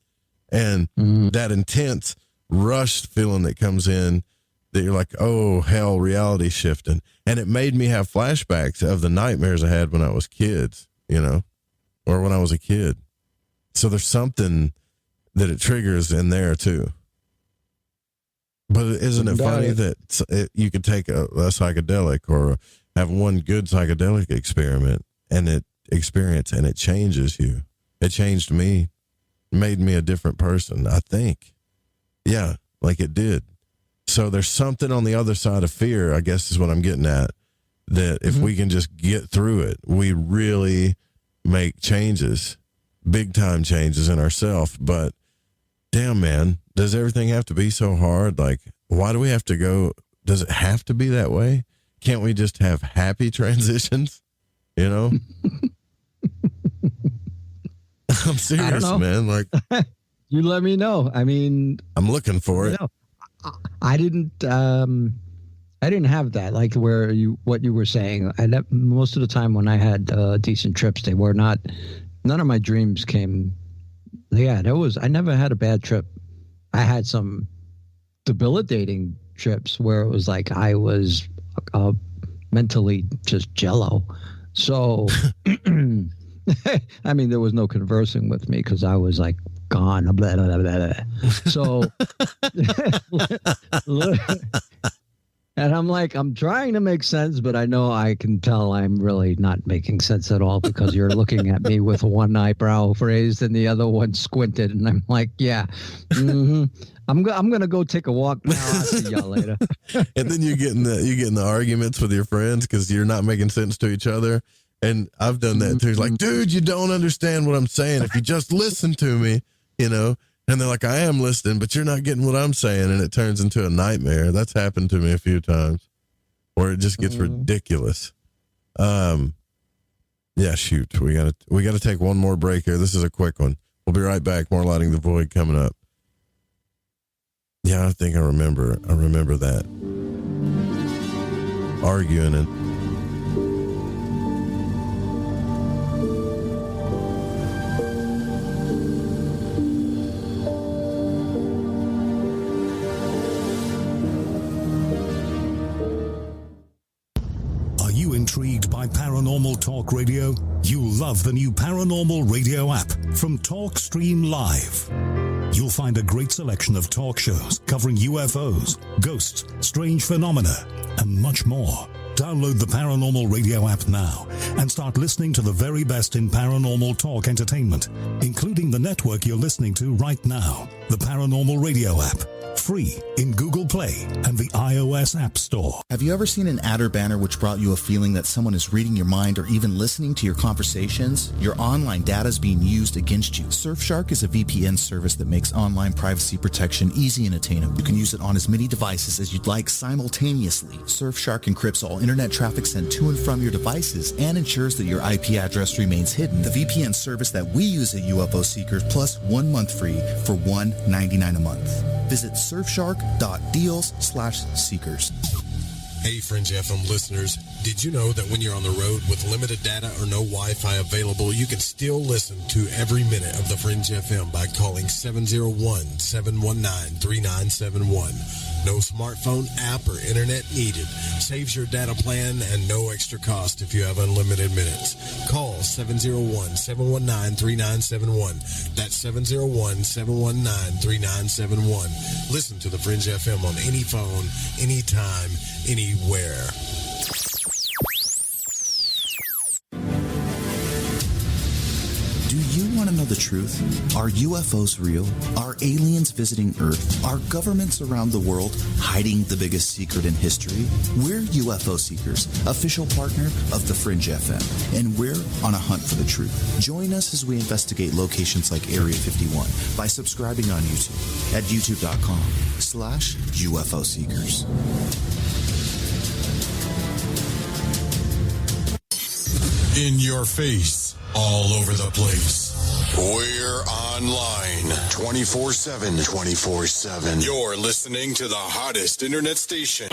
And that intense rush feeling that comes in, that you're like, oh, hell, reality shifting. And it made me have flashbacks of the nightmares I had when I was kids, or when I was a kid. So there's something that it triggers in there too. But isn't it funny that you could take a psychedelic or have one good psychedelic experience and it changes you? It changed me. made me a different person, I think. Yeah, like it did. So there's something on the other side of fear, I guess is what I'm getting at, that if we can just get through it, we really make changes, big time changes in ourselves. But damn, man, does everything have to be so hard? Like, why do we have to go? Does it have to be that way? Can't we just have happy transitions? You know? I'm serious, man. Like, you let me know. I mean, I'm looking for it. I didn't have that, like what you were saying. Most of the time when I had decent trips, they were not. None of my dreams came. Yeah, I never had a bad trip. I had some debilitating trips where it was like I was mentally just jello. So, I mean, there was no conversing with me because I was like gone. Blah, blah, blah, blah. So, and I'm like, I'm trying to make sense, but I know I can tell I'm really not making sense at all because you're looking at me with one eyebrow raised and the other one squinted, and I'm like, yeah, I'm gonna go take a walk now. I'll see y'all later. And then you get in the arguments with your friends because you're not making sense to each other. And I've done that too. Like, dude, you don't understand what I'm saying. If you just listen to me, you know. And they're like, I am listening, but you're not getting what I'm saying. And it turns into a nightmare. That's happened to me a few times where it just gets ridiculous. Yeah, shoot. We gotta take one more break here. This is a quick one. We'll be right back. More Lighting the Void coming up. Yeah, I think I remember that. Arguing and intrigued by Paranormal Talk Radio? You'll love the new Paranormal Radio app from TalkStream Live. You'll find a great selection of talk shows covering UFOs, ghosts, strange phenomena, and much more. Download the Paranormal Radio app now and start listening to the very best in paranormal talk entertainment, including the network you're listening to right now. The Paranormal Radio app. Free in Google Play and the iOS App Store. Have you ever seen an ad or banner which brought you a feeling that someone is reading your mind or even listening to your conversations? Your online data is being used against you. Surfshark is a VPN service that makes online privacy protection easy and attainable. You can use it on as many devices as you'd like simultaneously. Surfshark encrypts all internet traffic sent to and from your devices and ensures that your IP address remains hidden. The VPN service that we use at UFO Seekers, plus 1 month free for $1.99 a month. Visit surfshark.deals/seekers. Hey, Fringe FM listeners, did you know that when you're on the road with limited data or no Wi-Fi available, you can still listen to every minute of the Fringe FM by calling 701-719-3971. No smartphone, app, or internet needed. Saves your data plan and no extra cost if you have unlimited minutes. Call 701-719-3971. That's 701-719-3971. Listen to the Fringe FM on any phone, anytime, anywhere. Do you want to know the truth? Are UFOs real? Are aliens visiting Earth? Are governments around the world hiding the biggest secret in history? We're UFO Seekers, official partner of the Fringe FM, and we're on a hunt for the truth. Join us as we investigate locations like Area 51 by subscribing on YouTube at youtube.com/UFO Seekers. In your face, all over the place. We're online 24/7. 24/7. You're listening to the hottest internet station.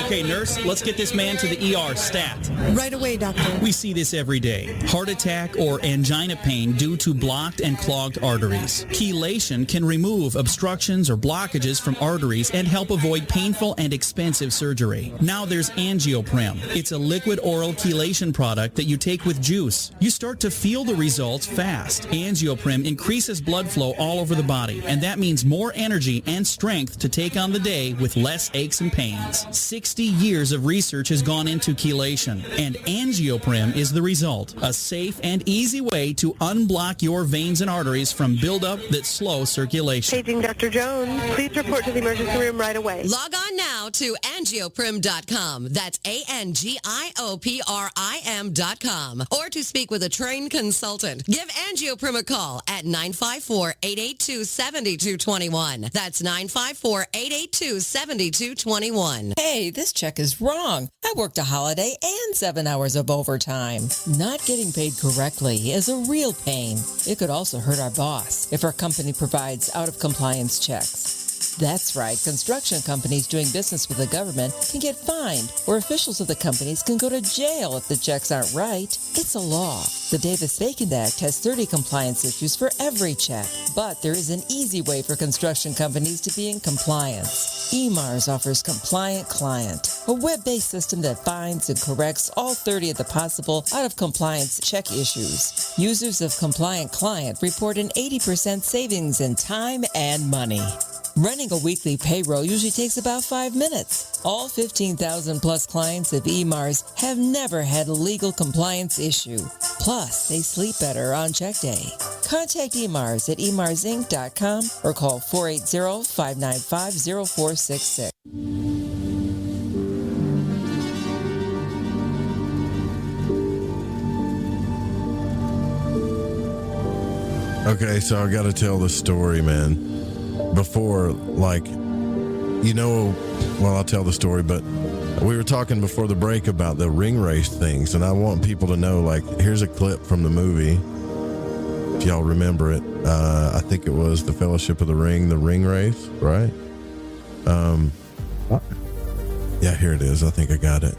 Okay, nurse, let's get this man to the ER stat. Right away, doctor. We see this every day. Heart attack or angina pain due to blocked and clogged arteries. Chelation can remove obstructions or blockages from arteries and help avoid painful and expensive surgery. Now there's Angioprim. It's a liquid oral chelation product that you take with juice. You start to feel the results fast. Angioprim increases blood flow all over the the body, and that means more energy and strength to take on the day with less aches and pains. 60 years of research has gone into chelation, and Angioprim is the result. A safe and easy way to unblock your veins and arteries from buildup that slow circulation. Paging Dr. Jones. Please report to the emergency room right away. Log on now to angioprim.com. That's ANGIOPRIM.com. Or to speak with a trained consultant. Give Angioprim a call at 954-882-7221. That's 954-882-7221. Hey, this check is wrong. I worked a holiday and 7 hours of overtime. Not getting paid correctly is a real pain. It could also hurt our boss if our company provides out-of-compliance checks. That's right. Construction companies doing business with the government can get fined, or officials of the companies can go to jail if the checks aren't right. It's a law. The Davis-Bacon Act has 30 compliance issues for every check, but there is an easy way for construction companies to be in compliance. EMARS offers Compliant Client, a web-based system that finds and corrects all 30 of the possible out-of-compliance check issues. Users of Compliant Client report an 80% savings in time and money. Running a weekly payroll usually takes about 5 minutes. All 15,000 plus clients of EMARS have never had a legal compliance issue. Plus, they sleep better on check day. Contact EMARS at emarsinc.com or call 480-595-0466. Okay, so I got to tell the story, man. Before, like, I'll tell the story, but we were talking before the break about the ring race things, and I want people to know, like, here's a clip from the movie, if y'all remember it. I think it was The Fellowship of the Ring race, right? Yeah, here it is. I think I got it.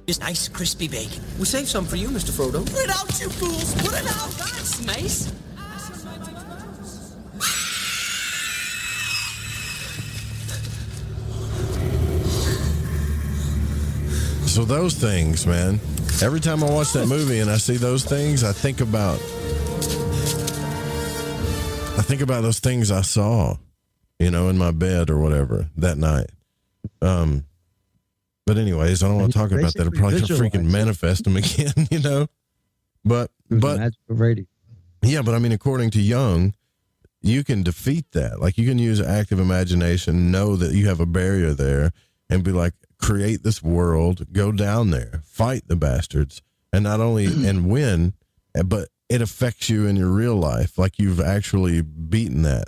Just nice, crispy bacon. We saved some for you, Mr. Frodo. Put it out, you fools! Put it out! That's nice. So those things, man, every time I watch that movie and I see those things, I think about those things I saw, in my bed or whatever that night. But anyways, I don't want to talk about that. I'll probably freaking manifest them again, But yeah, but I mean, according to Jung, you can defeat that. Like, you can use active imagination, know that you have a barrier there, and be like, create this world, go down there, fight the bastards, and not only and win, but it affects you in your real life. Like, you've actually beaten that,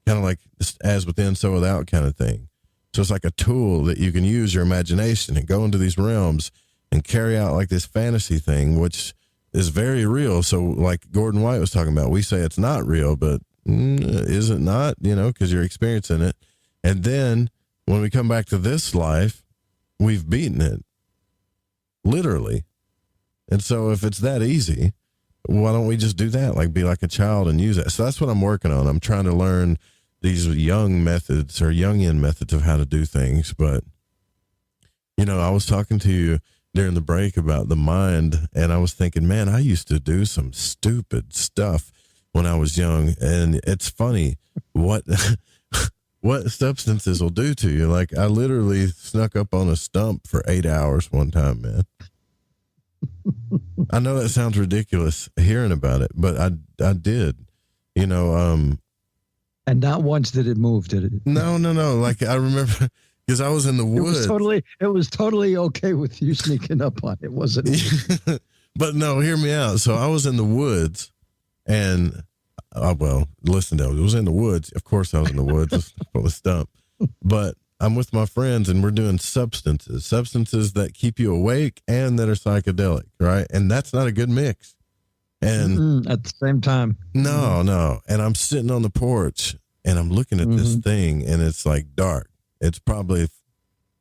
kind of like as within, so without kind of thing. So it's like a tool that you can use your imagination and go into these realms and carry out like this fantasy thing, which is very real. So like Gordon White was talking about, we say it's not real, but is it not? Because you're experiencing it. And then when we come back to this life, we've beaten it, literally. And so if it's that easy, why don't we just do that? Like, be like a child and use it. So that's what I'm working on. I'm trying to learn these Jungian methods of how to do things. But, I was talking to you during the break about the mind, and I was thinking, man, I used to do some stupid stuff when I was young. And it's funny what substances will do to you. Like, I literally snuck up on a stump for 8 hours one time, man. I know that sounds ridiculous hearing about it, but I did, and not once did it move, did it? No. Like, I remember, because I was in the woods. It was totally okay with you sneaking up on it, wasn't it? But no, hear me out. So I was in the woods, and listen to it. It was in the woods. Of course I was in the woods on the stump. But I'm with my friends, and we're doing substances that keep you awake and that are psychedelic, right? And that's not a good mix. And at the same time. No. And I'm sitting on the porch, and I'm looking at this thing, and it's like dark. It's probably,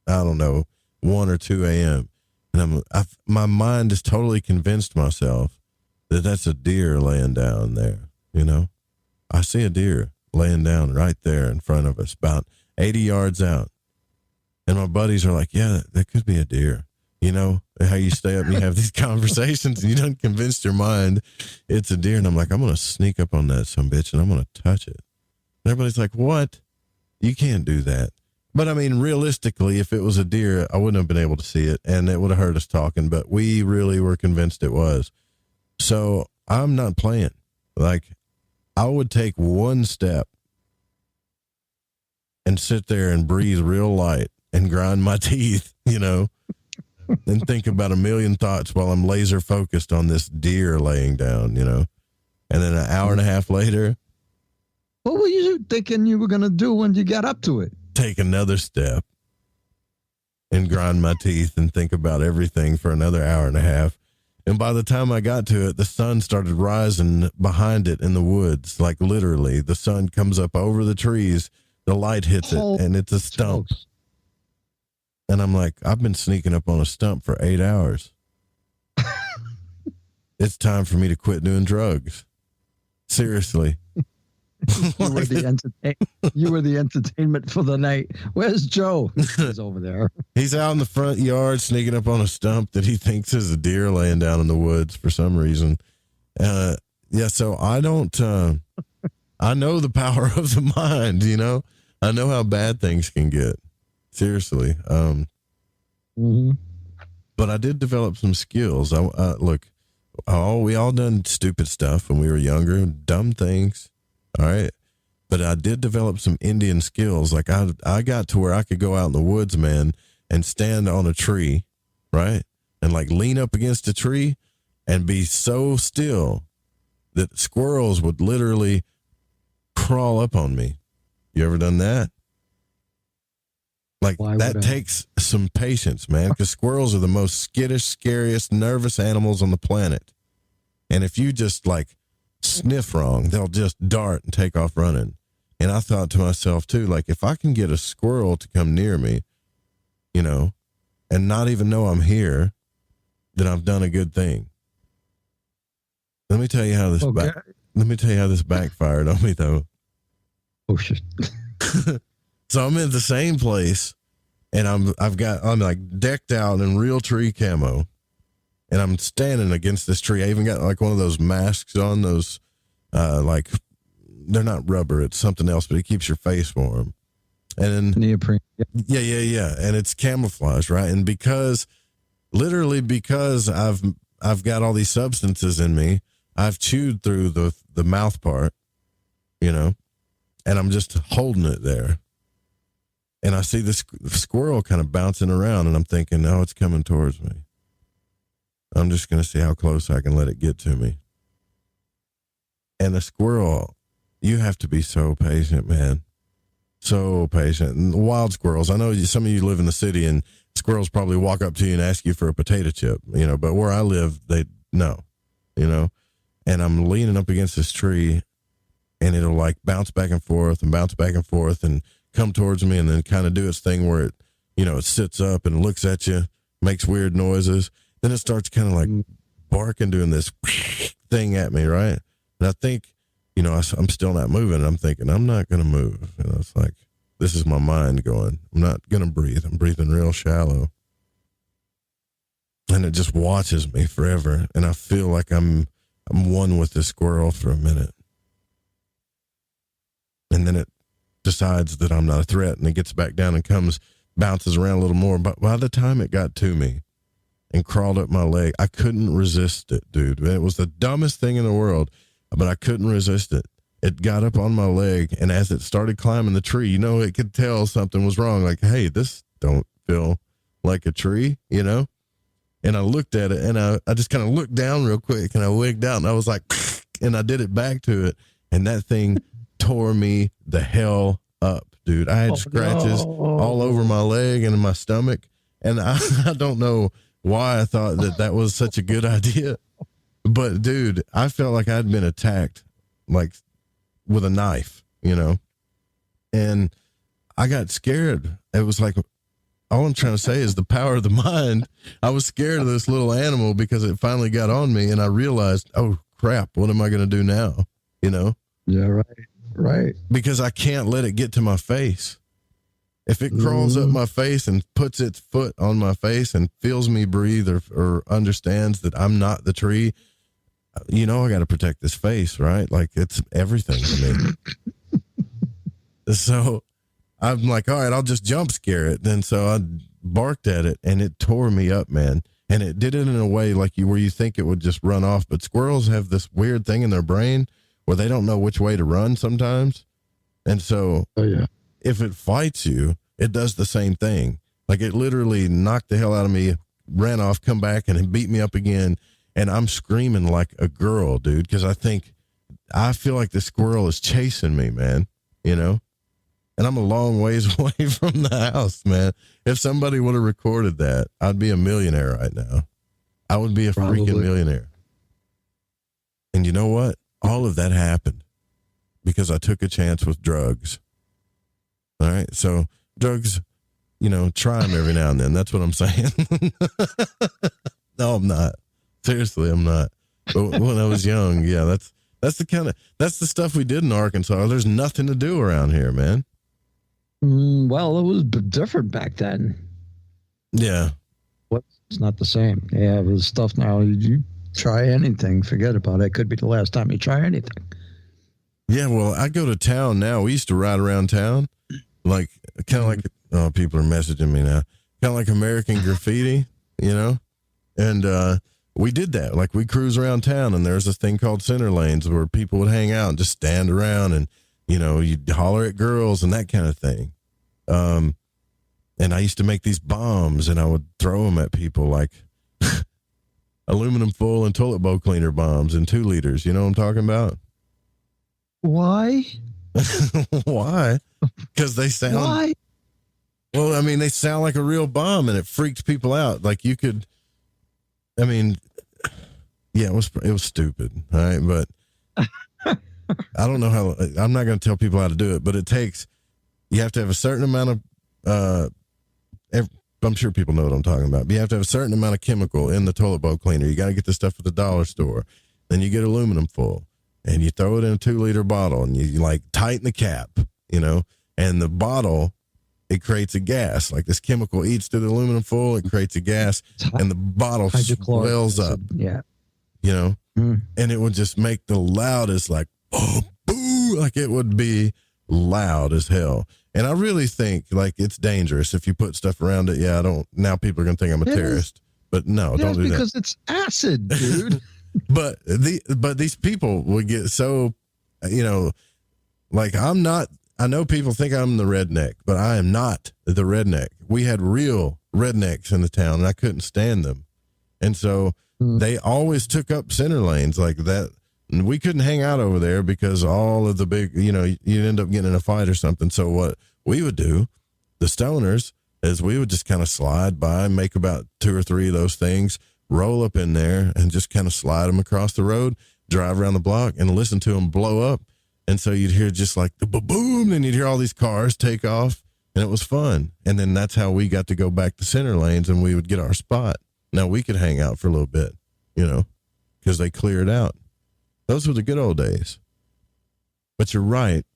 I don't know, 1 or 2 a.m. And my mind has totally convinced myself that that's a deer laying down there. I see a deer laying down right there in front of us, about 80 yards out. And my buddies are like, yeah, that could be a deer. How you stay up and you have these conversations and you done convinced your mind it's a deer. And I'm like, I'm going to sneak up on that some bitch and I'm going to touch it. Everybody's like, what? You can't do that. But I mean, realistically, if it was a deer, I wouldn't have been able to see it and it would have heard us talking, but we really were convinced it was. So I'm not playing. Like, I would take one step and sit there and breathe real light and grind my teeth, you know, and think about a million thoughts while I'm laser focused on this deer laying down, you know. And then an hour and a half later, what were you thinking you were going to do when you got up to it? Take another step and grind my teeth and think about everything for another hour and a half. And by the time I got to it, the sun started rising behind it in the woods. Like literally, the sun comes up over the trees, the light hits it, and it's a stump. And I'm like, I've been sneaking up on a stump for 8 hours. It's time for me to quit doing drugs. Seriously. You were the entertainment for the night. Where's Joe? He's over there. He's out in the front yard sneaking up on a stump that he thinks is a deer laying down in the woods for some reason. Yeah, so I don't, I know the power of the mind, you know? I know how bad things can get. Seriously. But I did develop some skills. Look, we all done stupid stuff when we were younger, dumb things. All right. But I did develop some Indian skills. Like I got to where I could go out in the woods, man, and stand on a tree, right? And like lean up against a tree and be so still that squirrels would literally crawl up on me. You ever done that? Like that takes some patience, man, because squirrels are the most skittish, scariest, nervous animals on the planet. And if you just like sniff wrong, they'll just dart and take off running. And I thought to myself too, like if I can get a squirrel to come near me, you know, and not even know I'm here, then I've done a good thing. Let me tell you how this backfired on me though. Oh shit. So I'm in the same place and I'm like decked out in real tree camo. And I'm standing against this tree. I even got like one of those masks on, those, like, they're not rubber, it's something else, but it keeps your face warm. And then neoprene. Yeah. And it's camouflage, right? And because I've got all these substances in me, I've chewed through the mouth part, you know, and I'm just holding it there. And I see this squirrel kind of bouncing around and I'm thinking, oh, it's coming towards me. I'm just going to see how close I can let it get to me. And a squirrel, you have to be so patient, man. So patient. And wild squirrels, I know some of you live in the city and squirrels probably walk up to you and ask you for a potato chip, you know, but where I live, no, you know. And I'm leaning up against this tree and it'll like bounce back and forth and come towards me and then kind of do its thing where it, you know, it sits up and looks at you, makes weird noises. Then it starts kind of like barking, doing this thing at me, right? And I think, you know, I'm still not moving. I'm thinking, I'm not going to move. And it's like, this is my mind going, I'm not going to breathe. I'm breathing real shallow. And it just watches me forever. And I feel like I'm one with this squirrel for a minute. And then it decides that I'm not a threat. And it gets back down and bounces around a little more. But by the time it got to me, and crawled up my leg, I couldn't resist it, dude. It was the dumbest thing in the world, but I couldn't resist it. It got up on my leg, and as it started climbing the tree, you know, it could tell something was wrong. Like, hey, this don't feel like a tree, you know? And I looked at it, and I just kind of looked down real quick, and I wigged out, and I was like, and I did it back to it, and that thing tore me the hell up, dude. I had scratches all over my leg and in my stomach, and I don't know why I thought that was such a good idea. But dude, I felt like I'd been attacked like with a knife, you know, and I got scared. It was like, all I'm trying to say is the power of the mind. I was scared of this little animal because it finally got on me and I realized, oh crap, what am I going to do now? You know? Yeah, right. Because I can't let it get to my face. If it crawls up my face and puts its foot on my face and feels me breathe or understands that I'm not the tree, you know, I got to protect this face, right? Like it's everything to me. So I'm like, all right, I'll just jump scare it. Then so I barked at it and it tore me up, man. And it did it in a way like where you think it would just run off. But squirrels have this weird thing in their brain where they don't know which way to run sometimes. And so if it fights you, it does the same thing. Like it literally knocked the hell out of me, ran off, come back, and it beat me up again. And I'm screaming like a girl, dude, because I feel like the squirrel is chasing me, man, you know? And I'm a long ways away from the house, man. If somebody would have recorded that, I'd be a millionaire right now. I would be a freaking millionaire. And you know what? All of that happened because I took a chance with drugs. All right. So drugs, you know, try them every now and then. That's what I'm saying. No, I'm not. Seriously, I'm not. But when I was young, yeah, that's the stuff we did in Arkansas. There's nothing to do around here, man. Well, it was different back then. Yeah. It's not the same. Yeah, it was stuff now. You try anything, forget about it. It could be the last time you try anything. Yeah, well, I go to town now. We used to ride around town, like kind of like, oh, people are messaging me now. Kind of like American Graffiti, you know? And we did that. Like we cruise around town and there's this thing called center lanes where people would hang out and just stand around and, you know, you'd holler at girls and that kind of thing. And I used to make these bombs and I would throw them at people like aluminum foil and toilet bowl cleaner bombs in 2 liters. You know what I'm talking about? Why? Why? Because they sound. Why? Well, I mean, they sound like a real bomb and it freaked people out. Like you could, I mean, yeah, it was stupid. All right. But I don't know how, I'm not going to tell people how to do it, but you have to have a certain amount of, I'm sure people know what I'm talking about, but you have to have a certain amount of chemical in the toilet bowl cleaner. You got to get the stuff at the dollar store. Then you get aluminum foil and you throw it in a 2-liter bottle and you like tighten the cap, you know, and the bottle, it creates a gas. Like this chemical eats through the aluminum foil, it creates a gas and the bottle swells up. Yeah. You know, and it would just make the loudest, like, oh, boo, like it would be loud as hell. And I really think like it's dangerous if you put stuff around it. Yeah, now people are going to think I'm a terrorist, but no, don't do that. Because it's acid, dude. But these people would get so, you know, like I know people think I'm the redneck, but I am not the redneck. We had real rednecks in the town and I couldn't stand them. And so they always took up center lanes like that. And we couldn't hang out over there because all of the big, you know, you'd end up getting in a fight or something. So what we would do, the stoners, is we would just kind of slide by, make about 2 or 3 of those things, roll up in there and just kind of slide them across the road, drive around the block and listen to them blow up. And so you'd hear just like the boom, and you'd hear all these cars take off and it was fun. And then that's how we got to go back to center lanes and we would get our spot. Now we could hang out for a little bit, you know, because they cleared out. Those were the good old days. But you're right.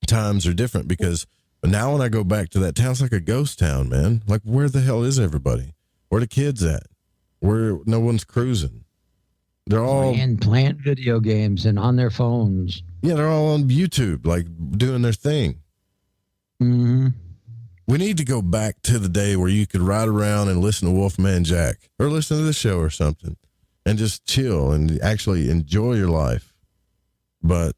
Times are different because now when I go back to that town, it's like a ghost town, man. Like, where the hell is everybody? Where the kids at? Where no one's cruising. They're all playing video games and on their phones. Yeah, they're all on YouTube, like doing their thing. Mm-hmm. We need to go back to the day where you could ride around and listen to Wolfman Jack or listen to the show or something and just chill and actually enjoy your life. But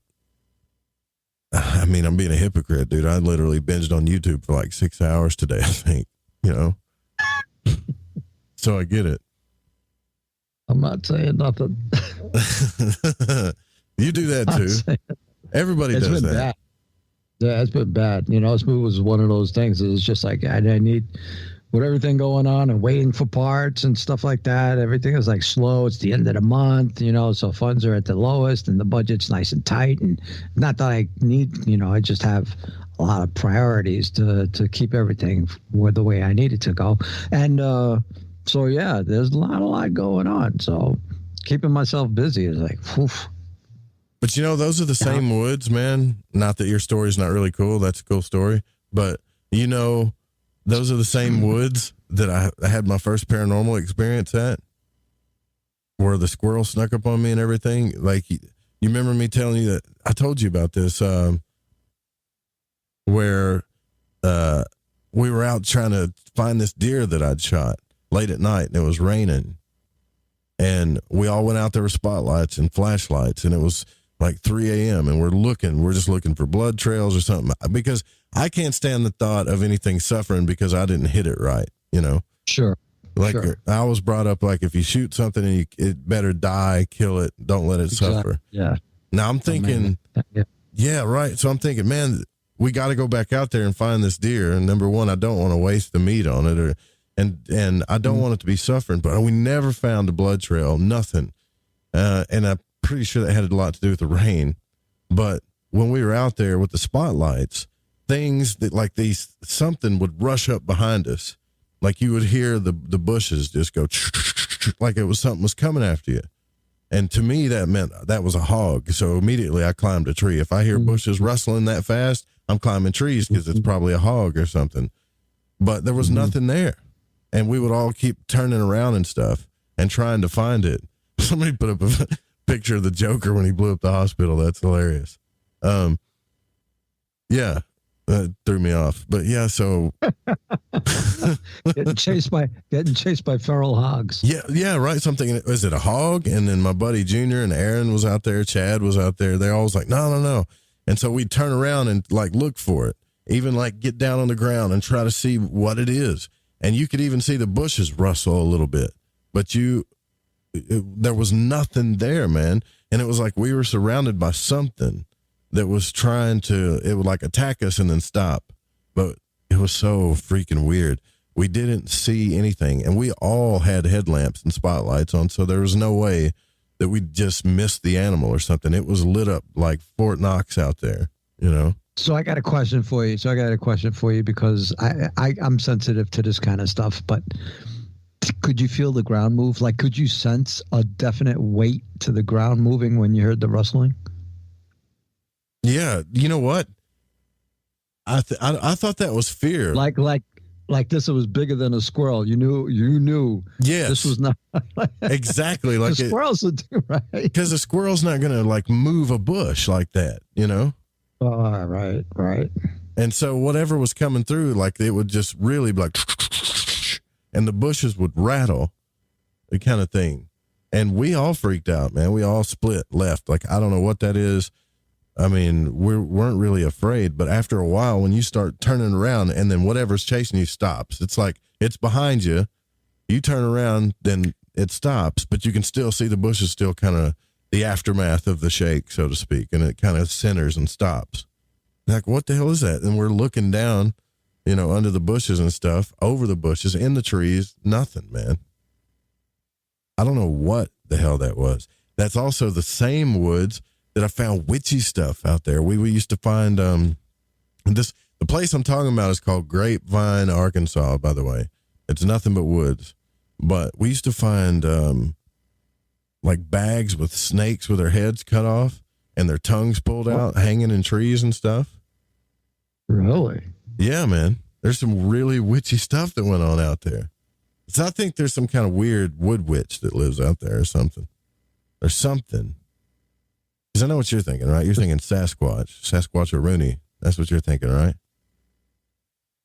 I mean, I'm being a hypocrite, dude. I literally binged on YouTube for like 6 hours today, I think, you know? So I get it. I'm not saying nothing. You do that too. Everybody does that. Bad. Yeah, it's been bad. You know, this movie was one of those things. It's just like I need, with everything going on and waiting for parts and stuff like that. Everything is like slow. It's the end of the month, you know, so funds are at the lowest and the budget's nice and tight. And not that I need, you know, I just have a lot of priorities to keep everything the way I need it to go. And so, yeah, there's a lot going on. So keeping myself busy is like, whew. But, you know, those are the same woods, man. Not that your story's not really cool. That's a cool story. But, you know, those are the same woods that I had my first paranormal experience at, where the squirrel snuck up on me and everything. Like, you remember me telling you that I told you about this. where we were out trying to find this deer that I'd shot late at night, and it was raining. And we all went out there with spotlights and flashlights, and it was like 3 a.m. and we're just looking for blood trails or something, because I can't stand the thought of anything suffering because I didn't hit it right, you know? Sure. Like sure. I was brought up, like if you shoot something and it better die, kill it. Don't let it suffer. Yeah. Now I'm thinking, yeah, right. So I'm thinking, man, we got to go back out there and find this deer. And number one, I don't want to waste the meat on it, and I don't want it to be suffering. But we never found a blood trail, nothing. And I'm pretty sure that had a lot to do with the rain. But when we were out there with the spotlights, things that like these, something would rush up behind us. Like you would hear the bushes just go like it was something was coming after you. And to me, that meant that was a hog. So immediately I climbed a tree. If I hear bushes rustling that fast, I'm climbing trees because it's probably a hog or something. But there was nothing there. And we would all keep turning around and stuff and trying to find it. Somebody put up a picture of the Joker when he blew up the hospital. That's hilarious. Yeah. That threw me off, but yeah. So getting chased by feral hogs. Yeah, right. Something. Is it a hog? And then my buddy Junior and Aaron was out there. Chad was out there. They're always like, no. And so we'd turn around and like look for it, even like get down on the ground and try to see what it is. And you could even see the bushes rustle a little bit, but there was nothing there, man. And it was like we were surrounded by something that was it would like attack us and then stop. But it was so freaking weird. We didn't see anything, and we all had headlamps and spotlights on, so there was no way that we just missed the animal or something. It was lit up like Fort Knox out there, you know? So I got a question for you. Because I'm sensitive to this kind of stuff, but could you feel the ground move? Like, could you sense a definite weight to the ground moving when you heard the rustling? Yeah, you know what? I thought that was fear. Like this, it was bigger than a squirrel. You knew. Yes, this was not exactly like the squirrels would do, right? Because a squirrel's not going to like move a bush like that, you know. Oh, right. And so whatever was coming through, like it would just really be like, and the bushes would rattle, the kind of thing. And we all freaked out, man. We all split left. Like I don't know what that is. I mean, we weren't really afraid, but after a while, when you start turning around and then whatever's chasing you stops, it's like it's behind you. You turn around, then it stops, but you can still see the bushes still kind of the aftermath of the shake, so to speak, and it kind of centers and stops. Like, what the hell is that? And we're looking down, you know, under the bushes and stuff, over the bushes, in the trees, nothing, man. I don't know what the hell that was. That's also the same woods that I found witchy stuff out there. We used to find the place I'm talking about is called Grapevine, Arkansas, by the way. It's nothing but woods. But we used to find like bags with snakes with their heads cut off and their tongues pulled out, hanging in trees and stuff. Really? Yeah, man. There's some really witchy stuff that went on out there. So I think there's some kind of weird wood witch that lives out there or something. Or something. Because I know what you're thinking, right? You're thinking Sasquatch or Rooney. That's what you're thinking, right?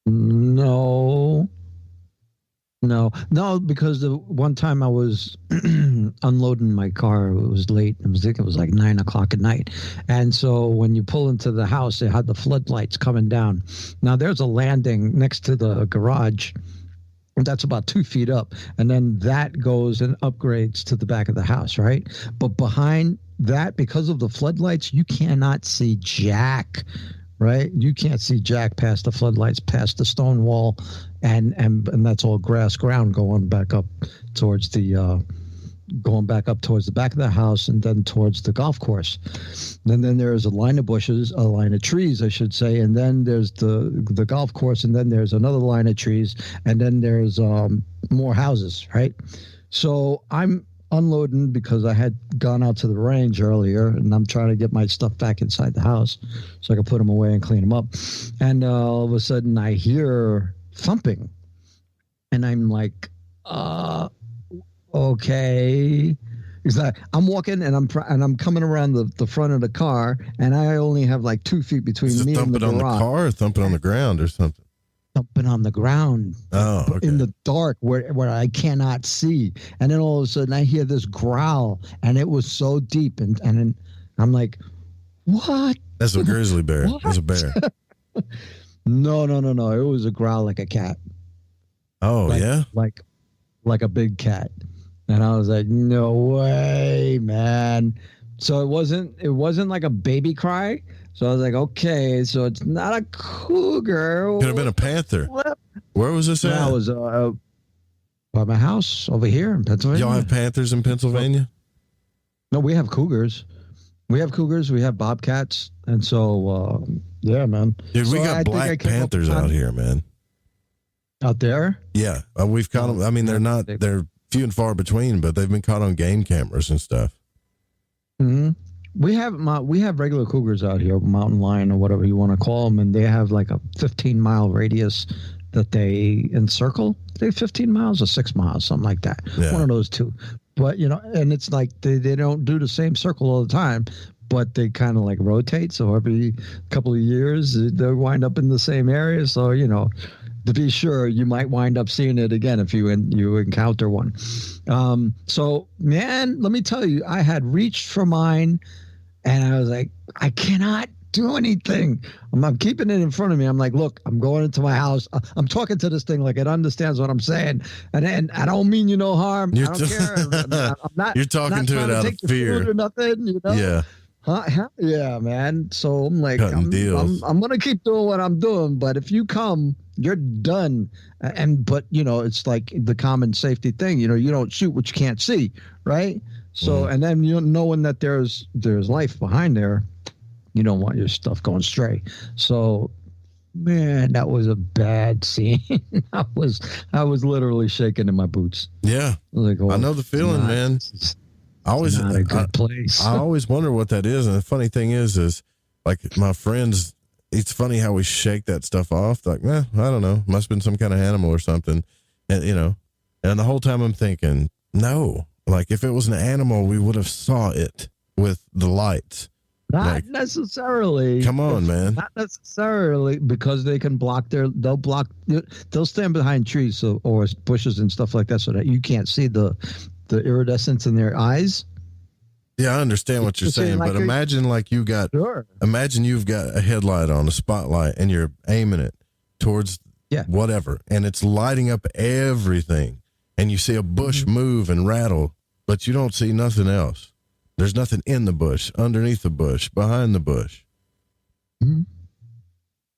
No, because the one time I was unloading my car, it was late. I think it was like 9:00 at night. And so when you pull into the house, they had the floodlights coming down. Now there's a landing next to the garage. That's about 2 feet up. And then that goes and upgrades to the back of the house, right? But behind that, because of the floodlights, you cannot see jack, right? You can't see jack past the floodlights, past the stone wall, and that's all grass ground going back up towards the back of the house and then towards the golf course. And then there's a line of trees, I should say, and then there's the golf course, and then there's another line of trees, and then there's more houses, right? So I'm unloading because I had gone out to the range earlier, and I'm trying to get my stuff back inside the house so I can put them away and clean them up. And all of a sudden I hear thumping, and I'm like, okay. He's like, I'm walking and I'm coming around the front of the car, and I only have like 2 feet between me and the garage. Thumping on the car or thumping on the ground or something? Thumping on the ground. Oh, okay. In the dark where I cannot see. And then all of a sudden I hear this growl, and it was so deep. And then I'm like, what? That's a grizzly bear. That's a bear. No. It was a growl like a cat. Oh, yeah? Like a big cat. And I was like, no way, man. So it wasn't like a baby cry. So I was like, okay, so it's not a cougar. Could have been a panther. Where was this at? That was by my house over here in Pennsylvania. Y'all have panthers in Pennsylvania? No, we have cougars. We have bobcats. And so, yeah, man. Dude, we got black panthers out here, man. Out there? Yeah. We've caught them. I mean, they're few and far between, but they've been caught on game cameras and stuff. Mm-hmm. We have regular cougars out here, mountain lion or whatever you want to call them, and they have like a 15-mile radius that they encircle. They 15 miles or 6 miles, something like that. Yeah. One of those two. But, and it's like they don't do the same circle all the time, but they kind of like rotate. So every couple of years, they wind up in the same area. So, to be sure, you might wind up seeing it again if you encounter one. So, man, let me tell you, I had reached for mine, and I was like, I cannot do anything. I'm keeping it in front of me. I'm like, look, I'm going into my house. I'm talking to this thing like it understands what I'm saying, and I don't mean you no harm. I don't care. I'm not. You're talking to it out of fear or nothing. Yeah. Yeah, man. So I'm like, I'm gonna keep doing what I'm doing, but if you come, you're done. But it's like the common safety thing. You don't shoot what you can't see, right? So and then knowing that there's life behind there, you don't want your stuff going stray. So, man, that was a bad scene. I was literally shaking in my boots. Yeah, I know the feeling, man. I always not a good place. I always wonder what that is. And the funny thing is like my friends, it's funny how we shake that stuff off. Like, I don't know. Must have been some kind of animal or something. And, and the whole time I'm thinking, no, like if it was an animal, we would have saw it with the lights. Not necessarily. Come on, man. Not necessarily, because they can they'll stand behind trees or bushes and stuff like that so that you can't see the iridescence in their eyes. Yeah, I understand what you're saying, but imagine you've got a headlight on, a spotlight, and you're aiming it towards whatever, and it's lighting up everything, and you see a bush move and rattle, but you don't see nothing else. There's nothing in the bush, underneath the bush, behind the bush. Mm-hmm.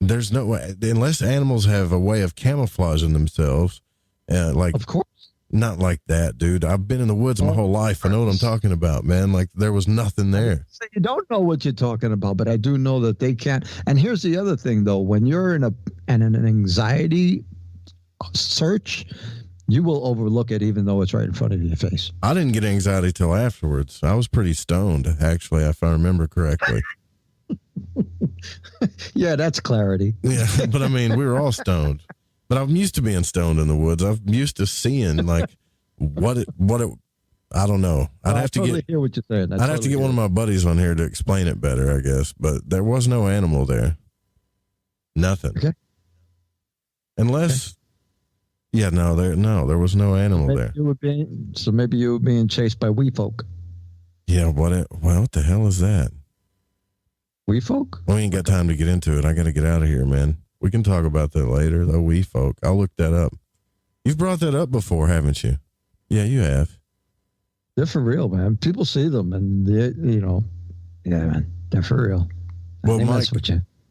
There's no way, unless animals have a way of camouflaging themselves, of course. Not like that, dude. I've been in the woods my whole life. I know what I'm talking about, man. Like there was nothing there. So you don't know what you're talking about, but I do know that they can't. And here's the other thing, though. When you're in an anxiety search, you will overlook it, even though it's right in front of your face. I didn't get anxiety till afterwards. I was pretty stoned, actually, if I remember correctly. Yeah, that's clarity. Yeah, but I mean, we were all stoned. But I'm used to being stoned in the woods. I'm used to seeing like what it. I don't know. I'd have to hear what you're saying. I'd have to get one of my buddies on here to explain it better, I guess. But there was no animal there. Nothing. Okay. Unless, there was no animal there. Maybe you were being chased by wee folk. Yeah. What the hell is that? Wee folk? We ain't got time to get into it. I got to get out of here, man. We can talk about that later, though. Wee folk. I'll look that up. You've brought that up before, haven't you? Yeah, you have. They're for real, man. People see them, and man, they're for real. Well,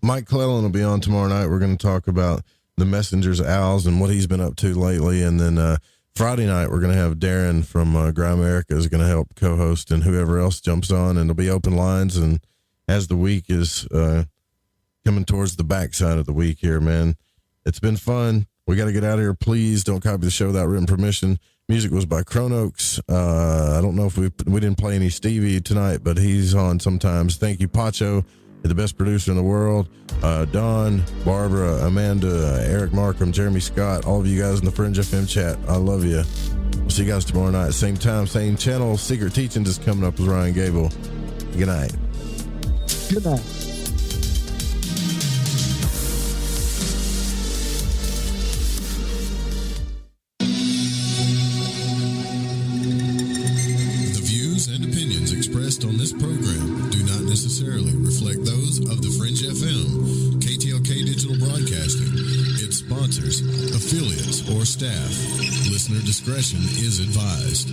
Mike Clellan will be on tomorrow night. We're going to talk about the Messenger's Owls and what he's been up to lately. And then Friday night, we're going to have Darren from Grimerica is going to help co-host, and whoever else jumps on, and it'll be open lines. And as the week is coming towards the backside of the week here, man. It's been fun. We got to get out of here. Please don't copy the show without written permission. Music was by Chronox. I don't know if we didn't play any Stevie tonight, but he's on sometimes. Thank you, Pacho, the best producer in the world. Don, Barbara, Amanda, Eric Markham, Jeremy Scott, all of you guys in the Fringe FM chat. I love you. We'll See you guys tomorrow night, same time, same channel. Secret Teachings is coming up with Ryan Gable. Good night. Good night. The views and opinions expressed on this program do not necessarily reflect those of the Fringe FM, KTLK Digital Broadcasting, its sponsors, affiliates, or staff. Listener discretion is advised.